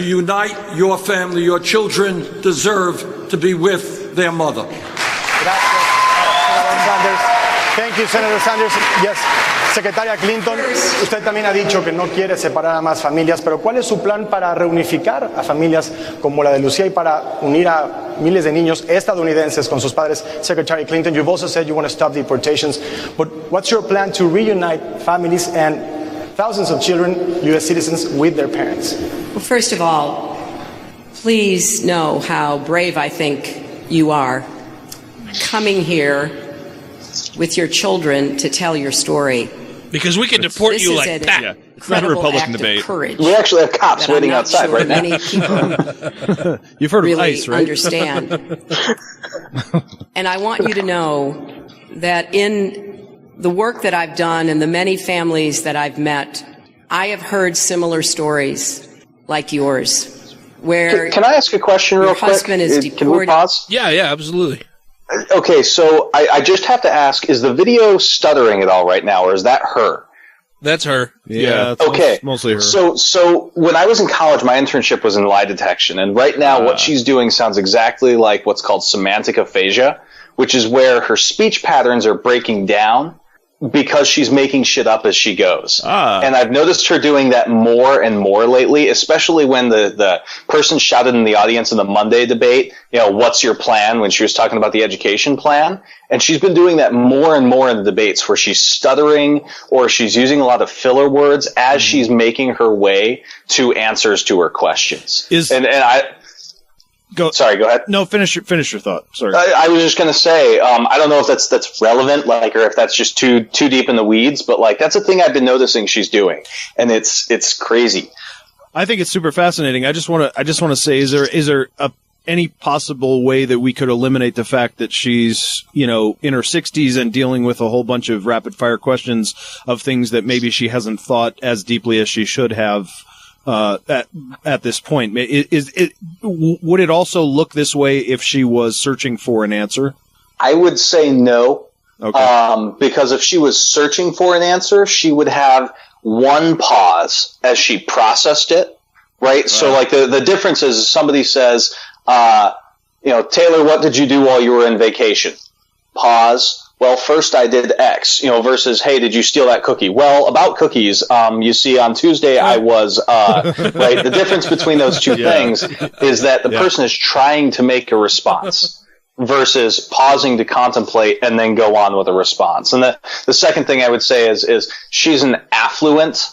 unite your family. Your children deserve to be with their mother. Thank you, Senator Sanders. Yes, Secretaria Clinton, usted también ha dicho que no quiere separar a más familias, pero ¿cuál es su plan para reunificar a familias como la de Lucía y para unir a miles de niños estadounidenses con sus padres? Secretary Clinton, you've also said you want to stop deportations, but what's your plan to reunite families and thousands of children, U.S. citizens, with their parents? Well, first of all, please know how brave I think you are coming here with your children to tell your story. Because we could deport you like that. Yeah. It's not a Republican debate. We actually have cops waiting outside right now. Many people You've heard really of ICE, right? Understand. And I want you to know that in the work that I've done and the many families that I've met, I have heard similar stories like yours, where Can I ask a question real quick? Your husband is deported. Can we pause? Yeah, absolutely. Okay, so I just have to ask, is the video stuttering at all right now, or is that her? That's her. Yeah. It's Okay. mostly her. So when I was in college, my internship was in lie detection, and right now what she's doing sounds exactly like what's called semantic aphasia, which is where her speech patterns are breaking down because she's making shit up as she goes. And I've noticed her doing that more and more lately, especially when the person shouted in the audience in the Monday debate, what's your plan, when she was talking about the education plan. And she's been doing that more and more in the debates where she's stuttering or she's using a lot of filler words as she's making her way to answers to her questions. Sorry, go ahead. No, finish your thought. Sorry. I was just going to say, I don't know if that's relevant, or if that's just too deep in the weeds, but that's a thing I've been noticing she's doing, and it's crazy. I think it's super fascinating. I just want to say, is there any possible way that we could eliminate the fact that she's, in her 60s and dealing with a whole bunch of rapid fire questions of things that maybe she hasn't thought as deeply as she should have? At this point, would it also look this way if she was searching for an answer? I would say no. Okay. Because if she was searching for an answer, she would have one pause as she processed it, right? So the difference is somebody says, Taylor, what did you do while you were in vacation? Pause. Well, first I did X, versus, hey, did you steal that cookie? Well, about cookies, you see, on Tuesday I was, right? The difference between those two things is that the person is trying to make a response versus pausing to contemplate and then go on with a response. And the second thing I would say is she's an affluent,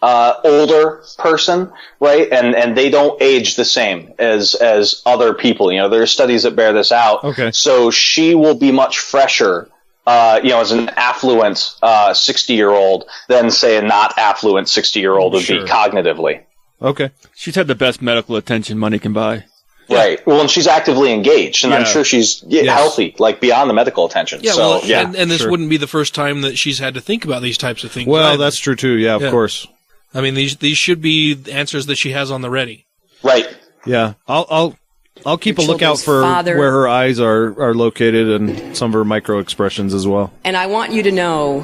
older person, right? And they don't age the same as other people. There are studies that bear this out. Okay. So she will be much fresher, as an affluent 60-year-old than, say, a not affluent 60-year-old would be cognitively. Okay. She's had the best medical attention money can buy. Right. Well, and she's actively engaged, and I'm sure she's healthy, beyond the medical attention. Yeah, so, and this wouldn't be the first time that she's had to think about these types of things. Well, that's true too. Yeah, of course. I mean, these should be answers that she has on the ready. Right. Yeah. I'll keep a lookout for where her eyes are located and some of her micro expressions as well. And I want you to know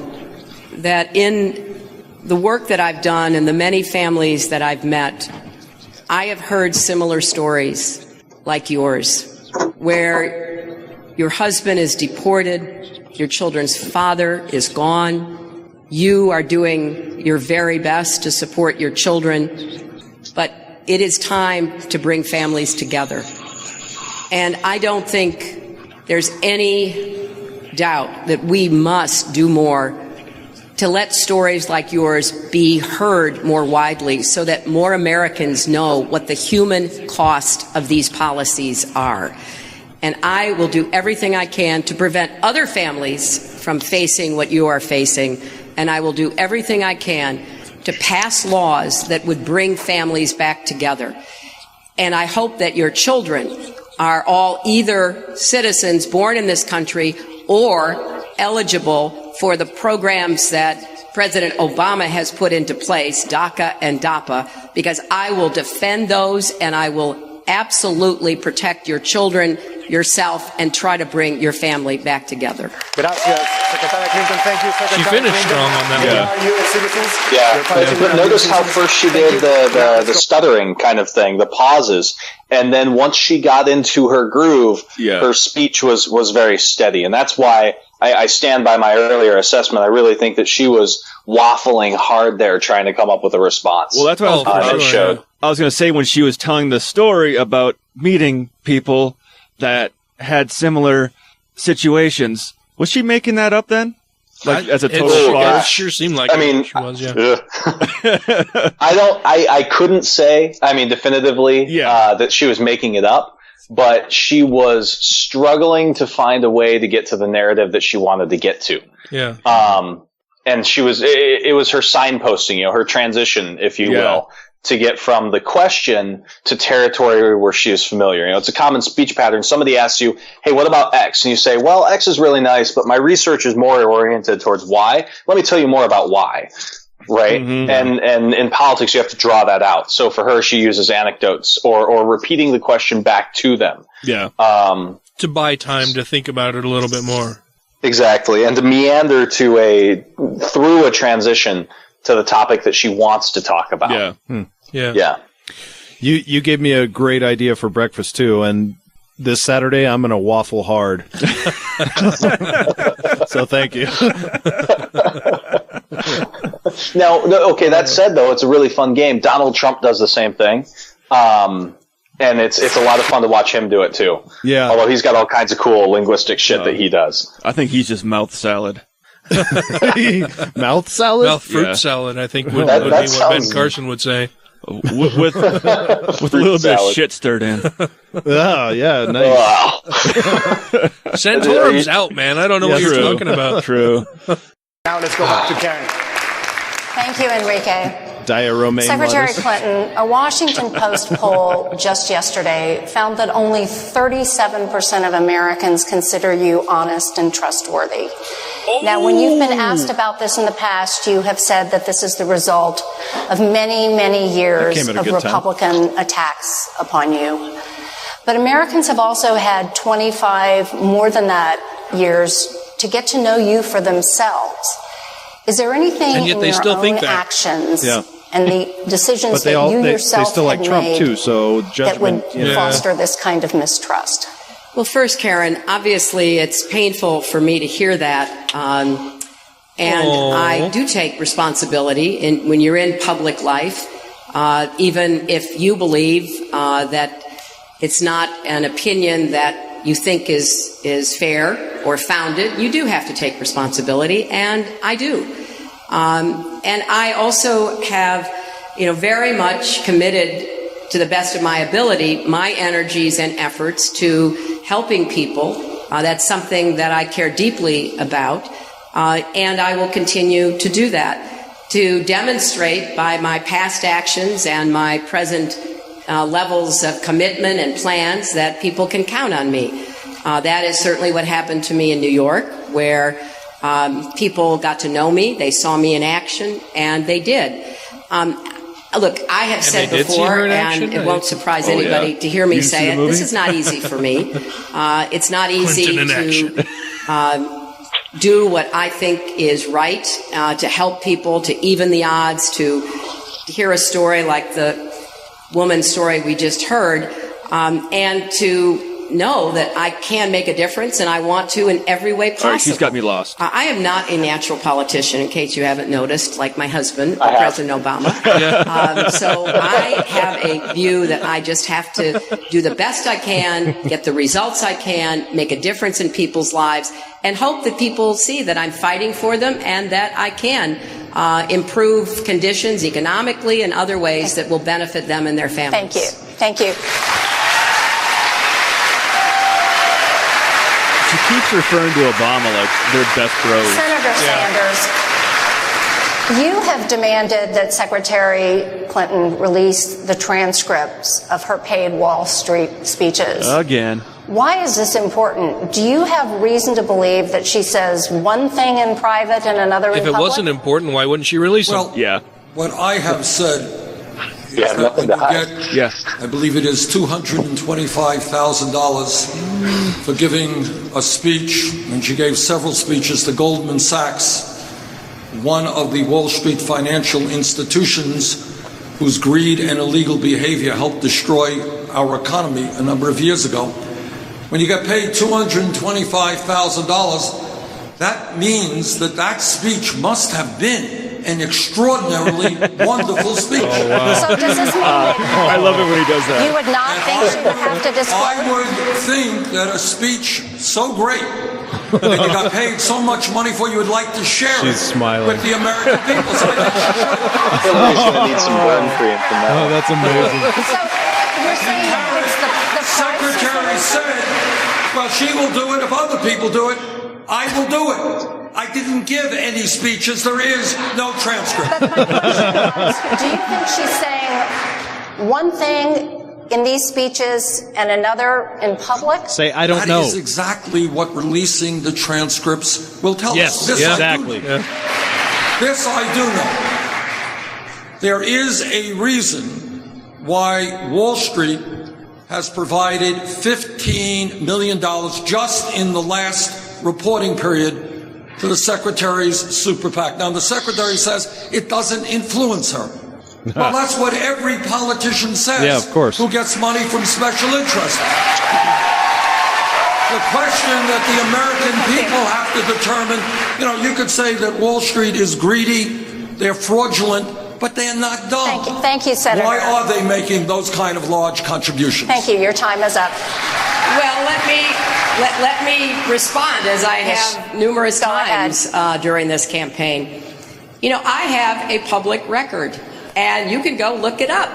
that in the work that I've done and the many families that I've met, I have heard similar stories like yours, where your husband is deported, your children's father is gone, you are doing your very best to support your children, but it is time to bring families together. And I don't think there's any doubt that we must do more to let stories like yours be heard more widely so that more Americans know what the human cost of these policies are. And I will do everything I can to prevent other families from facing what you are facing, and I will do everything I can to pass laws that would bring families back together. And I hope that your children are all either citizens born in this country or eligible for the programs that President Obama has put into place, DACA and DAPA, because I will defend those and I will absolutely protect your children, yourself, and try to bring your family back together. Gracias, Secretary Clinton. Thank you, Secretary She finished strong on that one. But notice how first she did the stuttering kind of thing, the pauses, and then once she got into her groove, her speech was very steady, and that's why I stand by my earlier assessment. I really think that she was waffling hard there, trying to come up with a response. Well, that's what I was going to say when she was telling the story about meeting people that had similar situations. Was she making that up then? Like as a total farce? It sure seemed like she was, I couldn't say, definitively that she was making it up, but she was struggling to find a way to get to the narrative that she wanted to get to. Yeah. And it was her signposting, her transition, if you will, to get from the question to territory where she is familiar. It's a common speech pattern. Somebody asks you, hey, what about X? And you say, well, X is really nice, but my research is more oriented towards Y. Let me tell you more about Y. Right? Mm-hmm. And in politics, you have to draw that out. So for her, she uses anecdotes or repeating the question back to them. Yeah. To buy time to think about it a little bit more. Exactly. And to meander through a transition to the topic that she wants to talk about. Yeah. Yeah. You gave me a great idea for breakfast too, and this Saturday I'm going to waffle hard. So thank you. Now, okay, that said though, it's a really fun game. Donald Trump does the same thing. And it's a lot of fun to watch him do it too. Yeah. Although he's got all kinds of cool linguistic shit that he does. I think he's just mouth salad. Mouth salad? Mouth fruit salad, I think would be what Ben Carson would say. With a little bit of shit stirred in. Oh, yeah, nice. Wow. Santorum's out, man. I don't know what you're talking about. True. Now let's go back to Karen. Thank you, Enrique. Secretary Clinton, a Washington Post poll just yesterday found that only 37% of Americans consider you honest and trustworthy. Now, when you've been asked about this in the past, you have said that this is the result of many, many years of Republican attacks upon you. But Americans have also had 25, more than that, years to get to know you for themselves. Is there anything in your own actions and the decisions that you yourself had made that would foster this kind of mistrust? Well, first, Karen, obviously it's painful for me to hear that. And I do take responsibility when you're in public life, even if you believe that it's not an opinion that you think is fair or founded, you do have to take responsibility, and I do. And I also have, very much committed to the best of my ability, my energies and efforts to helping people. That's something that I care deeply about, and I will continue to do that, to demonstrate by my past actions and my present levels of commitment and plans that people can count on me. That is certainly what happened to me in New York, where people got to know me, they saw me in action, and they did. Look, I have said before, and it won't surprise anybody to hear me say it, this is not easy for me. It's not easy to do what I think is right, to help people, to even the odds, to hear a story like the woman's story we just heard, and to know that I can make a difference, and I want to in every way possible. All right, she's got me lost. I am not a natural politician, in case you haven't noticed, like my husband, President Obama. So I have a view that I just have to do the best I can, get the results I can, make a difference in people's lives, and hope that people see that I'm fighting for them and that I can improve conditions economically and other ways that will benefit them and their families. Thank you. Thank you. She keeps referring to Obama like they're best bros. Senator Sanders. You have demanded that Secretary Clinton release the transcripts of her paid Wall Street speeches. Again. Why is this important? Do you have reason to believe that she says one thing in private and another in public? If it wasn't important, why wouldn't she release them? Yeah. What I have said is that when you get, I believe it is $225,000 for giving a speech, and she gave several speeches to Goldman Sachs, one of the Wall Street financial institutions whose greed and illegal behavior helped destroy our economy a number of years ago. When you get paid $225,000, that means that that speech must have been an extraordinarily wonderful speech. Oh, wow. So does this mean I love it when he does that. You would not think she would have to disclose? I would think that a speech so great that you got paid so much money for, you would like to share She's it smiling. with the American people. So I think she should. Hillary's going to need some burn cream from that. Oh, that's amazing. So you're saying it's the Secretary said, well, she will do it if other people do it. I will do it. I didn't give any speeches. There is no transcript. But my question was, do you think she's saying one thing in these speeches and another in public? Say, I don't know. That is exactly what releasing the transcripts will tell us. This exactly. This I do know. There is a reason why Wall Street has provided $15 million just in the last reporting period to the Secretary's super PAC. Now, the Secretary says it doesn't influence her. Well, that's what every politician says. Yeah, of course. Who gets money from special interest. The question that the American people have to determine, you could say that Wall Street is greedy, they're fraudulent, but they're not dumb. Thank you, Senator. Why are they making those kind of large contributions? Thank you. Your time is up. Well, let me respond, as I have numerous times during this campaign. I have a public record, and you can go look it up.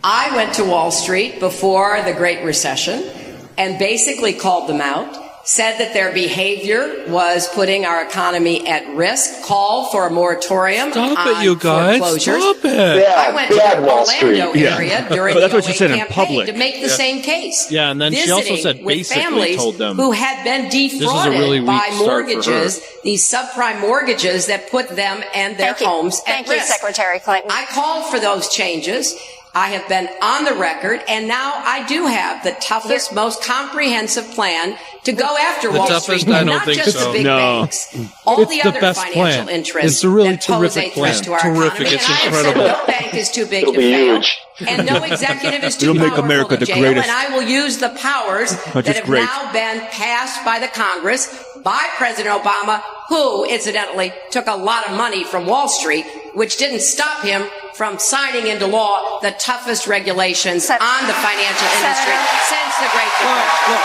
I went to Wall Street before the Great Recession and basically called them out, said that their behavior was putting our economy at risk, called for a moratorium on foreclosures. Stop it. Yeah, I went to the Orlando area during the 08 campaign to make the same case. Yeah, and then she also said basically told them who had been defrauded by mortgages, these subprime mortgages that put them and their homes at risk. Thank you, Secretary Clinton. I called for those changes. I have been on the record, and now I do have the toughest, most comprehensive plan to go after Wall Street, not just the big banks, all the other financial interests that pose a threat to our economy. And I have said no bank is too big to fail, and no executive is too powerful to jail, and I will use the powers that have now been passed by the Congress, by President Obama, who, incidentally, took a lot of money from Wall Street, which didn't stop him from signing into law the toughest regulations on the financial industry since the Great Depression.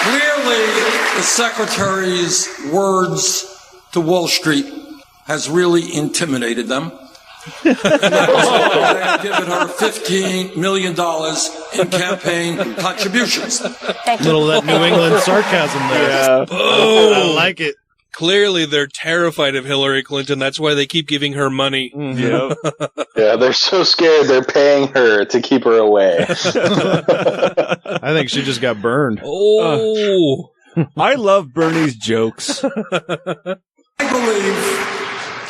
Clearly, the Secretary's words to Wall Street has really intimidated them. And that is why they have given her $15 million in campaign contributions. Little of that New England sarcasm there. Yeah. Oh, I like it. Clearly, they're terrified of Hillary Clinton. That's why they keep giving her money. Yep. Yeah, they're so scared they're paying her to keep her away. I think she just got burned. Oh. I love Bernie's jokes. I believe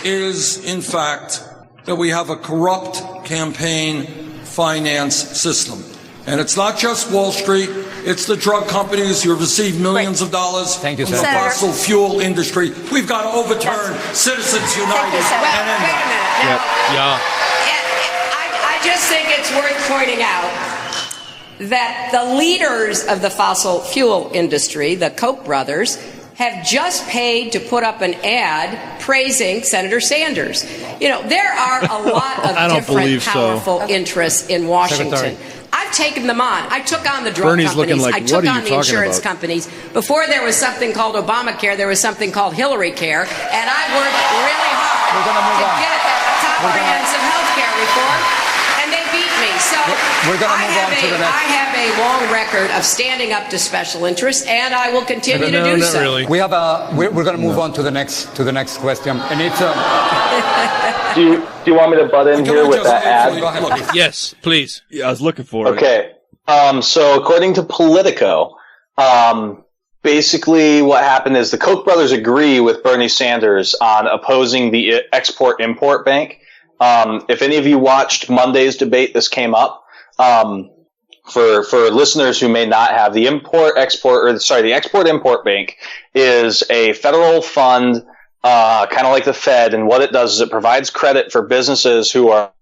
is, in fact, that we have a corrupt campaign finance system. And it's not just Wall Street, it's the drug companies who receive millions of dollars from the fossil fuel industry. We've got to overturn Citizens United. Well, wait a minute. Now, I just think it's worth pointing out that the leaders of the fossil fuel industry, the Koch brothers, have just paid to put up an ad praising Senator Sanders. There are a lot of different powerful interests in Washington. I've taken them on. I took on the drug companies. I took on the insurance companies. Before there was something called Obamacare, there was something called Hillary Care, and I worked really hard to get a comprehensive health care reform, and they beat me. So we're going to move on to the next. I have a long record of standing up to special interests, and I will continue to do so. Really. We have we're going to move on to the next question, and it's. Do you want me to butt in here with that ad? Yes, please. Yeah, I was looking for it. Okay. So according to Politico, basically what happened is the Koch brothers agree with Bernie Sanders on opposing the Export-Import Bank. If any of you watched Monday's debate, this came up. For listeners who may not have, the Export-Import Bank is a federal fund, kind of like the Fed, and what it does is it provides credit for businesses who are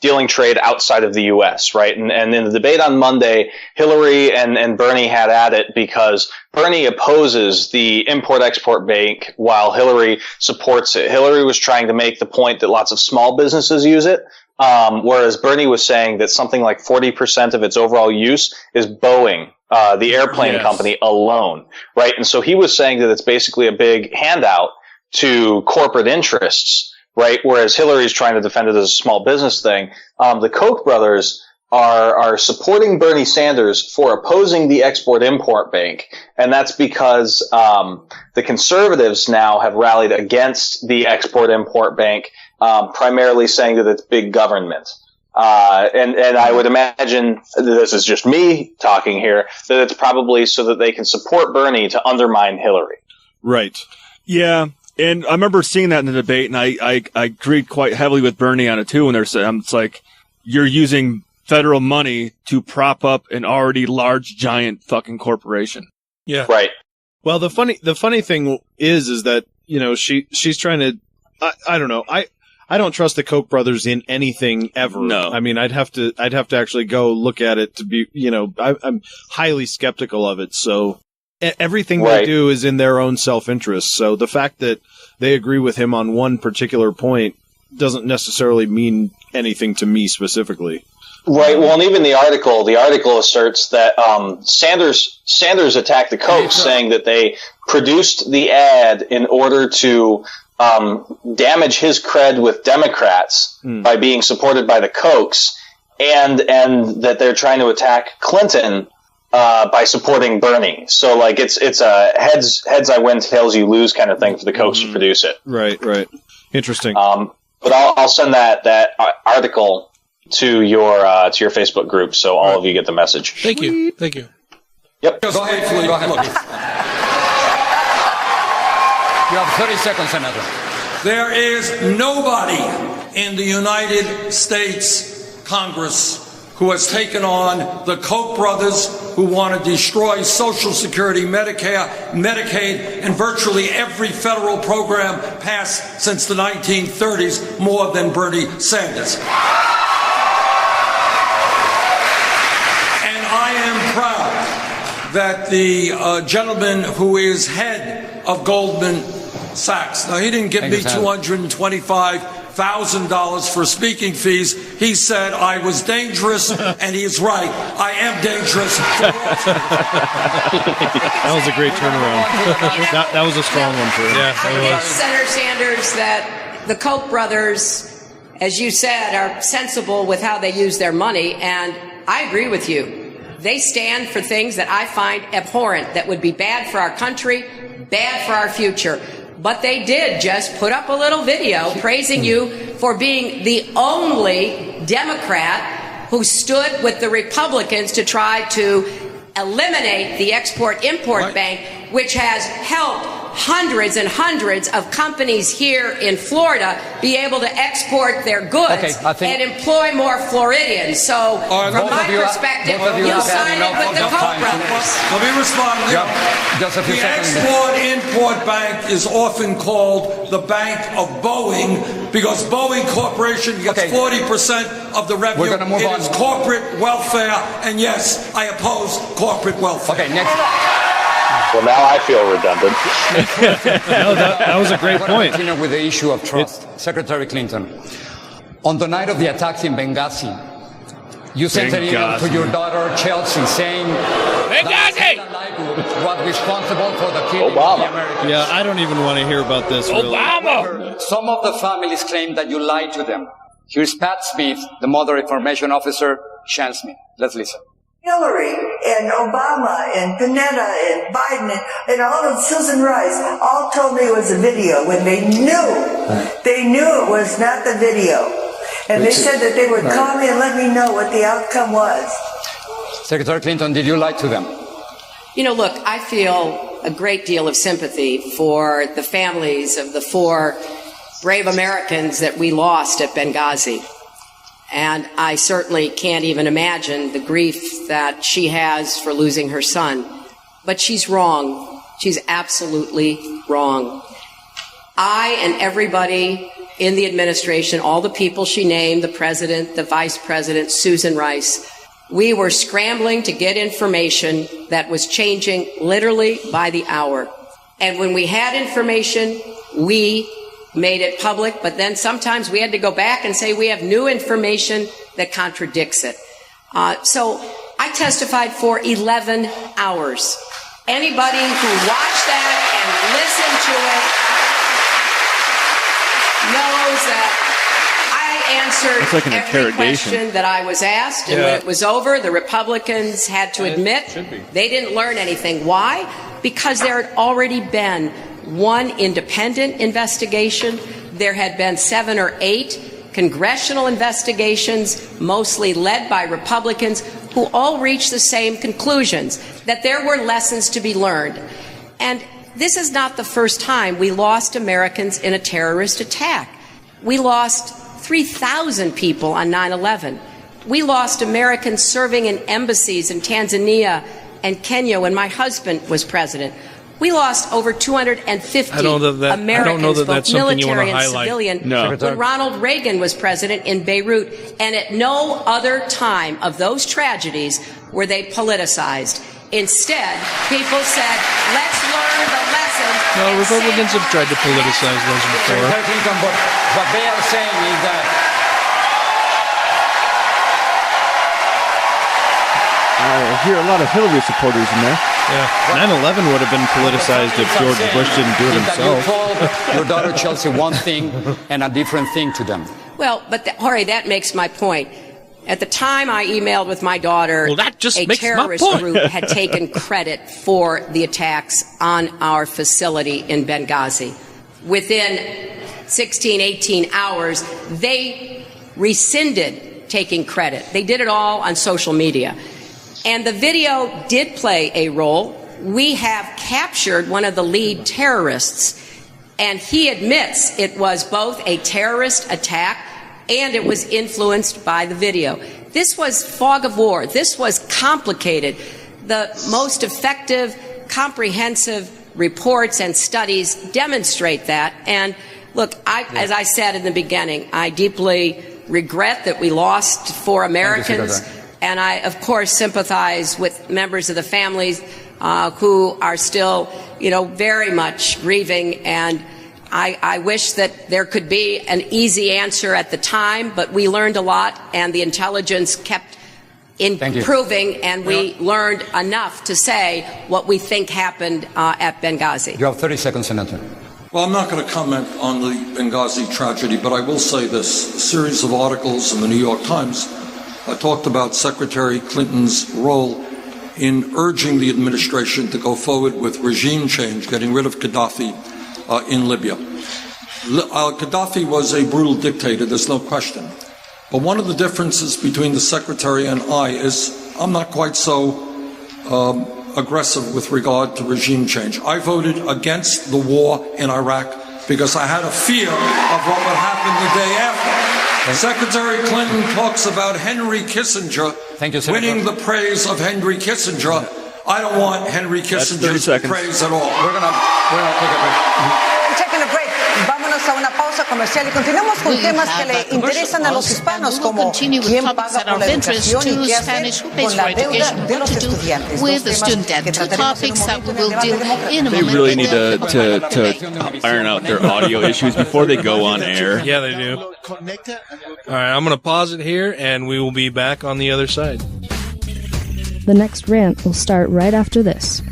dealing trade outside of the U.S., right? And in the debate on Monday, Hillary and Bernie had at it because Bernie opposes the Import-Export Bank while Hillary supports it. Hillary was trying to make the point that lots of small businesses use it, whereas Bernie was saying that something like 40% of its overall use is Boeing, the airplane company alone, right? And so he was saying that it's basically a big handout to corporate interests, right? Whereas Hillary's trying to defend it as a small business thing. The Koch brothers are supporting Bernie Sanders for opposing the Export-Import Bank, and that's because the conservatives now have rallied against the Export-Import Bank, primarily saying that it's big government. And I would imagine, this is just me talking here, that it's probably so that they can support Bernie to undermine Hillary. Right. Yeah. And I remember seeing that in the debate, and I agreed quite heavily with Bernie on it too. When they're saying, it's like, you're using federal money to prop up an already large, giant fucking corporation. Yeah. Right. Well, the funny thing is that, you know, she's trying to, I don't know. I don't trust the Koch brothers in anything ever. No. I mean, I'd have to actually go look at it to be, you know, I'm highly skeptical of it. So everything they do is in their own self-interest. So the fact that they agree with him on one particular point doesn't necessarily mean anything to me specifically. Right. Well, and even the article asserts that Sanders attacked the Koch, saying that they produced the ad in order to damage his cred with Democrats by being supported by the Kochs, and that they're trying to attack Clinton by supporting Bernie. So, like, it's a heads I win, tails you lose kind of thing for the Kochs to produce it. Right. Interesting. But I'll send that article to your Facebook group, so all of you get the message. Thank you. Yep. Go ahead. You have 30 seconds, Senator. There is nobody in the United States Congress who has taken on the Koch brothers, who want to destroy Social Security, Medicare, Medicaid, and virtually every federal program passed since the 1930s, more than Bernie Sanders. And I am proud that the gentleman who is head of Goldman Sachs, now he didn't give me $225,000 for speaking fees. He said I was dangerous, and he's right. I am dangerous. That was a great turnaround. that was a strong one for him. Yeah, it was. Senator Sanders, that the Koch brothers, as you said, are sensible with how they use their money, and I agree with you. They stand for things that I find abhorrent, that would be bad for our country, bad for our future. But they did just put up a little video praising you for being the only Democrat who stood with the Republicans to try to eliminate the Export-Import Bank, which has helped hundreds and hundreds of companies here in Florida be able to export their goods and employ more Floridians. So, from my perspective, you sided with the Koch brothers. Let me respond. The Export-Import Bank is often called the Bank of Boeing because Boeing Corporation gets 40% of the revenue. It is corporate welfare, and yes, I oppose corporate welfare. Okay, next. Well, now I feel redundant. No, that was a great point. Continue with the issue of trust. Secretary Clinton, on the night of the attacks in Benghazi, you sent an email to your daughter Chelsea saying Benghazi was responsible for the killing of the Americans. Yeah, I don't even want to hear about this. Really. Some of the families claim that you lied to them. Here's Pat Smith, the mother information officer. chance me. Let's listen. Hillary and Obama and Panetta and Biden and all of Susan Rice all told me it was a video when they knew it was not the video. And they said that they would call me and let me know what the outcome was. Secretary Clinton, did you lie to them? You know, look, I feel a great deal of sympathy for the families of the 4 brave Americans that we lost at Benghazi. And I certainly can't even imagine the grief that she has for losing her son. But she's wrong. She's absolutely wrong. I and everybody in the administration, all the people she named, the president, the vice president, Susan Rice, we were scrambling to get information that was changing literally by the hour. And when we had information, we made it public, but then sometimes we had to go back and say we have new information that contradicts it. So I testified for 11 hours. Anybody who watched that and listened to it knows that I answered every question that I was asked, and when it was over, the Republicans had to admit they didn't learn anything. Why? Because there had already been 1 independent investigation. There had been 7 or 8 congressional investigations, mostly led by Republicans, who all reached the same conclusions, that there were lessons to be learned. And this is not the first time we lost Americans in a terrorist attack. We lost 3,000 people on 9/11. We lost Americans serving in embassies in Tanzania and Kenya when my husband was president. We lost over 250 Americans, both military and civilian, when Ronald Reagan was president in Beirut. And at no other time of those tragedies were they politicized. Instead, people said, let's learn the lesson. No, Republicans have tried to politicize those before. But what they are saying is that I hear a lot of Hillary supporters in there. Yeah, 9/11 would have been politicized if George Bush didn't do it himself. You told your daughter Chelsea one thing and a different thing to them. Well, but Jorge, that makes my point. At the time I emailed with my daughter, a terrorist group had taken credit for the attacks on our facility in Benghazi. Within 16, 18 hours, they rescinded taking credit. They did it all on social media. And the video did play a role. We have captured one of the lead terrorists, and he admits it was both a terrorist attack and it was influenced by the video. This was fog of war. This was complicated. The most effective, comprehensive reports and studies demonstrate that. And look, as I said in the beginning, I deeply regret that we lost 4 Americans. And I, of course, sympathize with members of the families who are still, very much grieving. And I wish that there could be an easy answer at the time, but we learned a lot, and the intelligence kept improving, and we learned enough to say what we think happened at Benghazi. You have 30 seconds, Senator. Well, I'm not going to comment on the Benghazi tragedy, but I will say this. A series of articles in the New York Times talked about Secretary Clinton's role in urging the administration to go forward with regime change, getting rid of Gaddafi in Libya. Gaddafi was a brutal dictator, there's no question. But one of the differences between the Secretary and I is I'm not quite so aggressive with regard to regime change. I voted against the war in Iraq because I had a fear of what would happen the day after. Secretary Clinton talks about Henry Kissinger winning the praise of Henry Kissinger. I don't want Henry Kissinger's praise at all. We're gonna take a break. Taking a break. Vámonos a una pausa comercial y continuamos con temas que le interesan a los hispanos, como quién paga por la educación y qué hacer con la deuda de los estudiantes. With the student debt, 2 topics that we will deal in a moment. They really need to iron out their audio issues before they go on air. Yeah, they do. All right, I'm going to pause it here, and we will be back on the other side. The next rant will start right after this.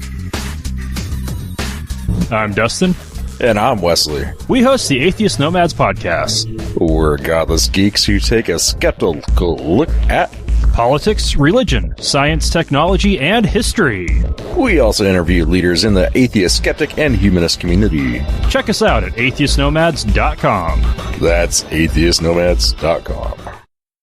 I'm Dustin. And I'm Wesley. We host the Atheist Nomads podcast. We're godless geeks who take a skeptical look at politics, religion, science, technology, and history. We also interview leaders in the atheist, skeptic, and humanist community. Check us out at atheistnomads.com. That's atheistnomads.com.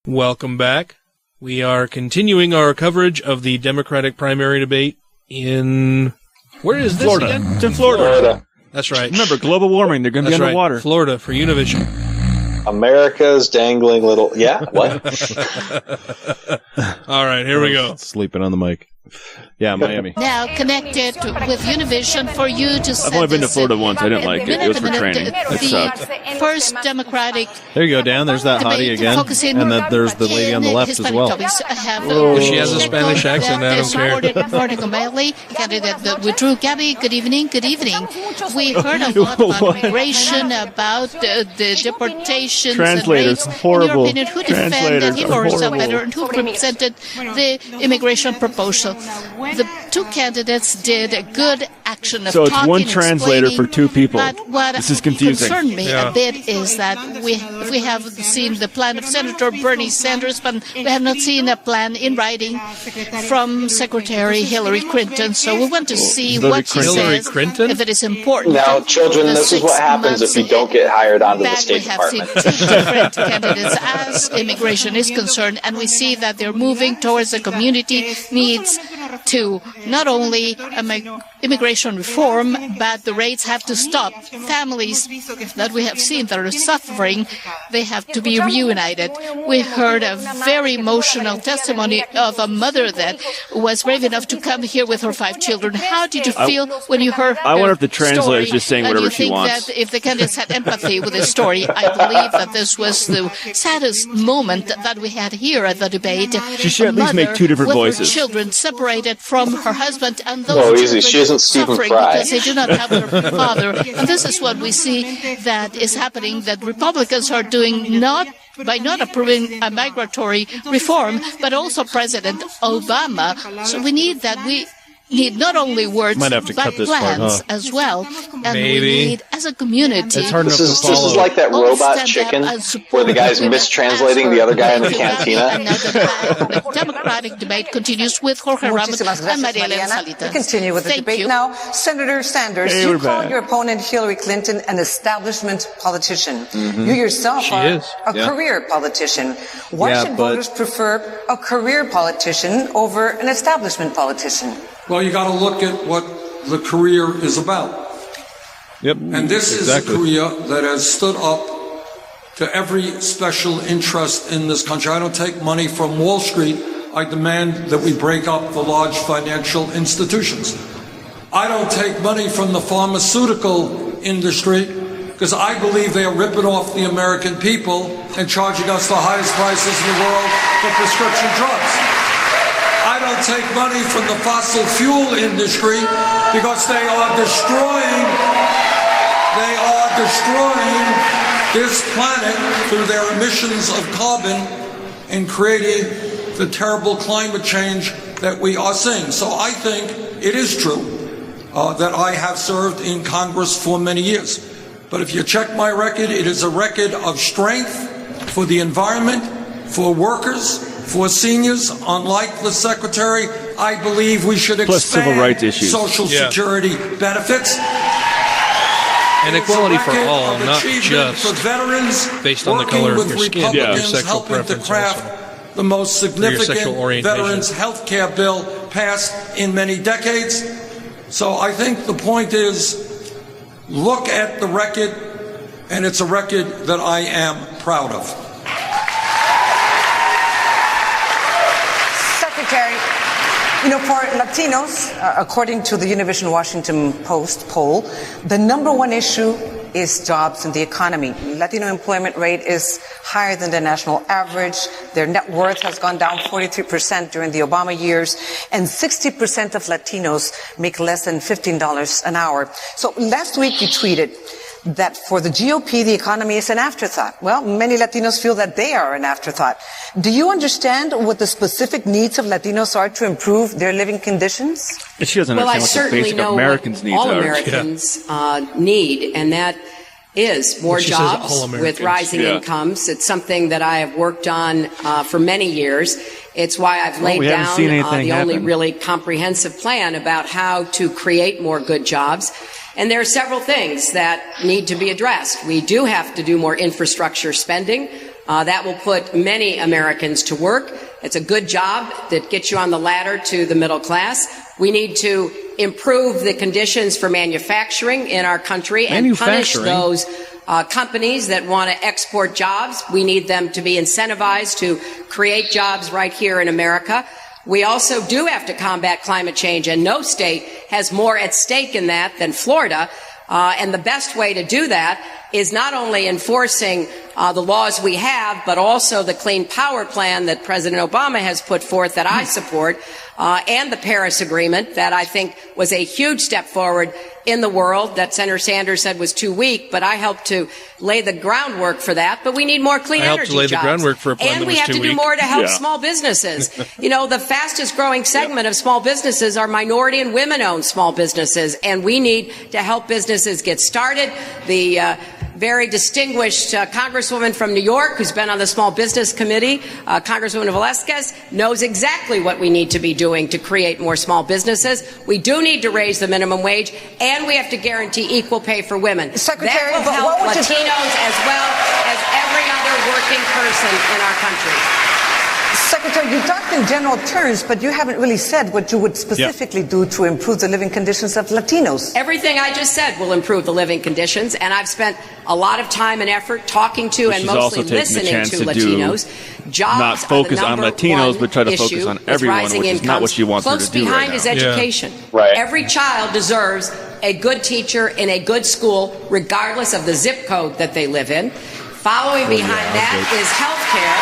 Welcome back. We are continuing our coverage of the Democratic primary debate in... Where is this Florida. again? It's in Florida. That's right. Remember, global warming. They're going to be underwater. Right. Florida for Univision. America's dangling little... Yeah, what? All right, here we go. Sleeping on the mic. Yeah, Miami. Now connected with Univision for you to send I've only been to Florida once. I didn't like it. It was for training. It sucked. First Democratic. There you go, Dan. There's that hottie again. And then there's the lady on the left as well. She has a Spanish accent. I don't care. Morning O'Malley, candidate that withdrew. Gabby, good evening. Good evening. We heard a lot about immigration, about the deportations. Translators, and horrible. In your opinion, who defended him or herself better, and who represented the immigration proposal? The two candidates did a good action of so it's talking, one translator for two people. But what this is confusing. concerned me a bit is that we have seen the plan of Senator Bernie Sanders, but we have not seen a plan in writing from Secretary Hillary Clinton. So we want to see what she says, if it is important. Now, children, this is what happens if you don't get hired onto the State Department. We have seen two different candidates as immigration is concerned, and we see that they're moving towards the community needs to not only immigration reform, but the rates have to stop. Families that we have seen that are suffering, they have to be reunited. We heard a very emotional testimony of a mother that was brave enough to come here with her 5 children. How did you feel when you heard I wonder if the translator is just saying whatever she wants. That if the candidates had empathy with this story, I believe that this was the saddest moment that we had here at the debate. She should at least make 2 different voices. Her children separated from her husband, and those children she isn't suffering because they do not have their father. And this is what we see that is happening, that Republicans are doing by not approving a migratory reform, but also President Obama. So we need that. We need not only words, but plans as well. And we need, as a community... This is like that robot chicken where the guy's mistranslating the other guy in the cantina. The Democratic debate continues with Jorge Ramos and Maria Elena Salitas. We continue with the debate now. Senator Sanders, you called your opponent Hillary Clinton an establishment politician. You yourself are a career politician. Why should voters prefer a career politician over an establishment politician? Well, you got to look at what the career is about. Yep. And this is a career that has stood up to every special interest in this country. I don't take money from Wall Street. I demand that we break up the large financial institutions. I don't take money from the pharmaceutical industry because I believe they are ripping off the American people and charging us the highest prices in the world for prescription drugs. I don't take money from the fossil fuel industry because they are destroying this planet through their emissions of carbon and creating the terrible climate change that we are seeing. So I think it is true that I have served in Congress for many years. But if you check my record, it is a record of strength for the environment, for workers, for seniors. Unlike the Secretary, I believe we should expand civil rights issues. Social Security benefits. And equality for all, not just for veterans, based on the color of your skin, your Republicans sexual helping to preference craft also. The most significant veterans health care bill passed in many decades. So I think the point is, look at the record, and it's a record that I am proud of. Secretary, for Latinos, according to the Univision Washington Post poll, the #1 issue is jobs and the economy. Latino employment rate is higher than the national average. Their net worth has gone down 43% during the Obama years, and 60% of Latinos make less than $15 an hour. So last week you tweeted that for the GOP, the economy is an afterthought. Well, many Latinos feel that they are an afterthought. Do you understand what the specific needs of Latinos are to improve their living conditions? She doesn't understand what the basic Americans' needs all are. Americans need, and that is more jobs with rising incomes. It's something that I have worked on for many years, It's why I've laid down the only really comprehensive plan about how to create more good jobs. And there are several things that need to be addressed. We do have to do more infrastructure spending. That will put many Americans to work. It's a good job that gets you on the ladder to the middle class. We need to improve the conditions for manufacturing in our country and punish those companies that want to export jobs. We need them to be incentivized to create jobs right here in America. We also do have to combat climate change, and no state has more at stake in that than Florida. And the best way to do that is not only enforcing the laws we have, but also the Clean Power Plan that President Obama has put forth that I support, and the Paris Agreement that I think was a huge step forward in the world that Senator Sanders said was too weak, but I helped to lay the groundwork for that. But we need more clean energy jobs. I helped to lay the groundwork for a plan that was too weak. And we have to do more to help small businesses. You know, the fastest growing segment of small businesses are minority and women-owned small businesses, and we need to help businesses get started. The very distinguished Congresswoman from New York, who's been on the Small Business Committee, Congresswoman Velasquez, knows exactly what we need to be doing to create more small businesses. We do need to raise the minimum wage, and we have to guarantee equal pay for women. Secretary, that will help Latinos as well as every other working person in our country. Secretary, you talked in general terms, but you haven't really said what you would specifically do to improve the living conditions of Latinos. Everything I just said will improve the living conditions, and I've spent a lot of time and effort talking to and mostly listening to Latinos. Jobs not focus on Latinos, but try to focus on everyone, which is not what she wants her to do right now. Close behind is education. Right. Every child deserves a good teacher in a good school, regardless of the zip code that they live in. Following behind that is health care,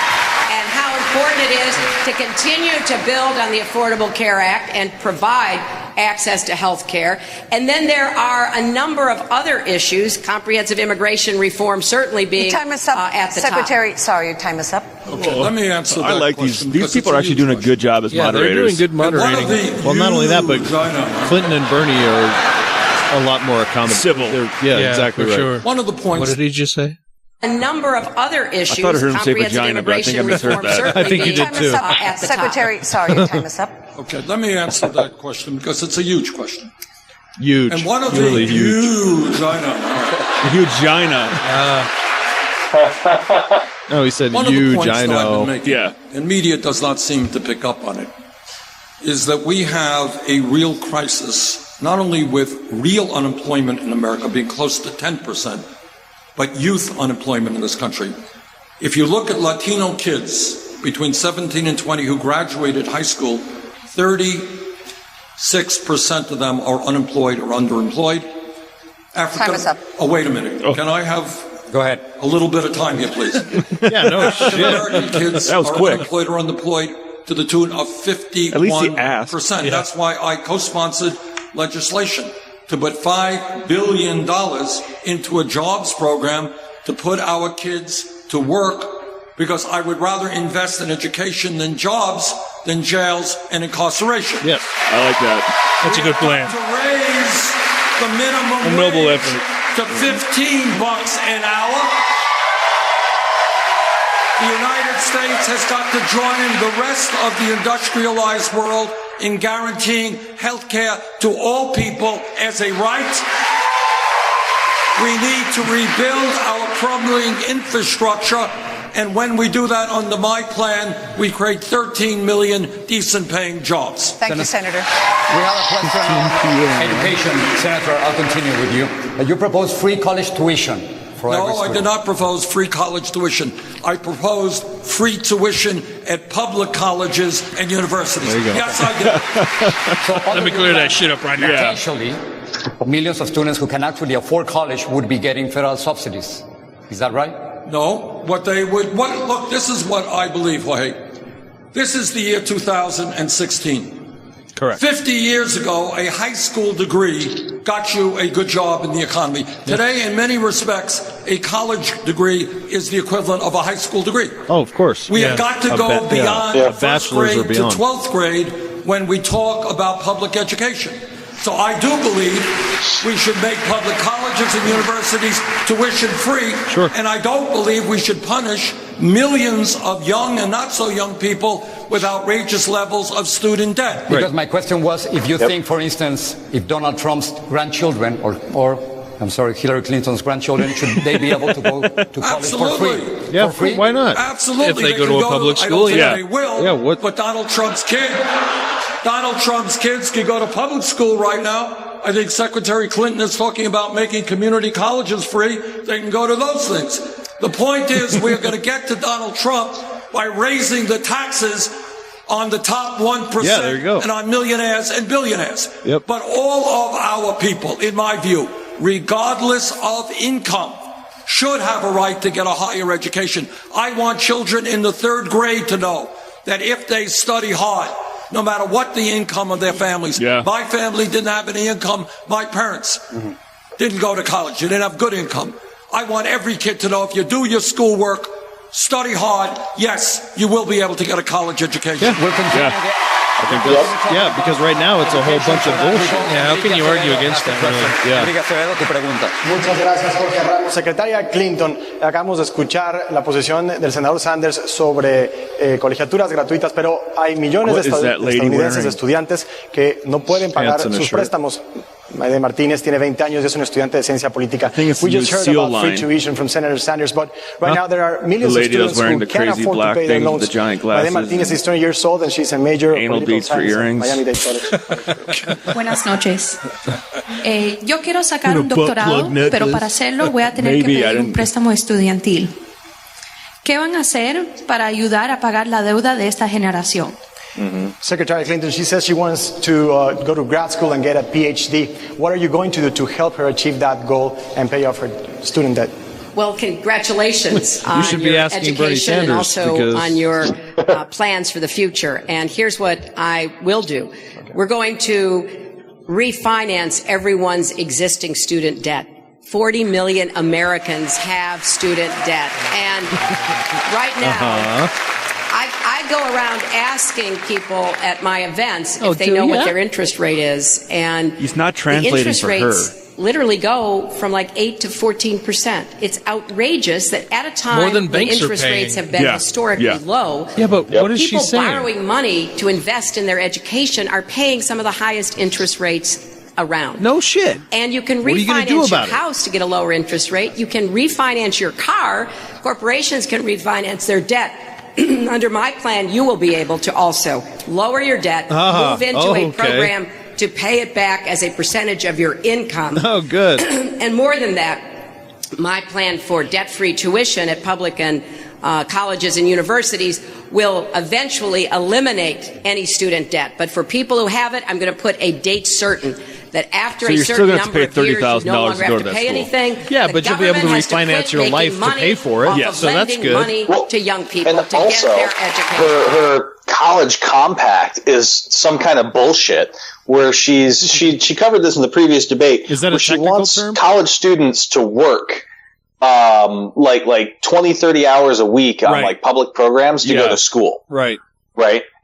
and how important it is to continue to build on the Affordable Care Act and provide access to health care. And then there are a number of other issues, comprehensive immigration reform certainly being time is up. At the Secretary, top. sorry, your time is up. Okay, let me answer that. I like these people are actually doing a good job as moderators. They're doing good moderating. Well, not only that, but Clinton and Bernie are a lot more accommodating. Civil. Yeah, exactly right. Sure. One of the points. What did he just say? A number of other issues. I thought I heard him say vagina, but I think I misheard that. I think you did too. Secretary, sorry, your time is up. Okay, let me answer that question because it's a huge question. Huge. And one of the really huge, I know. No, he said one huge, of the points I that I've know. been making, and media does not seem to pick up on it, is that we have a real crisis, not only with real unemployment in America being close to 10%, but youth unemployment in this country. If you look at Latino kids between 17 and 20 who graduated high school, 36% of them are unemployed or underemployed. Time is up. Oh, wait a minute. Can I have Go ahead. A little bit of time here, please. Yeah, no shit. American kids that was are quick. unemployed or underemployed to the tune of 51%. At least he asked. Yeah. That's why I co-sponsored legislation to put $5 billion into a jobs program to put our kids to work, because I would rather invest in education than jobs, than jails and incarceration. Yes, I like that. That's a good plan. To raise the minimum noble wage effort. to $15 an hour. The United States has got to join the rest of the industrialized world in guaranteeing health care to all people as a right. We need to rebuild our crumbling infrastructure, and when we do that under my plan, we create 13 million decent-paying jobs. Thank you, Senator. We have a question on education. Senator, I'll continue with you. You propose free college tuition for every No, I did not propose free college tuition. I proposed free tuition at public colleges and universities. There you go. Yes, I did. So Let me clear that shit up right now. Potentially, millions of students who can actually afford college would be getting federal subsidies. Is that right? No, look, this is what I believe, Jorge. This is the year 2016. Correct. 50 years ago, a high school degree got you a good job in the economy. Today, in many respects, a college degree is the equivalent of a high school degree. Oh, of course. We have got to go beyond first grade to 12th grade when we talk about public education. So I do believe we should make public colleges and universities tuition free. Sure. And I don't believe we should punish millions of young and not so young people with outrageous levels of student debt. Because my question was, if you think, for instance, if Donald Trump's grandchildren or Hillary Clinton's grandchildren, should they be able to go to college for free? Yeah, for free? Why not? Absolutely. If they go to a public school, I don't think they will. But Donald Trump's kids could go to public school right now. I think Secretary Clinton is talking about making community colleges free. They can go to those things. The point is, we're going to get to Donald Trump by raising the taxes on the top 1% there you go. and on millionaires and billionaires. Yep. But all of our people, in my view, regardless of income, should have a right to get a higher education. I want children in the 3rd grade to know that if they study hard, no matter what the income of their families. My family didn't have any income. My parents didn't go to college. They didn't have good income. I want every kid to know if you do your schoolwork, study hard, yes, you will be able to get a college education. I think that's, because right now it's a whole bunch of bullshit. Yeah, how can you argue against that? Muchas gracias, Jorge Ramos. Secretaria Clinton, acabamos de escuchar la posición del senador Sanders sobre colegiaturas gratuitas, pero hay millones de estadounidenses, estudiantes que no pueden pagar sus préstamos. Maide Martínez tiene 20 años y es un estudiante de ciencia política. We just heard about free tuition from Senator Sanders, but right now there are millions of students who can't afford to pay their loans. Maide Martínez is 20 years old and she's a major political science at Miami-Dade College. Buenas noches. Yo quiero sacar un doctorado, pero para hacerlo voy a tener que pedir un préstamo estudiantil. ¿Qué van a hacer para ayudar a pagar la deuda de esta generación? Secretary Clinton, she says she wants to go to grad school and get a PhD. What are you going to do to help her achieve that goal and pay off her student debt? Well, congratulations on your education and also on your plans for the future. And here's what I will do. We're going to refinance everyone's existing student debt. 40 million Americans have student debt. And right now, I go around asking people at my events if they know what their interest rate is. And he's not translating for her. The interest rates literally go from like 8 to 14%. It's outrageous that at a time when interest rates have been historically low, but what is she saying? People borrowing money to invest in their education are paying some of the highest interest rates around. No shit. And you can refinance your house to get a lower interest rate. You can refinance your car. Corporations can refinance their debt. Under my plan, you will be able to also lower your debt, move into a program to pay it back as a percentage of your income. Oh, good. And more than that, my plan for debt-free tuition at public and colleges and universities will eventually eliminate any student debt. But for people who have it, I'm going to put a date certain that after a certain number of years, you no longer have to pay anything. Yeah, but you'll be able to refinance your life to pay for it. Yeah, so that's good. Money to young people and to also, get their education. Her college compact is some kind of bullshit where she covered this in the previous debate. Is that a she technical wants term? College students to work like 20, 30 hours a week on like public programs to go to school. Right.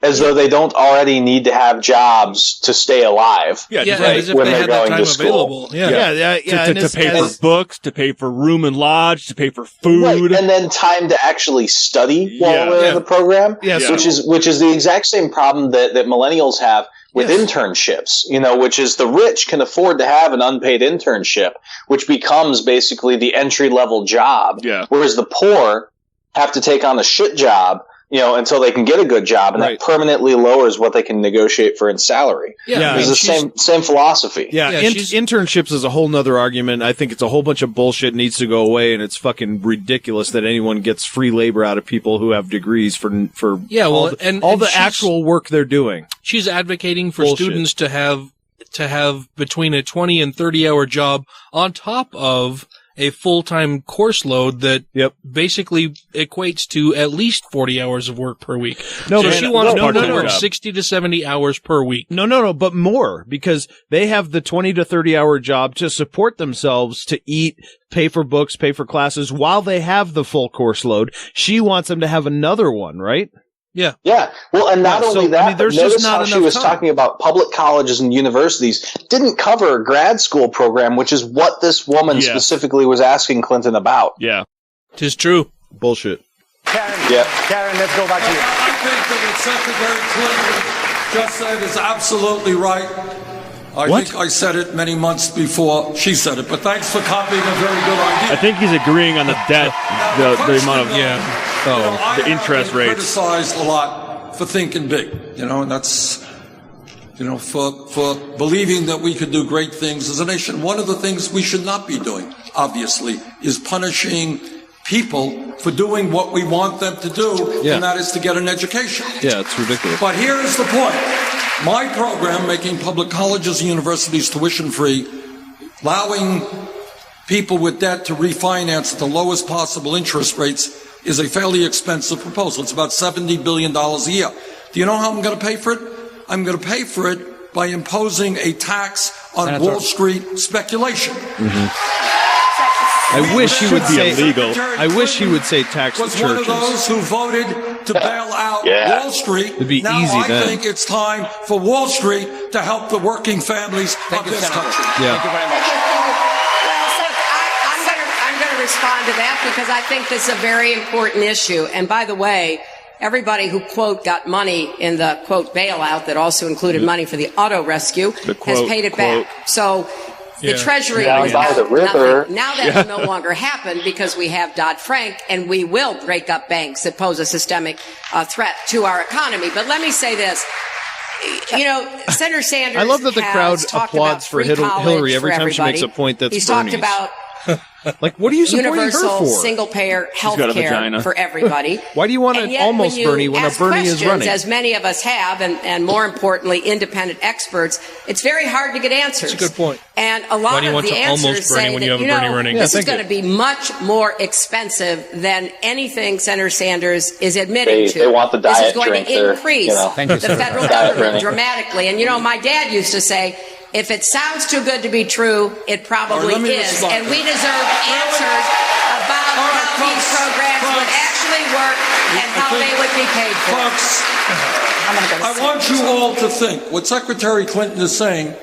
As though they don't already need to have jobs to stay alive. As if when they they're had going that time to school. available. To pay for books, to pay for room and lodge, to pay for food. Right, and then time to actually study while they're in the program. Which is the exact same problem that millennials have with internships, which is the rich can afford to have an unpaid internship, which becomes basically the entry-level job, whereas the poor have to take on a shit job, until they can get a good job, and that permanently lowers what they can negotiate for in salary. It's the same philosophy. Internships is a whole nother argument. I think it's a whole bunch of bullshit, needs to go away, and it's fucking ridiculous that anyone gets free labor out of people who have degrees for all the actual work they're doing. She's advocating for students to have between a 20 and 30-hour job on top of a full-time course load that basically equates to at least 40 hours of work per week. So she wants people to work 60 to 70 hours per week. No, but more, because they have the 20 to 30-hour job to support themselves, to eat, pay for books, pay for classes, while they have the full course load. She wants them to have another one, right? Yeah. Well, and not only that, but notice how she was talking about public colleges and universities didn't cover a grad school program, which is what this woman specifically was asking Clinton about. Yeah. 'Tis true. Bullshit. Karen Yeah. Karen, let's go back to you. I think that what Secretary Clinton just said is absolutely right. I think I said it many months before she said it, but thanks for copying a very good idea. I think he's agreeing on the debt, the amount of the interest rates. Criticized a lot for thinking big, and that's for believing that we could do great things as a nation. One of the things we should not be doing, obviously, is punishing people for doing what we want them to do, and that is to get an education. Yeah, it's ridiculous. But here is the point. My program, making public colleges and universities tuition-free, allowing people with debt to refinance at the lowest possible interest rates, is a fairly expensive proposal. It's about $70 billion a year. Do you know how I'm going to pay for it? I'm going to pay for it by imposing a tax on Wall Street speculation. I wish he would say illegal. I wish he would say tax the churches. Was one of those who voted to bail out Wall Street. It'd be now easy I then. think it's time for Wall Street to help the working families of this country. Yeah. Well, so I'm going to respond to that because I think this is a very important issue. And by the way, everybody who, quote, got money in the, quote, bailout that also included money for the auto rescue has paid it back. So the Treasury was nothing. Now that will no longer happen because we have Dodd-Frank, and we will break up banks that pose a systemic threat to our economy. But let me say this. Senator Sanders I love that the crowd applauds for Hillary every time she makes a point that's He's Bernie's. talked about like, what are you supporting universal her for? single-payer health care for everybody. Why do you want to almost Bernie when a Bernie is running? As many of us have, and more importantly, independent experts, it's very hard to get answers. That's a good point. And a lot of the answers say that, this is going to be much more expensive than anything Senator Sanders is admitting to. They want the diet This is going to increase the federal government dramatically. And, my dad used to say, if it sounds too good to be true, it probably is. And we deserve answers about how these programs would actually work and how they would be paid for. Folks, I want you all to think what Secretary Clinton is saying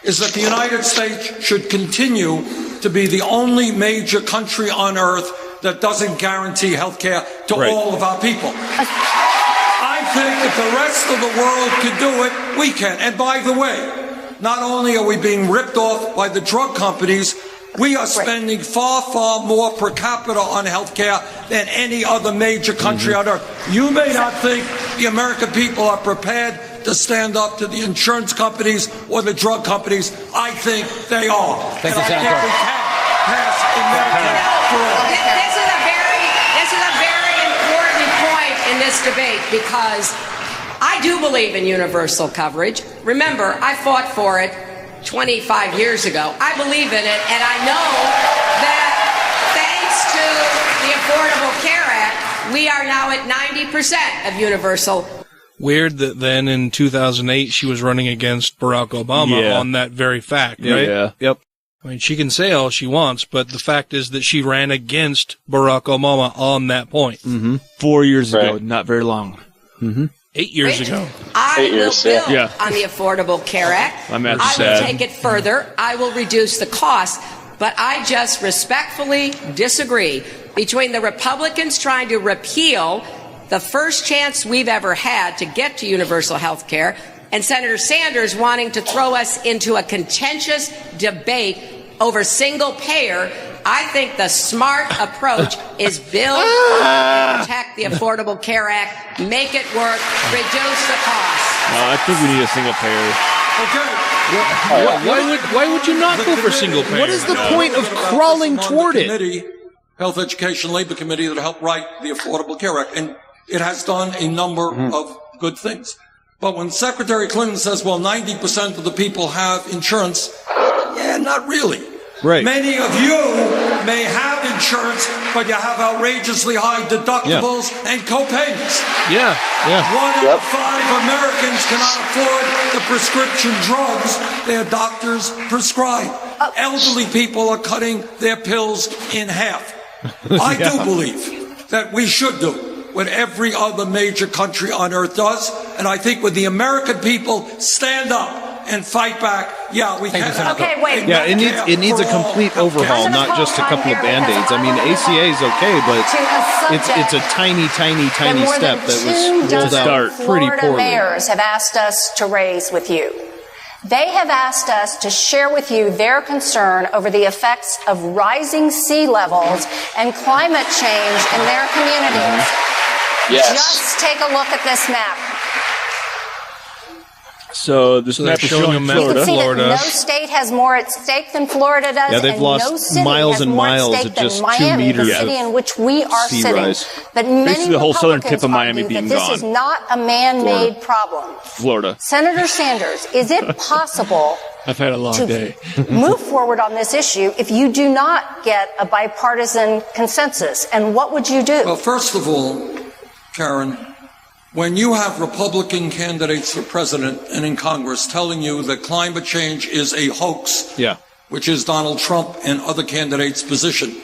is that the United States should continue to be the only major country on earth that doesn't guarantee health care to all of our people. I think if the rest of the world could do it, we can. And by the way, not only are we being ripped off by the drug companies, we are spending far, far more per capita on health care than any other major country on earth. You may not think the American people are prepared to stand up to the insurance companies or the drug companies. I think they are. Thank and you, I think we can pass a Medicare for all. This is a very important point in this debate because I do believe in universal coverage. Remember, I fought for it 25 years ago. I believe in it, and I know that thanks to the Affordable Care Act, we are now at 90% of universal. Weird that then in 2008 she was running against Barack Obama on that very fact, right? Yeah. Yep. I mean, she can say all she wants, but the fact is that she ran against Barack Obama on that point. 4 years ago, not very long. 8 years ago. I will build on the Affordable Care Act. I will take it further. I will reduce the cost. But I just respectfully disagree between the Republicans trying to repeal the first chance we've ever had to get to universal health care and Senator Sanders wanting to throw us into a contentious debate over single payer. I think the smart approach is build and protect the Affordable Care Act, make it work, reduce the cost. I think we need a single payer. Okay. Why would you not go for single payer? What is the point of crawling toward it? Health Education Labor Committee that helped write the Affordable Care Act, and it has done a number of good things. But when Secretary Clinton says, well, 90% of the people have insurance, not really. Right. Many of you may have insurance, but you have outrageously high deductibles and co-payments. Yeah. 1 out of 5 Americans cannot afford the prescription drugs their doctors prescribe. Elderly people are cutting their pills in half. I do believe that we should do what every other major country on earth does, and I think when the American people stand up and fight back, Yeah, we can. Okay, wait. Yeah, it needs a complete overhaul, not just a couple of Band-Aids. I mean, ACA is okay, but it's a tiny step that was rolled out pretty Florida poorly. mayors have asked us to raise with you. They have asked us to share with you their concern over the effects of rising sea levels and climate change in their communities. Yes. Just take a look at this map. So this map is showing You can see that no state has more at stake than Florida does, Yeah, they've and lost no city miles has and more miles at stake at than just 2 Miami, the meters city of in which we are sea sitting. rise. But many Basically, the whole southern tip of Miami argue being that this gone. is not a man-made problem. Florida. Senator Sanders, is it possible I've had a long day. move forward on this issue if you do not get a bipartisan consensus? And what would you do? Well, first of all, Karen, when you have Republican candidates for president and in Congress telling you that climate change is a hoax, which is Donald Trump and other candidates' position,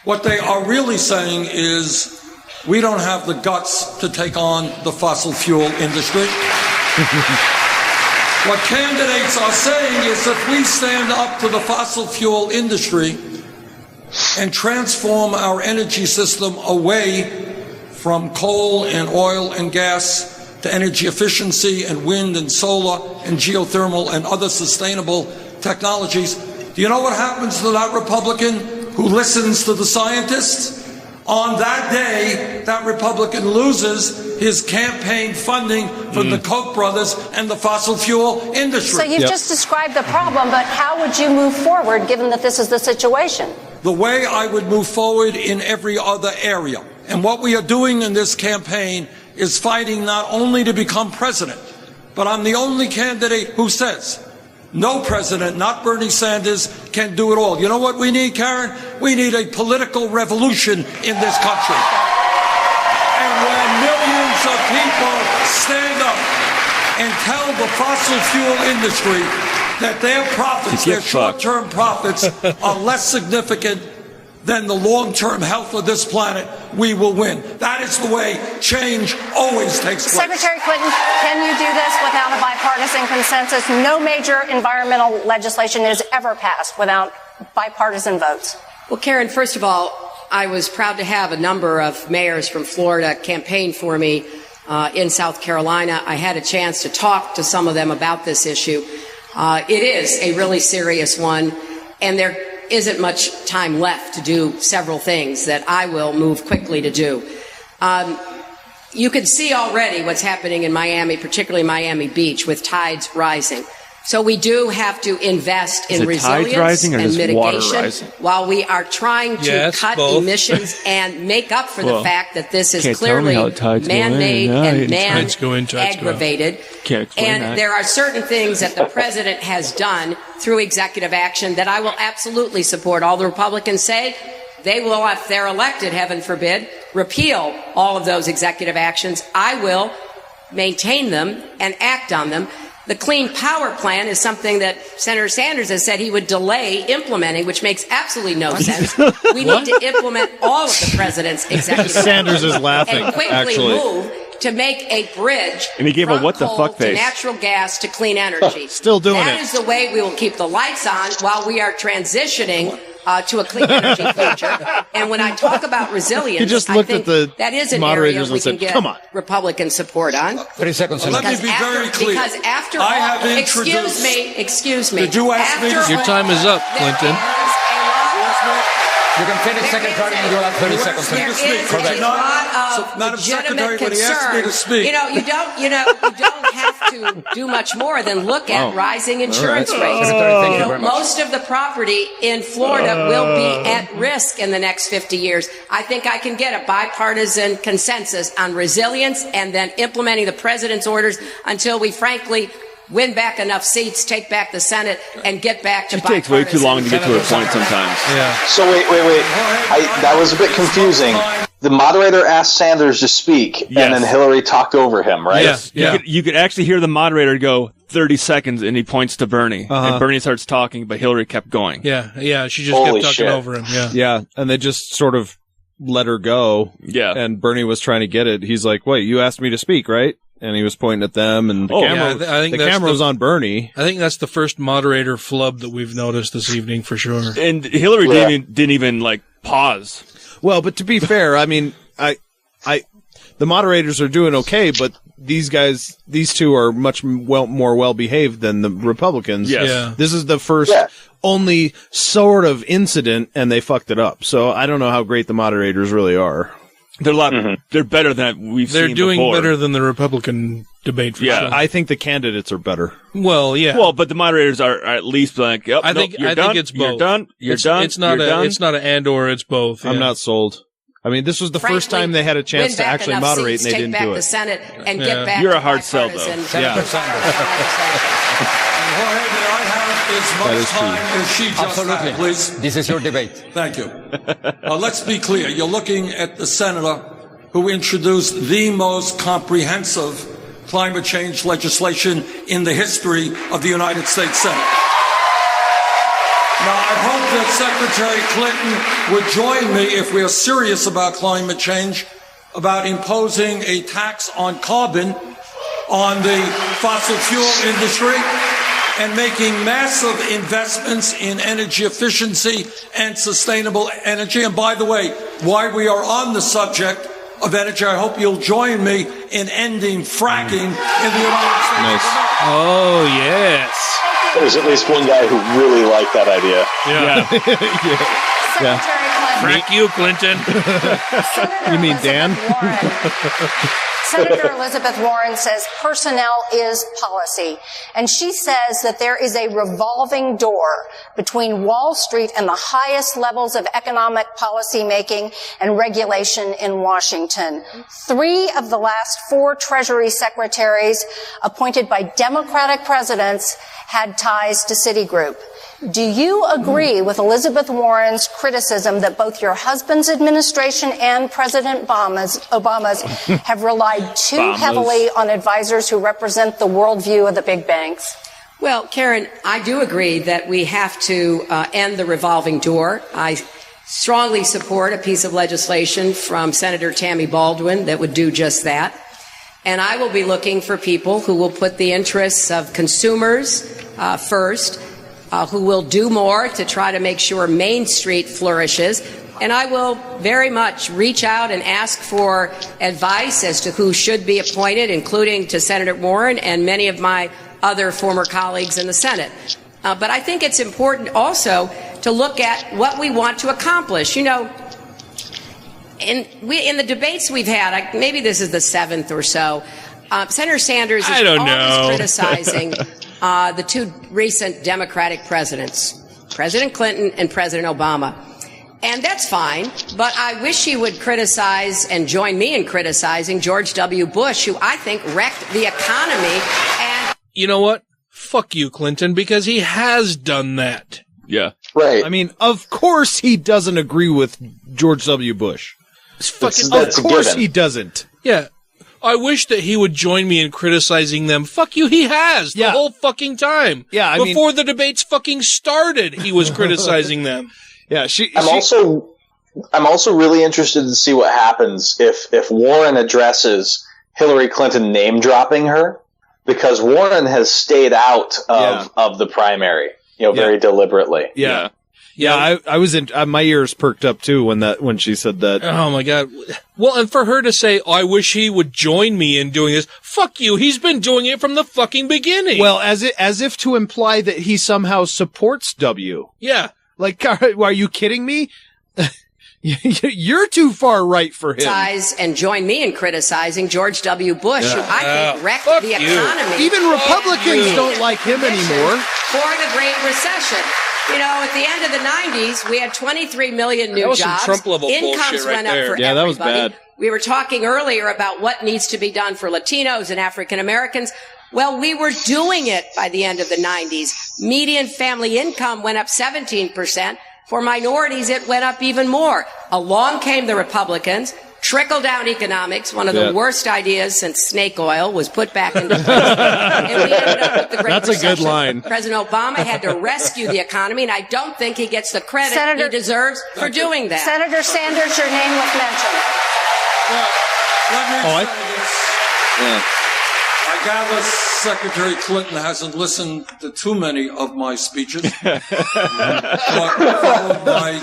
what they are really saying is we don't have the guts to take on the fossil fuel industry. What candidates are saying is if we stand up to the fossil fuel industry and transform our energy system away from coal and oil and gas to energy efficiency and wind and solar and geothermal and other sustainable technologies, do you know what happens to that Republican who listens to the scientists? On that day, that Republican loses his campaign funding from the Koch brothers and the fossil fuel industry. So you've just described the problem, but how would you move forward given that this is the situation? The way I would move forward in every other area. And what we are doing in this campaign is fighting not only to become president, but I'm the only candidate who says no president, not Bernie Sanders, can do it all. You know what we need, Karen? We need a political revolution in this country. And when millions of people stand up and tell the fossil fuel industry that their profits, their short-term profits, are less significant than the long-term health of this planet, we will win. That is the way change always takes place. Secretary Clinton, can you do this without a bipartisan consensus? No major environmental legislation is ever passed without bipartisan votes. Well, Karen, first of all, I was proud to have a number of mayors from Florida campaign for me in South Carolina. I had a chance to talk to some of them about this issue. It is a really serious one, and there isn't much time left to do several things that I will move quickly to do. You can see already what's happening in Miami, particularly Miami Beach, with tides rising. So we do have to invest in resilience and mitigation while we are trying to cut emissions and make up for the fact that this is clearly man-made and man-aggravated. And there are certain things that the president has done through executive action that I will absolutely support. All the Republicans say they will, if they're elected, heaven forbid, repeal all of those executive actions. I will maintain them and act on them. The Clean Power Plan is something that Senator Sanders has said he would delay implementing, which makes absolutely no sense. We need to implement all of the president's executive Sanders is laughing, and quickly move to make a bridge and he gave from a what the coal fuck to face. natural gas to clean energy. Still doing That is the way we will keep the lights on while we are transitioning to a clean energy future. And when I talk about resilience, he just looked I think at the that is an moderators area we and said, can get "Come on." Republican support on. 30 seconds. Let me be very clear. Because after I all, have introduced. excuse me. Did you ask me to Your time is up, Clinton. You can finish, Secretary, and you'll have 30 seconds. There is a lot of Madam Secretary, legitimate when he asked me to concern. speak. You don't have to do much more than look at rising insurance rates. Secretary, thank you very much. Most of the property in Florida will be at risk in the next 50 years. I think I can get a bipartisan consensus on resilience and then implementing the president's orders until we frankly win back enough seats, take back the Senate, and get back to bipartisan. It takes way too long to get to her point sometimes. Yeah. So wait. That was a bit confusing. The moderator asked Sanders to speak, and then Hillary talked over him, right? Yes. Yeah. You could actually hear the moderator go 30 seconds, and he points to Bernie. And Bernie starts talking, but Hillary kept going. Yeah, she just kept talking over him. Yeah, and they just sort of let her go. Yeah. And Bernie was trying to get it. He's like, wait, you asked me to speak, right? and he was pointing at them, and the camera was on Bernie. I think that's the first moderator flub that we've noticed this evening for sure. And Hillary didn't even like pause. Well, but to be fair, I mean, the moderators are doing okay, but these two are much more well behaved than the Republicans. Yes. Yeah. This is the first only sort of incident, and they fucked it up. So I don't know how great the moderators really are. They're They're better than we've seen before. They're doing better than the Republican debate. For sure. I think the candidates are better. Well, yeah. Well, but the moderators are at least like, yep, I think it's both. You're done. You're done. It's not an and or. It's both. I'm not sold. I mean, this was the first time they had a chance to actually moderate, and they didn't do it. The Senate and get back. You're a hard sell, though. Senator Jorge, may I have as much time as she just had, please? This is your debate. Thank you. Let's be clear. You're looking at the senator who introduced the most comprehensive climate change legislation in the history of the United States Senate. Now, I hope that Secretary Clinton would join me if we are serious about climate change, about imposing a tax on carbon on the fossil fuel industry and making massive investments in energy efficiency and sustainable energy. And by the way, while we are on the subject of energy, I hope you'll join me in ending fracking in the United States. Nice. Oh, yes. There's at least one guy who really liked that idea. Yeah. Frack you, Clinton. You mean Dan? Senator Elizabeth Warren says personnel is policy. And she says that there is a revolving door between Wall Street and the highest levels of economic policy making and regulation in Washington. 3 of the last 4 Treasury secretaries appointed by Democratic presidents had ties to Citigroup. Do you agree with Elizabeth Warren's criticism that both your husband's administration and President Obama's have relied too heavily on advisors who represent the worldview of the big banks? Well, Karen, I do agree that we have to end the revolving door. I strongly support a piece of legislation from Senator Tammy Baldwin that would do just that. And I will be looking for people who will put the interests of consumers first, who will do more to try to make sure Main Street flourishes. And I will very much reach out and ask for advice as to who should be appointed, including to Senator Warren and many of my other former colleagues in the Senate. But I think it's important also to look at what we want to accomplish. You know, in the debates we've had, maybe this is the 7th or so, Senator Sanders is always criticizing the 2 recent Democratic presidents, President Clinton and President Obama. And that's fine, but I wish he would criticize and join me in criticizing George W. Bush, who I think wrecked the economy. And you know what? Fuck you, Clinton, because he has done that. Yeah. Right. I mean, of course he doesn't agree with George W. Bush. Of course he doesn't. Yeah. I wish that he would join me in criticizing them. Fuck you, he has the whole fucking time. Yeah, before the debates fucking started, he was criticizing them. Yeah, I'm also really interested to see what happens if Warren addresses Hillary Clinton name dropping her, because Warren has stayed out of the primary, very deliberately. Yeah. Yeah, I was in. My ears perked up too when she said that. Oh my God! Well, and for her to say, "I wish he would join me in doing this." Fuck you! He's been doing it from the fucking beginning. Well, as if to imply that he somehow supports W. Yeah, like, are you kidding me? You're too far right for him. And join me in criticizing George W. Bush, who I think wrecked the economy. Even Republicans don't like him anymore. For the Great Recession. You know, at the end of the 90s, we had 23 million new jobs. Some Trump-level Incomes right went up there. for that everybody. Was bad. We were talking earlier about what needs to be done for Latinos and African Americans. Well, we were doing it by the end of the 90s. Median family income went up 17%. For minorities, it went up even more. Along came the Republicans. Trickle-down economics, one of the worst ideas since snake oil, was put back into place. And we ended up with the Great That's Recession. A good line. President Obama had to rescue the economy, and I don't think he gets the credit he deserves for doing that. Senator Sanders, your name was mentioned. Well, let me say this. I gather Secretary Clinton hasn't listened to too many of my speeches, but followed my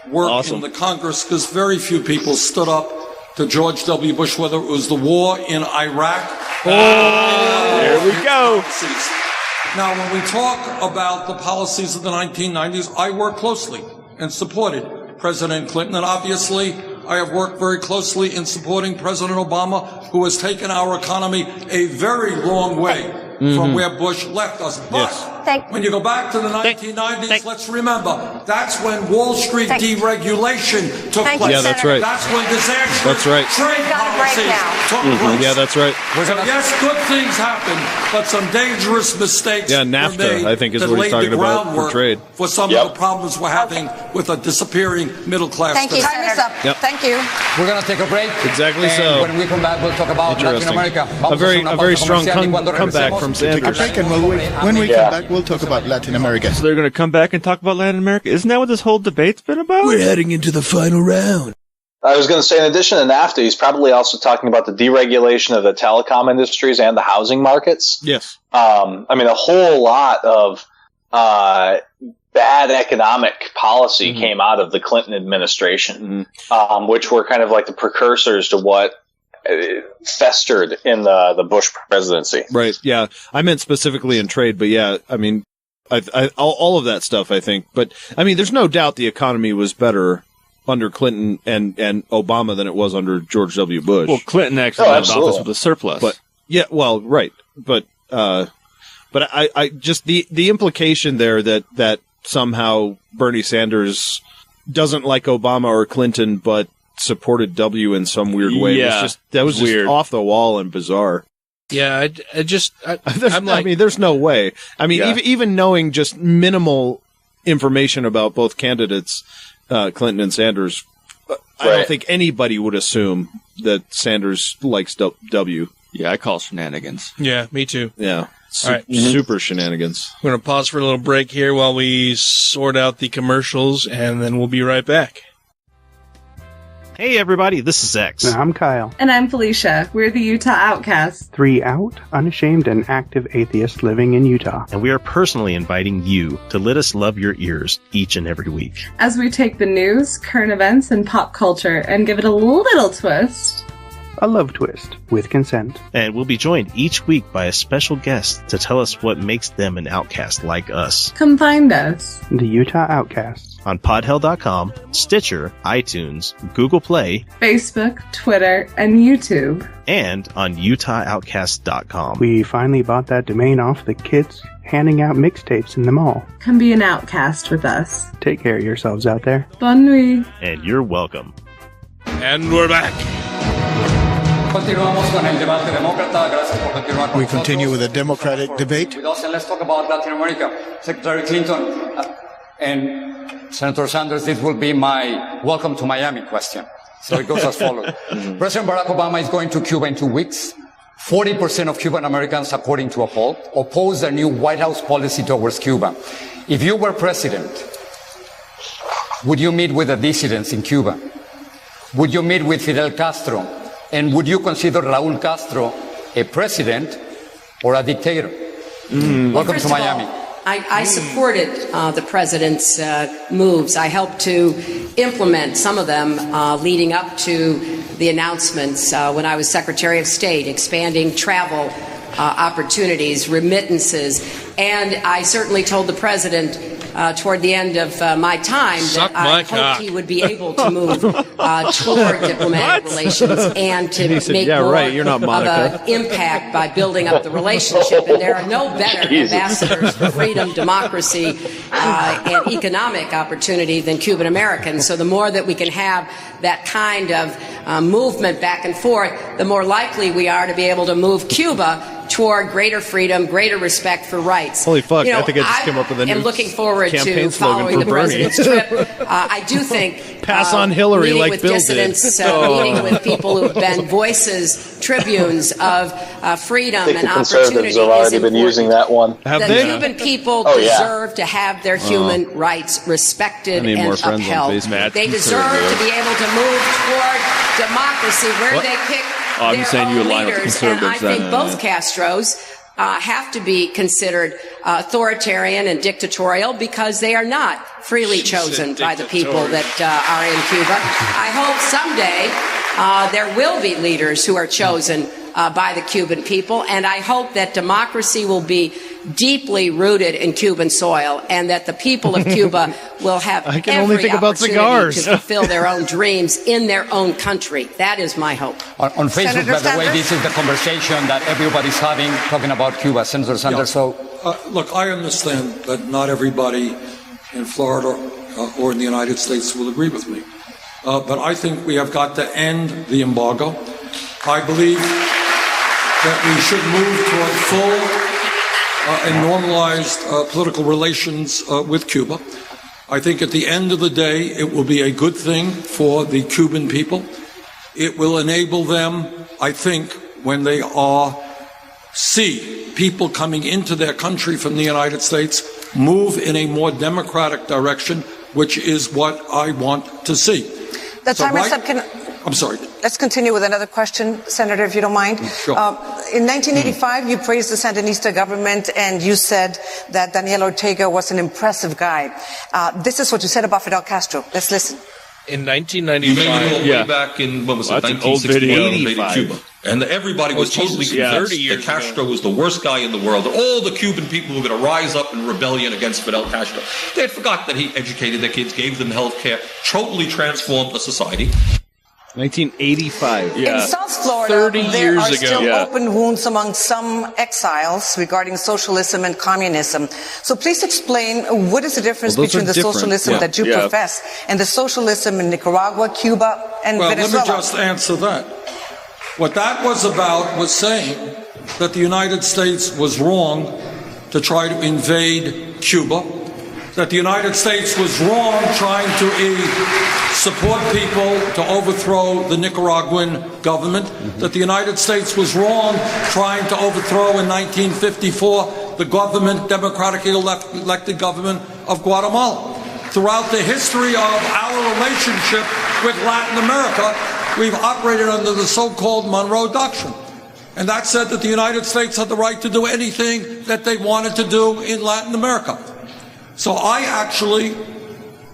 work in the Congress, because very few people stood up to George W. Bush, whether it was the war in Iraq. There we go. Now, when we talk about the policies of the 1990s, I worked closely and supported President Clinton, and obviously I have worked very closely in supporting President Obama, who has taken our economy a very long way from where Bush left us. But when you go back to the 1990s, let's remember, that's when Wall Street deregulation took place. Yeah, that's right. That's when disastrous trade policies took place. Yeah, that's right. So yes, good things happened, but some dangerous mistakes NAFTA, were made I think, is that what he's laid talking the about for groundwork trade. for some of the problems we're having with a disappearing middle class. Thank you, today. Senator. Thank you. We're going to take a break. Exactly and so. When we come back, we'll talk about Latin America. A very strong comeback from Sanders. Take a break, and when we come back, we'll talk about Latin America. So they're going to come back and talk about Latin America? Isn't that what this whole debate's been about? We're heading into the final round. I was going to say, in addition to NAFTA, he's probably also talking about the deregulation of the telecom industries and the housing markets. Yes. I mean, a whole lot of bad economic policy came out of the Clinton administration, which were kind of like the precursors to what festered in the Bush presidency. Right. Yeah. I meant specifically in trade, but yeah, I mean, all of that stuff, I think. But I mean, there's no doubt the economy was better under Clinton and Obama than it was under George W. Bush. Well, Clinton actually left office with a surplus. But yeah, well, right. But I just the implication there that somehow Bernie Sanders doesn't like Obama or Clinton, but supported W in some weird way. Yeah, that was just weird. Off the wall and bizarre. Yeah, I mean, there's no way. I mean, even knowing just minimal information about both candidates, Clinton and Sanders, I don't think anybody would assume that Sanders likes W. Yeah, I call shenanigans. Yeah, me too. Yeah. All right. Super shenanigans. We're going to pause for a little break here while we sort out the commercials, and then we'll be right back. Hey everybody, this is X. And I'm Kyle. And I'm Felicia. We're the Utah Outcasts. 3 out, unashamed, and active atheists living in Utah. And we are personally inviting you to let us love your ears each and every week. As we take the news, current events, and pop culture and give it a little twist. A love twist, with consent. And we'll be joined each week by a special guest to tell us what makes them an outcast like us. Come find us. The Utah Outcasts. On podhell.com, Stitcher, iTunes, Google Play, Facebook, Twitter, and YouTube. And on UtahOutcast.com. We finally bought that domain off the kids handing out mixtapes in the mall. Come be an outcast with us. Take care of yourselves out there. Bonne nuit. And you're welcome. And we're back. We continue with a Democratic debate. Let's talk about Latin America. Secretary Clinton and Senator Sanders, this will be my welcome to Miami question. So it goes as follows. President Barack Obama is going to Cuba in 2 weeks. 40% of Cuban Americans, according to a poll, oppose their new White House policy towards Cuba. If you were president, would you meet with the dissidents in Cuba? Would you meet with Fidel Castro? And would you consider Raúl Castro a president or a dictator? Welcome to Miami. I supported the president's moves. I helped to implement some of them leading up to the announcements when I was Secretary of State, expanding travel opportunities, remittances, and I certainly told the president toward the end of my time that I hoped he would be able to move toward diplomatic relations and to make more of an impact by building up the relationship. And there are no better ambassadors for freedom, democracy, and economic opportunity than Cuban Americans. So the more that we can have that kind of movement back and forth, the more likely we are to be able to move Cuba toward greater freedom, greater respect for rights. Holy fuck, I think I just came up with a new I'm looking forward campaign to following the Bernie. president's trip. I do think pass on Hillary meeting like with Bill dissidents, did. Meeting with people who've been voices, tribunes of freedom I think and the opportunity conservatives have already is been using that one. The Cuban people deserve to have their human rights respected and upheld. They deserve to be able to move toward democracy where they pick I'm saying you align with the leaders, and conservatives. I think both Castros have to be considered authoritarian and dictatorial because they are not freely chosen by the people that are in Cuba. I hope someday there will be leaders who are chosen by the Cuban people, and I hope that democracy will be deeply rooted in Cuban soil, and that the people of Cuba will have every opportunity to fulfill their own dreams in their own country. That is my hope. On Facebook, by the way, this is the conversation that everybody's having, talking about Cuba. Senator Sanders, look, I understand that not everybody in Florida or in the United States will agree with me. But I think we have got to end the embargo. I believe that we should move toward full and normalized political relations with Cuba. I think at the end of the day, it will be a good thing for the Cuban people. It will enable them, I think, when they see people coming into their country from the United States, move in a more democratic direction, which is what I want to see. The time is up. I'm sorry. Let's continue with another question, Senator, if you don't mind. Sure. In 1985, you praised the Sandinista government, and you said that Daniel Ortega was an impressive guy. This is what you said about Fidel Castro. Let's listen. In 1995, way back in, what was it, 1960, Cuba. And everybody was totally convinced that Castro was the worst guy in the world. All the Cuban people were going to rise up in rebellion against Fidel Castro. They had forgot that he educated their kids, gave them health care, totally transformed the society. 1985. In South Florida, there are still open wounds among some exiles regarding socialism and communism. So please explain, what is the difference between the socialism that you profess and the socialism in Nicaragua, Cuba, and Venezuela? Let me just answer that. What that was about was saying that the United States was wrong to try to invade Cuba, that the United States was wrong trying to support people to overthrow the Nicaraguan government, that the United States was wrong trying to overthrow in 1954 the government, democratically elected government of Guatemala. Throughout the history of our relationship with Latin America, we've operated under the so-called Monroe Doctrine. And that said that the United States had the right to do anything that they wanted to do in Latin America. So I actually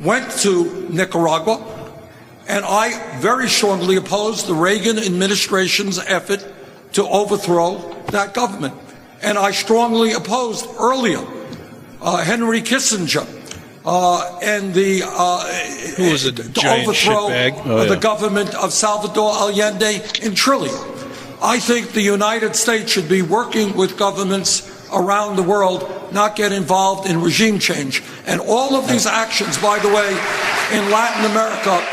went to Nicaragua, and I very strongly opposed the Reagan administration's effort to overthrow that government. And I strongly opposed earlier Henry Kissinger and the who was a giant overthrow shitbag? The government of Salvador Allende in Chile. I think the United States should be working with governments around the world, not get involved in regime change. And all of these actions, by the way, in Latin America,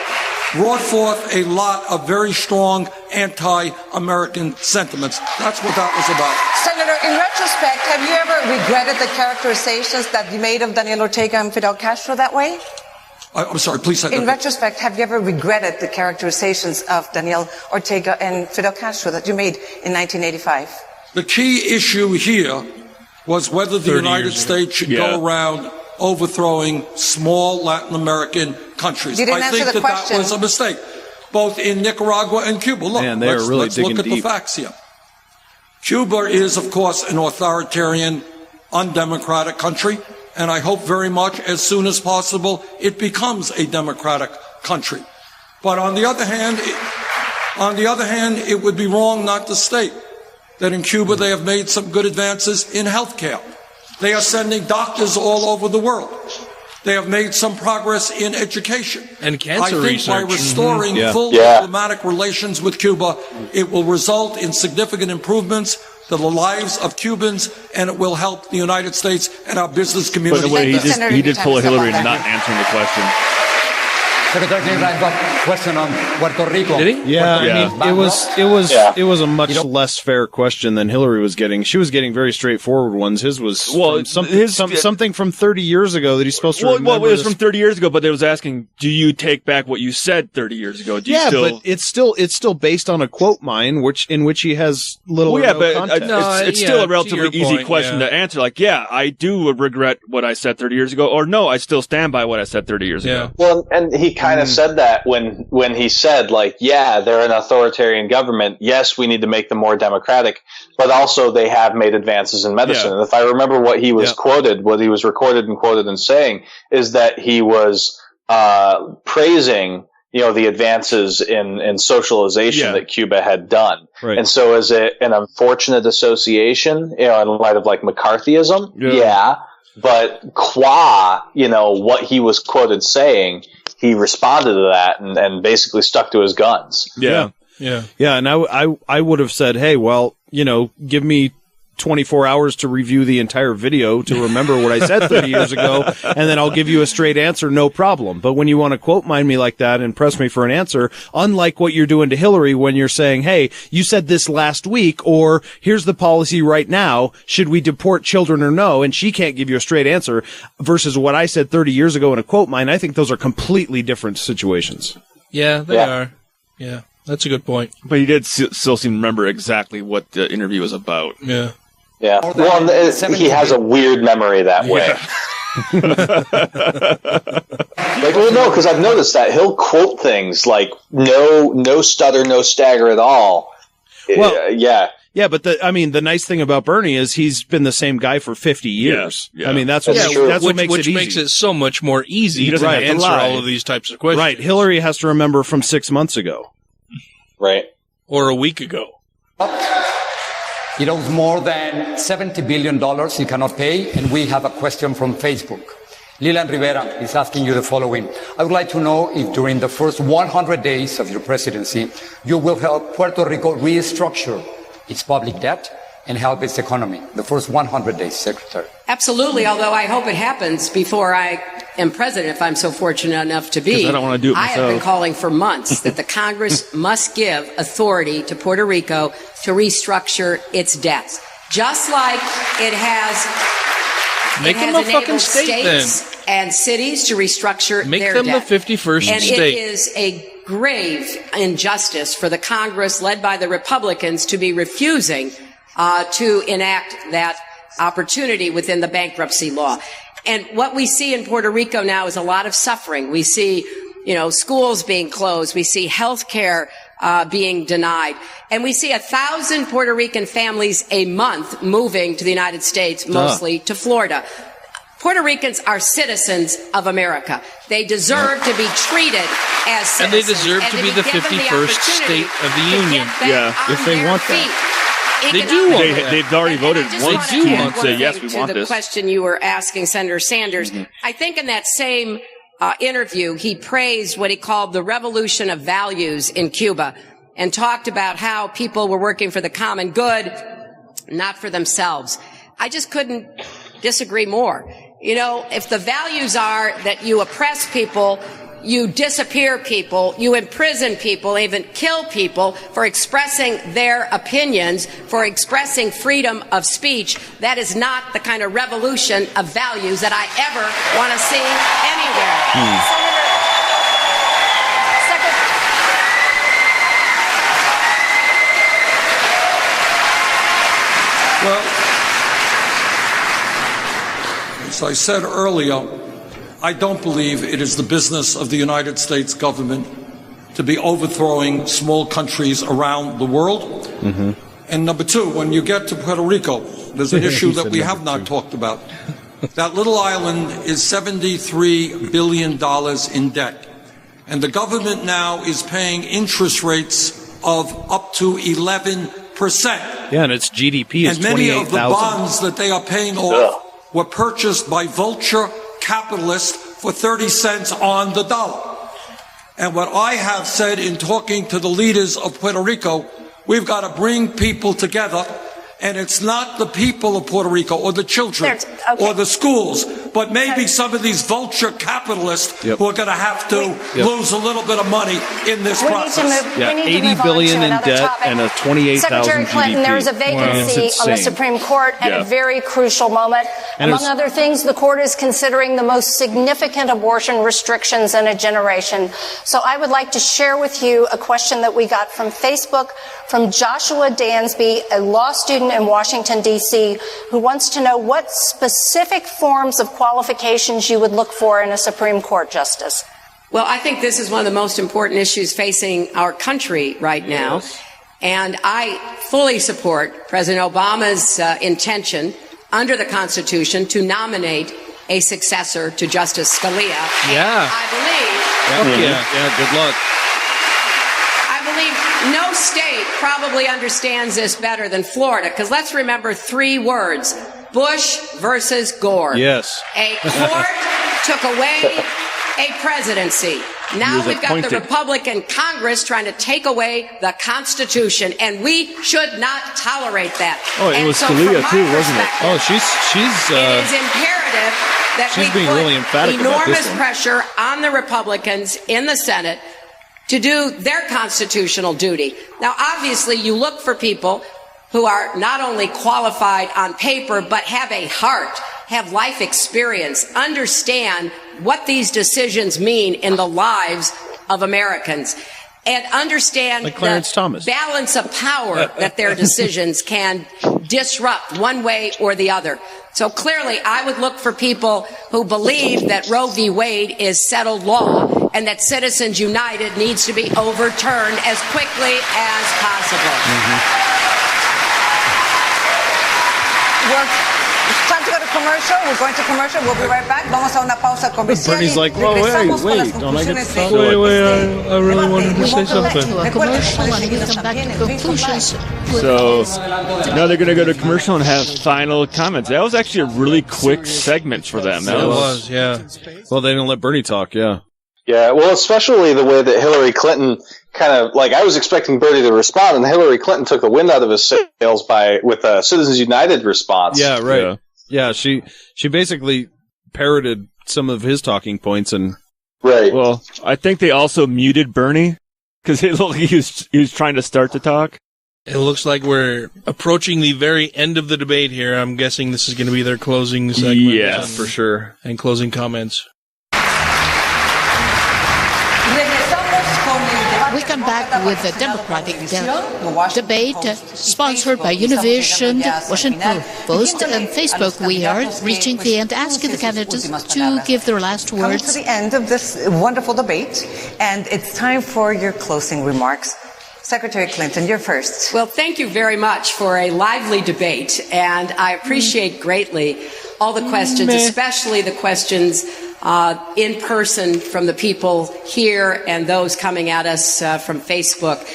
brought forth a lot of very strong anti-American sentiments. That's what that was about. Senator, in retrospect, have you ever regretted the characterizations that you made of Daniel Ortega and Fidel Castro that way? I'm sorry, please say that. In retrospect, have you ever regretted the characterizations of Daniel Ortega and Fidel Castro that you made in 1985? The key issue here was whether the United States should go around overthrowing small Latin American countries. I think that was a mistake, both in Nicaragua and Cuba. Look, let's look at the facts here. Cuba is, of course, an authoritarian, undemocratic country, and I hope very much as soon as possible it becomes a democratic country. But on the other hand, it would be wrong not to state that in Cuba they have made some good advances in health care. They are sending doctors all over the world. They have made some progress in education. And cancer I think research. by restoring full diplomatic relations with Cuba, it will result in significant improvements to the lives of Cubans, and it will help the United States and our business community. By the way, he did pull a Hillary not answering the question. Secretary General, I've got a question on Puerto Rico. Did he? Yeah, I mean, it was a much less fair question than Hillary was getting. She was getting very straightforward ones. His was something from 30 years ago that he's supposed to remember. Well, it was from 30 years ago, but it was asking, do you take back what you said 30 years ago? But it's still based on a quote mine, in which he has little or no context. It's still a relatively easy question to answer. Like, I do regret what I said 30 years ago, or no, I still stand by what I said 30 years ago. Well, and he kind of said that when he said, like, yeah, they're an authoritarian government. Yes, we need to make them more democratic, but also they have made advances in medicine. And if I remember what he was quoted, what he was recorded and quoted and saying, is that he was praising, the advances in socialization that Cuba had done. Right. And so is it an unfortunate association, in light of like McCarthyism? Yeah. But what he was quoted saying, he responded to that and basically stuck to his guns. Yeah. And I would have said, hey, well, give me 24 hours to review the entire video to remember what I said 30 years ago, and then I'll give you a straight answer, no problem. But when you want to quote mine me like that and press me for an answer, unlike what you're doing to Hillary when you're saying, hey, you said this last week, or here's the policy right now, should we deport children or no? And she can't give you a straight answer versus what I said 30 years ago in a quote mine. I think those are completely different situations. Yeah, they are. Yeah, that's a good point. But he did still seem to remember exactly what the interview was about. Yeah. Yeah, well, he has a weird memory that way. Because I've noticed that he'll quote things like no stutter, no stagger at all. Well, yeah, but the nice thing about Bernie is he's been the same guy for 50 years. Yeah. I mean, that's what makes it easy. Which makes it so much more easy to answer all of these types of questions. Right, Hillary has to remember from 6 months ago. Right. Or a week ago. It owes more than $70 billion you cannot pay, and we have a question from Facebook. Lilan Rivera is asking you the following. I would like to know if during the first 100 days of your presidency, you will help Puerto Rico restructure its public debt and help its economy. The first 100 days, Secretary. Absolutely, although I hope it happens before I am president, if I'm so fortunate enough to be. I don't want to do it myself. I have been calling for months that the Congress must give authority to Puerto Rico to restructure its debts. Just like it has, Make them a fucking state, states and cities to restructure their debt. Make them the 51st and state. It is a grave injustice for the Congress led by the Republicans to be refusing to enact that opportunity within the bankruptcy law. And what we see in Puerto Rico now is a lot of suffering. We see, schools being closed. We see health care being denied. And we see 1,000 Puerto Rican families a month moving to the United States, mostly to Florida. Puerto Ricans are citizens of America. They deserve to be treated as citizens. And they deserve to be the 51st state of the Union. If they want that. They do want that. They've already voted once to say, yes, we want to this. The question you were asking Senator Sanders, I think in that same interview, he praised what he called the revolution of values in Cuba and talked about how people were working for the common good, not for themselves. I just couldn't disagree more. If the values are that you oppress people, you disappear people, you imprison people, even kill people for expressing their opinions, for expressing freedom of speech, that is not the kind of revolution of values that I ever want to see anywhere. Well, as I said earlier, I don't believe it is the business of the United States government to be overthrowing small countries around the world. Mm-hmm. And number two, when you get to Puerto Rico, there's an issue that we have not talked about. That little island is $73 billion in debt. And the government now is paying interest rates of up to 11%. Yeah, and its GDP is $28,000. And many of the bonds that they are paying off were purchased by vulture capitalists for 30 cents on the dollar. And what I have said in talking to the leaders of Puerto Rico, we've got to bring people together, and it's not the people of Puerto Rico or the children or the schools, but maybe some of these vulture capitalists who are going to have to lose a little bit of money in this process. $80 billion in debt and a 28,000 Secretary Clinton, GDP. there is a vacancy on the Supreme Court at a very crucial moment. And among other things, the court is considering the most significant abortion restrictions in a generation. So I would like to share with you a question that we got from Facebook from Joshua Dansby, a law student in Washington, D.C., who wants to know what specific forms of qualifications you would look for in a Supreme Court justice. Well, I think this is one of the most important issues facing our country right now. And I fully support President Obama's intention under the Constitution to nominate a successor to Justice Scalia. Yeah. And I believe. Yeah, good luck. I believe no state probably understands this better than Florida, because let's remember 3 words: Bush versus Gore. Yes. A court took away a presidency. Now we've got the Republican Congress trying to take away the Constitution, and we should not tolerate that. Oh, it was Scalia too, wasn't it? Oh, she's it is imperative that we being put really emphatic about enormous this one. pressure on the Republicans in the Senate to do their constitutional duty. Now, obviously, you look for people who are not only qualified on paper, but have a heart, have life experience, understand what these decisions mean in the lives of Americans, and understand like Clarence the Thomas. balance of power that their decisions can disrupt one way or the other. So clearly, I would look for people who believe that Roe v. Wade is settled law and that Citizens United needs to be overturned as quickly as possible. It's time to go to commercial. We're going to commercial. We'll be right back. Vamos a una pausa comercial. Bernie's like, whoa, wait, don't I get to talk? Wait, I really wanted to say something. To a commercial and we'll come back to conclusions. So, now they're going to go to commercial and have final comments. That was actually a really quick segment for them. It was, yeah. Well, they didn't let Bernie talk, yeah. Yeah, well, especially the way that Hillary Clinton kind of, like, I was expecting Bernie to respond, and Hillary Clinton took the wind out of his sails with a Citizens United response. Yeah, right. Yeah, she basically parroted some of his talking points and. Right. Well, I think they also muted Bernie because he was trying to start to talk. It looks like we're approaching the very end of the debate here. I'm guessing this is going to be their closing segment. Yes, for sure. And closing comments. We come back with the Democratic debate sponsored by Univision, Washington Post, and Facebook. We are reaching the end, asking the candidates to give their last words. Coming to the end of this wonderful debate, and it's time for your closing remarks. Secretary Clinton, you're first. Well, thank you very much for a lively debate, and I appreciate greatly all the questions, especially the questions in person from the people here and those coming at us from Facebook.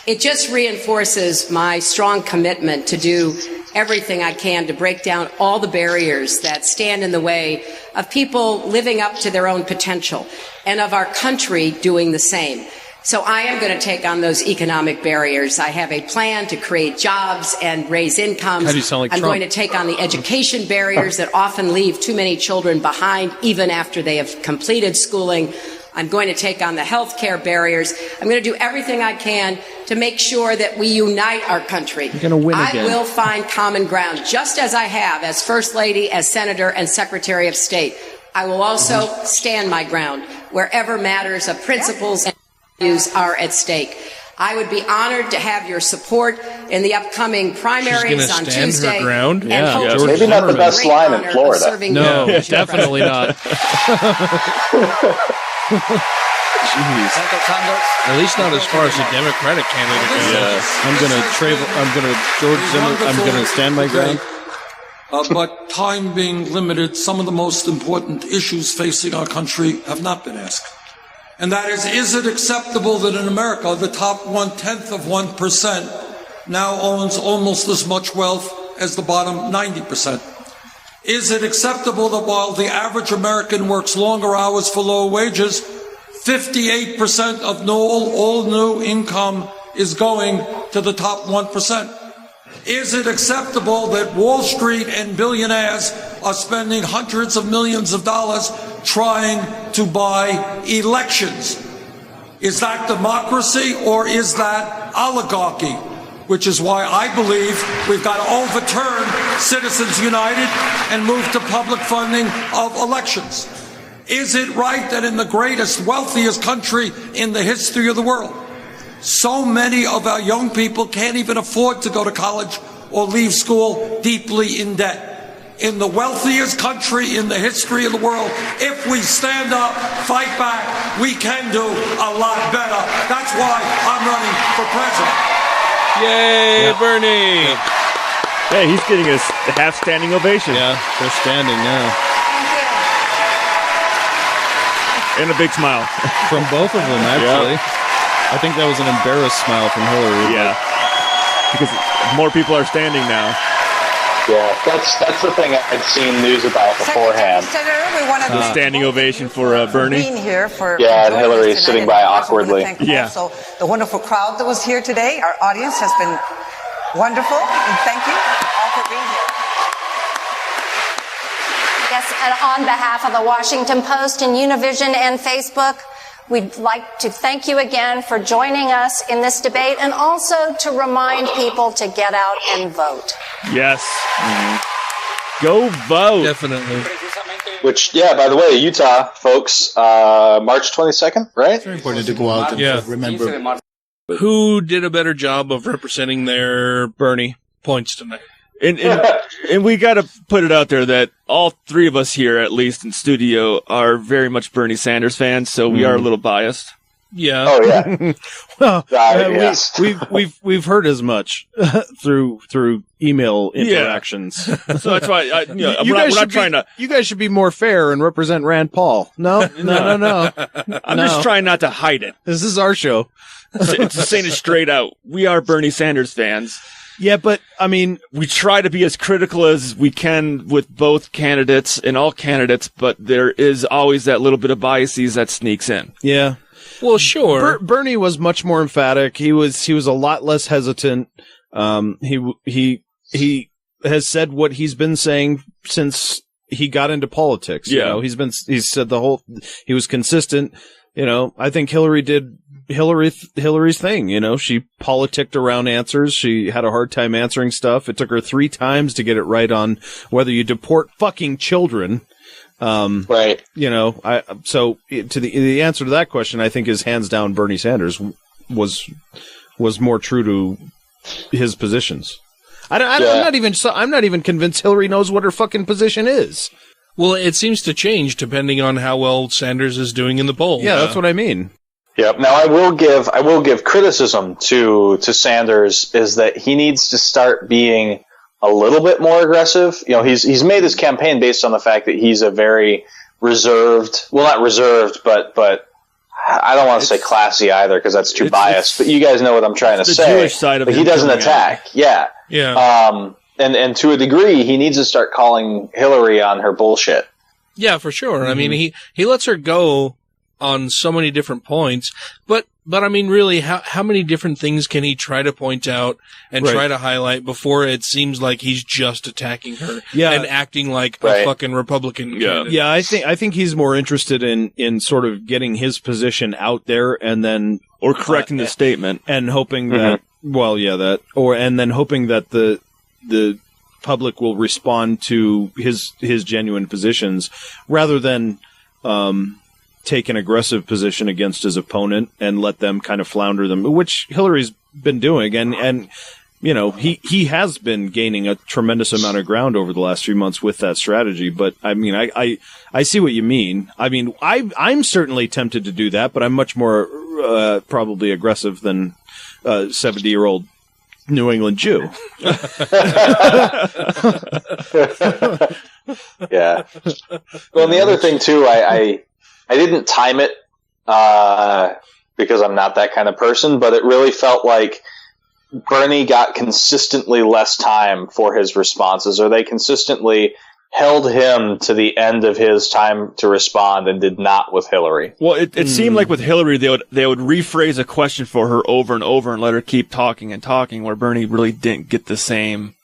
It just reinforces my strong commitment to do everything I can to break down all the barriers that stand in the way of people living up to their own potential and of our country doing the same. So I am going to take on those economic barriers. I have a plan to create jobs and raise incomes. How do you sound like I'm Trump? going to take on the education barriers that often leave too many children behind even after they have completed schooling. I'm going to take on the health care barriers. I'm going to do everything I can to make sure that we unite our country. You're going to win again. I will find common ground, just as I have as First Lady, as Senator, and Secretary of State. I will also stand my ground wherever matters of principles and values are at stake. I would be honored to have your support in the upcoming primaries on Tuesday. Her ground. Yeah, maybe not the best line in Florida. No, definitely not. Jeez. At least not as far as the Democratic candidate goes. Yes. I'm going to stand my ground. But time being limited, some of the most important issues facing our country have not been asked. And that is it acceptable that in America, the top 0.1% now owns almost as much wealth as the bottom 90%? Is it acceptable that while the average American works longer hours for low wages, 58% of all new income is going to the top 1%? Is it acceptable that Wall Street and billionaires are spending hundreds of millions of dollars trying to buy elections? Is that democracy or is that oligarchy? Which is why I believe we've got to overturn Citizens United and move to public funding of elections. Is it right that in the greatest, wealthiest country in the history of the world, so many of our young people can't even afford to go to college or leave school deeply in debt? in the wealthiest country in the history of the world. If we stand up, fight back, we can do a lot better. That's why I'm running for president. Yay, Bernie! Hey, he's getting a half standing ovation. Yeah, they're standing now. And a big smile. From both of them, actually. Yep. I think that was an embarrassed smile from Hillary. Yeah. Because more people are standing now. Yeah, that's the thing I'd seen news about beforehand. The standing ovation for Bernie. Here for and Hillary sitting by awkwardly. Also, the wonderful crowd that was here today. Our audience has been wonderful, and thank you all for being here. Yes, and on behalf of the Washington Post and Univision and Facebook, we'd like to thank you again for joining us in this debate, and also to remind people to get out and vote. Yes. Go vote. Definitely. Which, by the way, Utah, folks, March 22nd, right? It's very important to go out and remember. Who did a better job of representing their Bernie points tonight? And we got to put it out there that all three of us here, at least in studio, are very much Bernie Sanders fans, so we are a little biased. Yeah. Oh yeah. Well, we've heard as much through email interactions. So that's why we're not trying to. You guys should be more fair and represent Rand Paul. No. I'm just trying not to hide it. This is our show. It's saying it straight out. We are Bernie Sanders fans. Yeah, but, I mean, we try to be as critical as we can with both candidates and all candidates, but there is always that little bit of biases that sneaks in. Yeah. Well, sure. Bernie was much more emphatic. He was a lot less hesitant. He has said what he's been saying since he got into politics. Yeah. You know, he's said he was consistent. You know, I think Hillary did Hillary's thing. You know, she politicked around answers. She had a hard time answering stuff. It took her 3 times to get it right on whether you deport fucking children. Right. You know, the answer to that question, I think, is hands down Bernie Sanders was more true to his positions. I'm not even convinced Hillary knows what her fucking position is. Well, it seems to change depending on how well Sanders is doing in the polls. Yeah, that's what I mean. Yep. Now I will give criticism to Sanders, is that he needs to start being a little bit more aggressive. You know, he's made his campaign based on the fact that he's a very reserved, well, not reserved, but I don't want to say classy either, because that's too biased. But you guys know what I'm trying to say. Jewish side of but he doesn't attack. Out. Yeah. Yeah. And to a degree, he needs to start calling Hillary on her bullshit. Yeah, for sure. Mm-hmm. I mean, he lets her go on so many different points, but I mean, really, how many different things can he try to point out and try to highlight before it seems like he's just attacking her and acting like a fucking Republican candidate? Yeah, I think he's more interested in sort of getting his position out there and then or correcting the statement and hoping that and then hoping that the public will respond to his genuine positions rather than take an aggressive position against his opponent and let them kind of flounder them, which Hillary's been doing. And you know, he has been gaining a tremendous amount of ground over the last few months with that strategy. But I mean, I see what you mean. I mean, I'm certainly tempted to do that, but I'm much more probably aggressive than a 70-year-old New England Jew. Yeah. Well, and the other thing too, I didn't time it because I'm not that kind of person, but it really felt like Bernie got consistently less time for his responses, or they consistently held him to the end of his time to respond and did not with Hillary. Well, it seemed like with Hillary, they would rephrase a question for her over and over and let her keep talking and talking, where Bernie really didn't get the same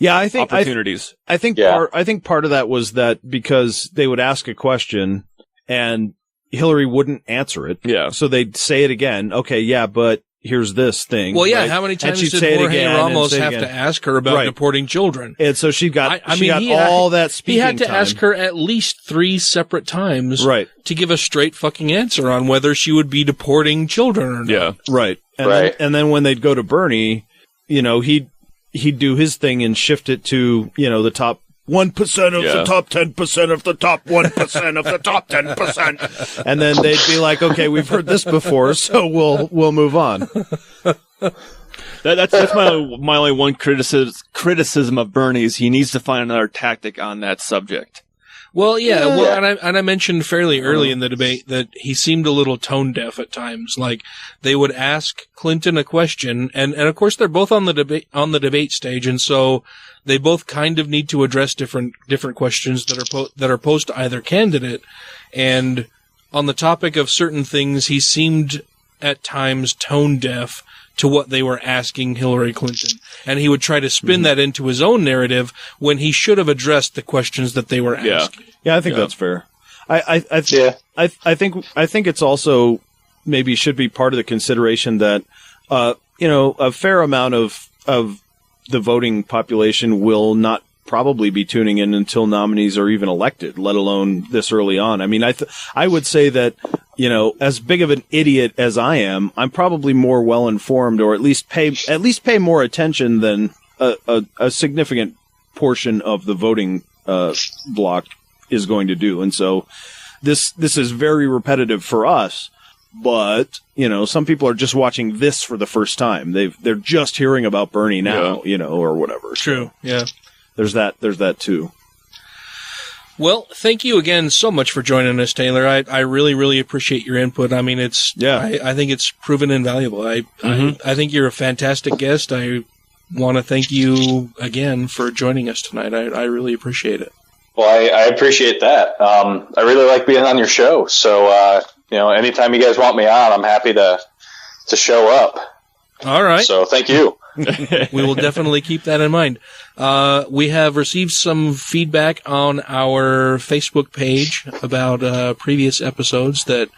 opportunities. I think part of that was that because they would ask a question and Hillary wouldn't answer it. Yeah. So they'd say it again. Okay, yeah, but here's this thing. Well, yeah, right? how many times did Jorge Ramos have to ask her about deporting children? And so she got all that speaking time. He had to ask her at least 3 separate times to give a straight fucking answer on whether she would be deporting children or not. Yeah. Right. And then when they'd go to Bernie, you know, he'd do his thing and shift it to, you know, the top 1% of the top 10% of the top 1% of the top 10%. And then they'd be like, okay, we've heard this before, so we'll move on. That's my only one criticism of Bernie is he needs to find another tactic on that subject. Well, yeah. Well, and I mentioned fairly early in the debate that he seemed a little tone deaf at times. Like they would ask Clinton a question, and of course they're both on the debate stage, and so they both kind of need to address different questions that are posed to either candidate. And on the topic of certain things, he seemed at times tone deaf to what they were asking Hillary Clinton. And he would try to spin that into his own narrative when he should have addressed the questions that they were asking. Yeah, I think that's fair. I think it's also maybe should be part of the consideration that, a fair amount of the voting population will not probably be tuning in until nominees are even elected, let alone this early on. I mean, I would say that, as big of an idiot as I am, I'm probably more well informed, or at least pay more attention than a significant portion of the voting block is going to do. And so this is very repetitive for us. But, some people are just watching this for the first time. They're just hearing about Bernie now, or whatever. True. Yeah. There's that too. Well, thank you again so much for joining us, Taylor. I really, really appreciate your input. I mean, I think it's proven invaluable. I think you're a fantastic guest. I want to thank you again for joining us tonight. I really appreciate it. Well, I appreciate that. I really like being on your show. So, anytime you guys want me on, I'm happy to show up. All right. So thank you. We will definitely keep that in mind. We have received some feedback on our Facebook page about previous episodes that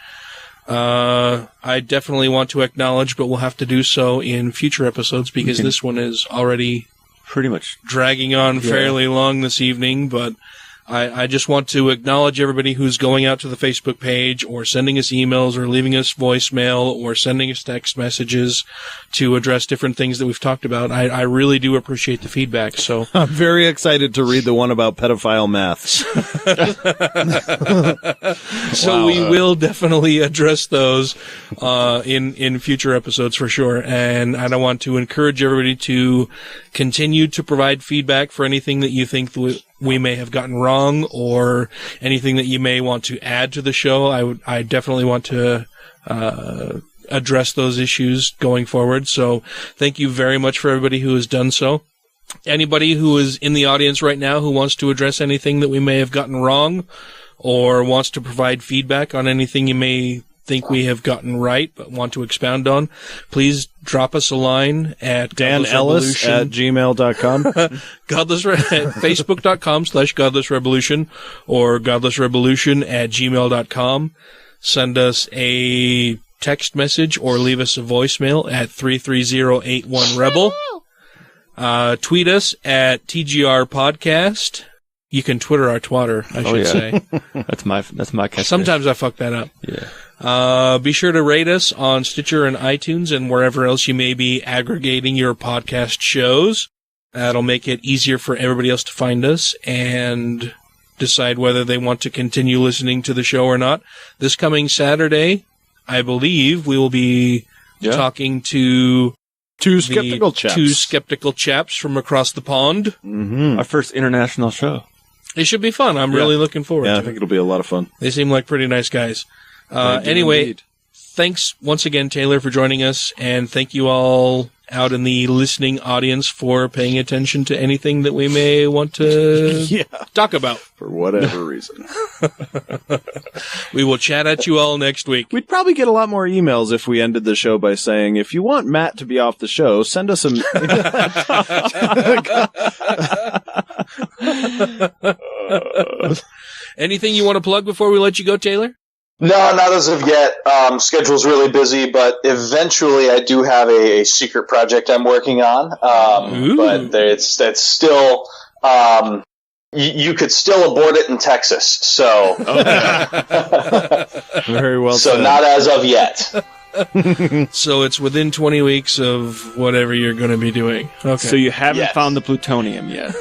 I definitely want to acknowledge, but we'll have to do so in future episodes because this one is already pretty much dragging on fairly long this evening, but I just want to acknowledge everybody who's going out to the Facebook page or sending us emails or leaving us voicemail or sending us text messages to address different things that we've talked about. I really do appreciate the feedback. So I'm very excited to read the one about pedophile maths. So we will definitely address those in future episodes for sure. And I want to encourage everybody to continue to provide feedback for anything that you think we may have gotten wrong or anything that you may want to add to the show. I definitely want to address those issues going forward. So thank you very much for everybody who has done so. Anybody who is in the audience right now who wants to address anything that we may have gotten wrong or wants to provide feedback on anything you may think we have gotten right but want to expound on, please drop us a line at danellis@gmail.com Facebook.com/GodlessRebelution or GodlessRebelution@gmail.com. Send us a text message or leave us a voicemail at 33081rebel. Tweet us at TGR Podcast. You can Twitter our twatter, I should say. That's my catchphrase. Sometimes I fuck that up. Yeah. Be sure to rate us on Stitcher and iTunes and wherever else you may be aggregating your podcast shows. That'll make it easier for everybody else to find us and decide whether they want to continue listening to the show or not. This coming Saturday, I believe, we will be talking to two skeptical chaps from across the pond. Mm-hmm. Our first international show. It should be fun. I'm really looking forward to it. I think it'll be a lot of fun. They seem like pretty nice guys. Anyway, thanks once again, Taylor, for joining us, and thank you all out in the listening audience for paying attention to anything that we may want to talk about. For whatever reason. We will chat at you all next week. We'd probably get a lot more emails if we ended the show by saying, if you want Matt to be off the show, send us some... Anything you want to plug before we let you go, Taylor? No, not as of yet. Schedule's really busy, but eventually I do have a secret project I'm working on. But that's still, you could still abort it in Texas. So, very well. So said. Not as of yet. So it's within 20 weeks of whatever you're going to be doing. Okay. So you haven't found the plutonium yet.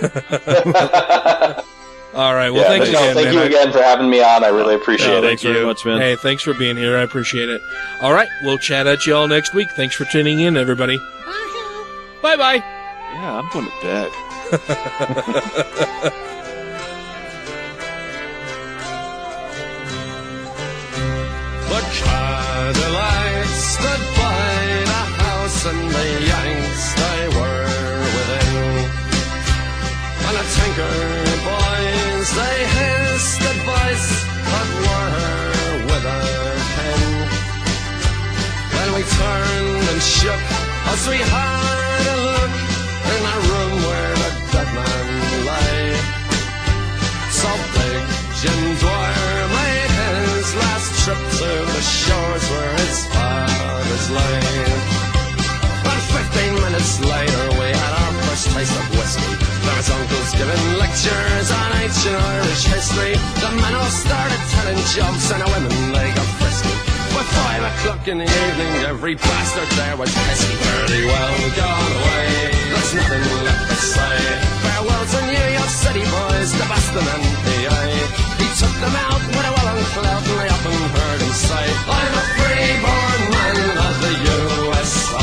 All right. Well, thanks again, thank you again for having me on. I really appreciate it. Thanks very much, man. Hey, thanks for being here. I appreciate it. All right. We'll chat at you all next week. Thanks for tuning in, everybody. Bye-bye. Yeah, I'm going to bed. The Cadillac stood by the house and the Yanks, they were within. And the Tinker boys, they hissed advice, but were with a pen. Then we turned and shook as we had a look in the room where the dead man lay. So big Jim Dwyer made his last trip to the shores where his fathers lay. And 15 minutes later we had our first taste of whiskey. There was uncles giving lectures on ancient Irish history. The men all started telling jokes and the women they got frisky. By 5 o'clock in the evening every bastard there was pesky. Pretty well gone away, there's nothing left to say. Farewell to New York City boys, the Boston and PA. He took them out with a well-known out and I often heard him say, I'm a free-born man of the USA.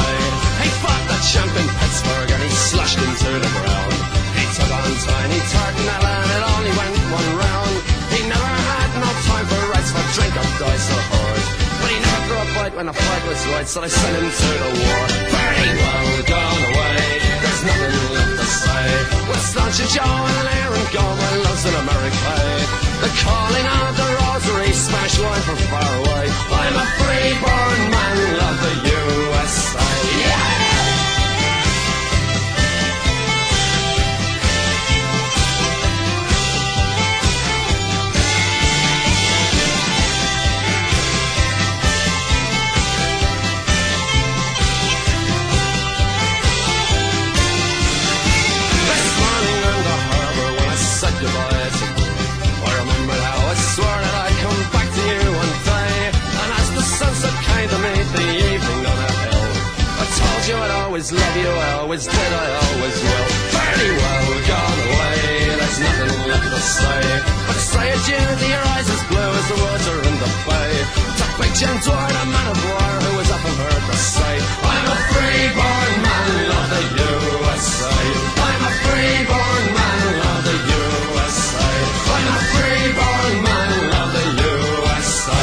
He fought the champ in Pittsburgh and he slashed him to the ground. He took on Tiny Tartanella and it only went one round. He never had no time for rights for drink or dice or horse. But he never threw a fight when the fight was right, so they sent him to the war. Very well gone away, there's nothing left to say. With Staunch and Joe and Aaron Goldwell loves in America. The calling of the rosary, Spanish wine from far away. I'm a free-born man of the USA. Yeah! I'd always love you, I always did, I always will. Very well gone away, there's nothing left to say. But say adieu to your eyes as blue as the water in the bay. To big Jim Dwyer, a man of war who was often heard to say, I'm a free-born man of the USA. I'm a free-born man of the USA. I'm a free-born man of the USA.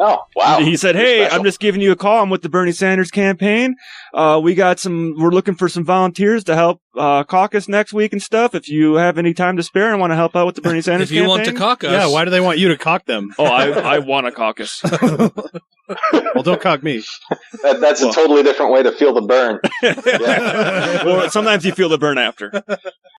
Oh, wow. He said, hey, I'm just giving you a call. I'm with the Bernie Sanders campaign. We're looking for some volunteers to help caucus next week and stuff. If you have any time to spare and want to help out with the Bernie Sanders campaign. If you want to caucus. Yeah, why do they want you to cock them? Oh, I want a caucus. Well, don't cog me. That's a totally different way to feel the burn. Well, sometimes you feel the burn after.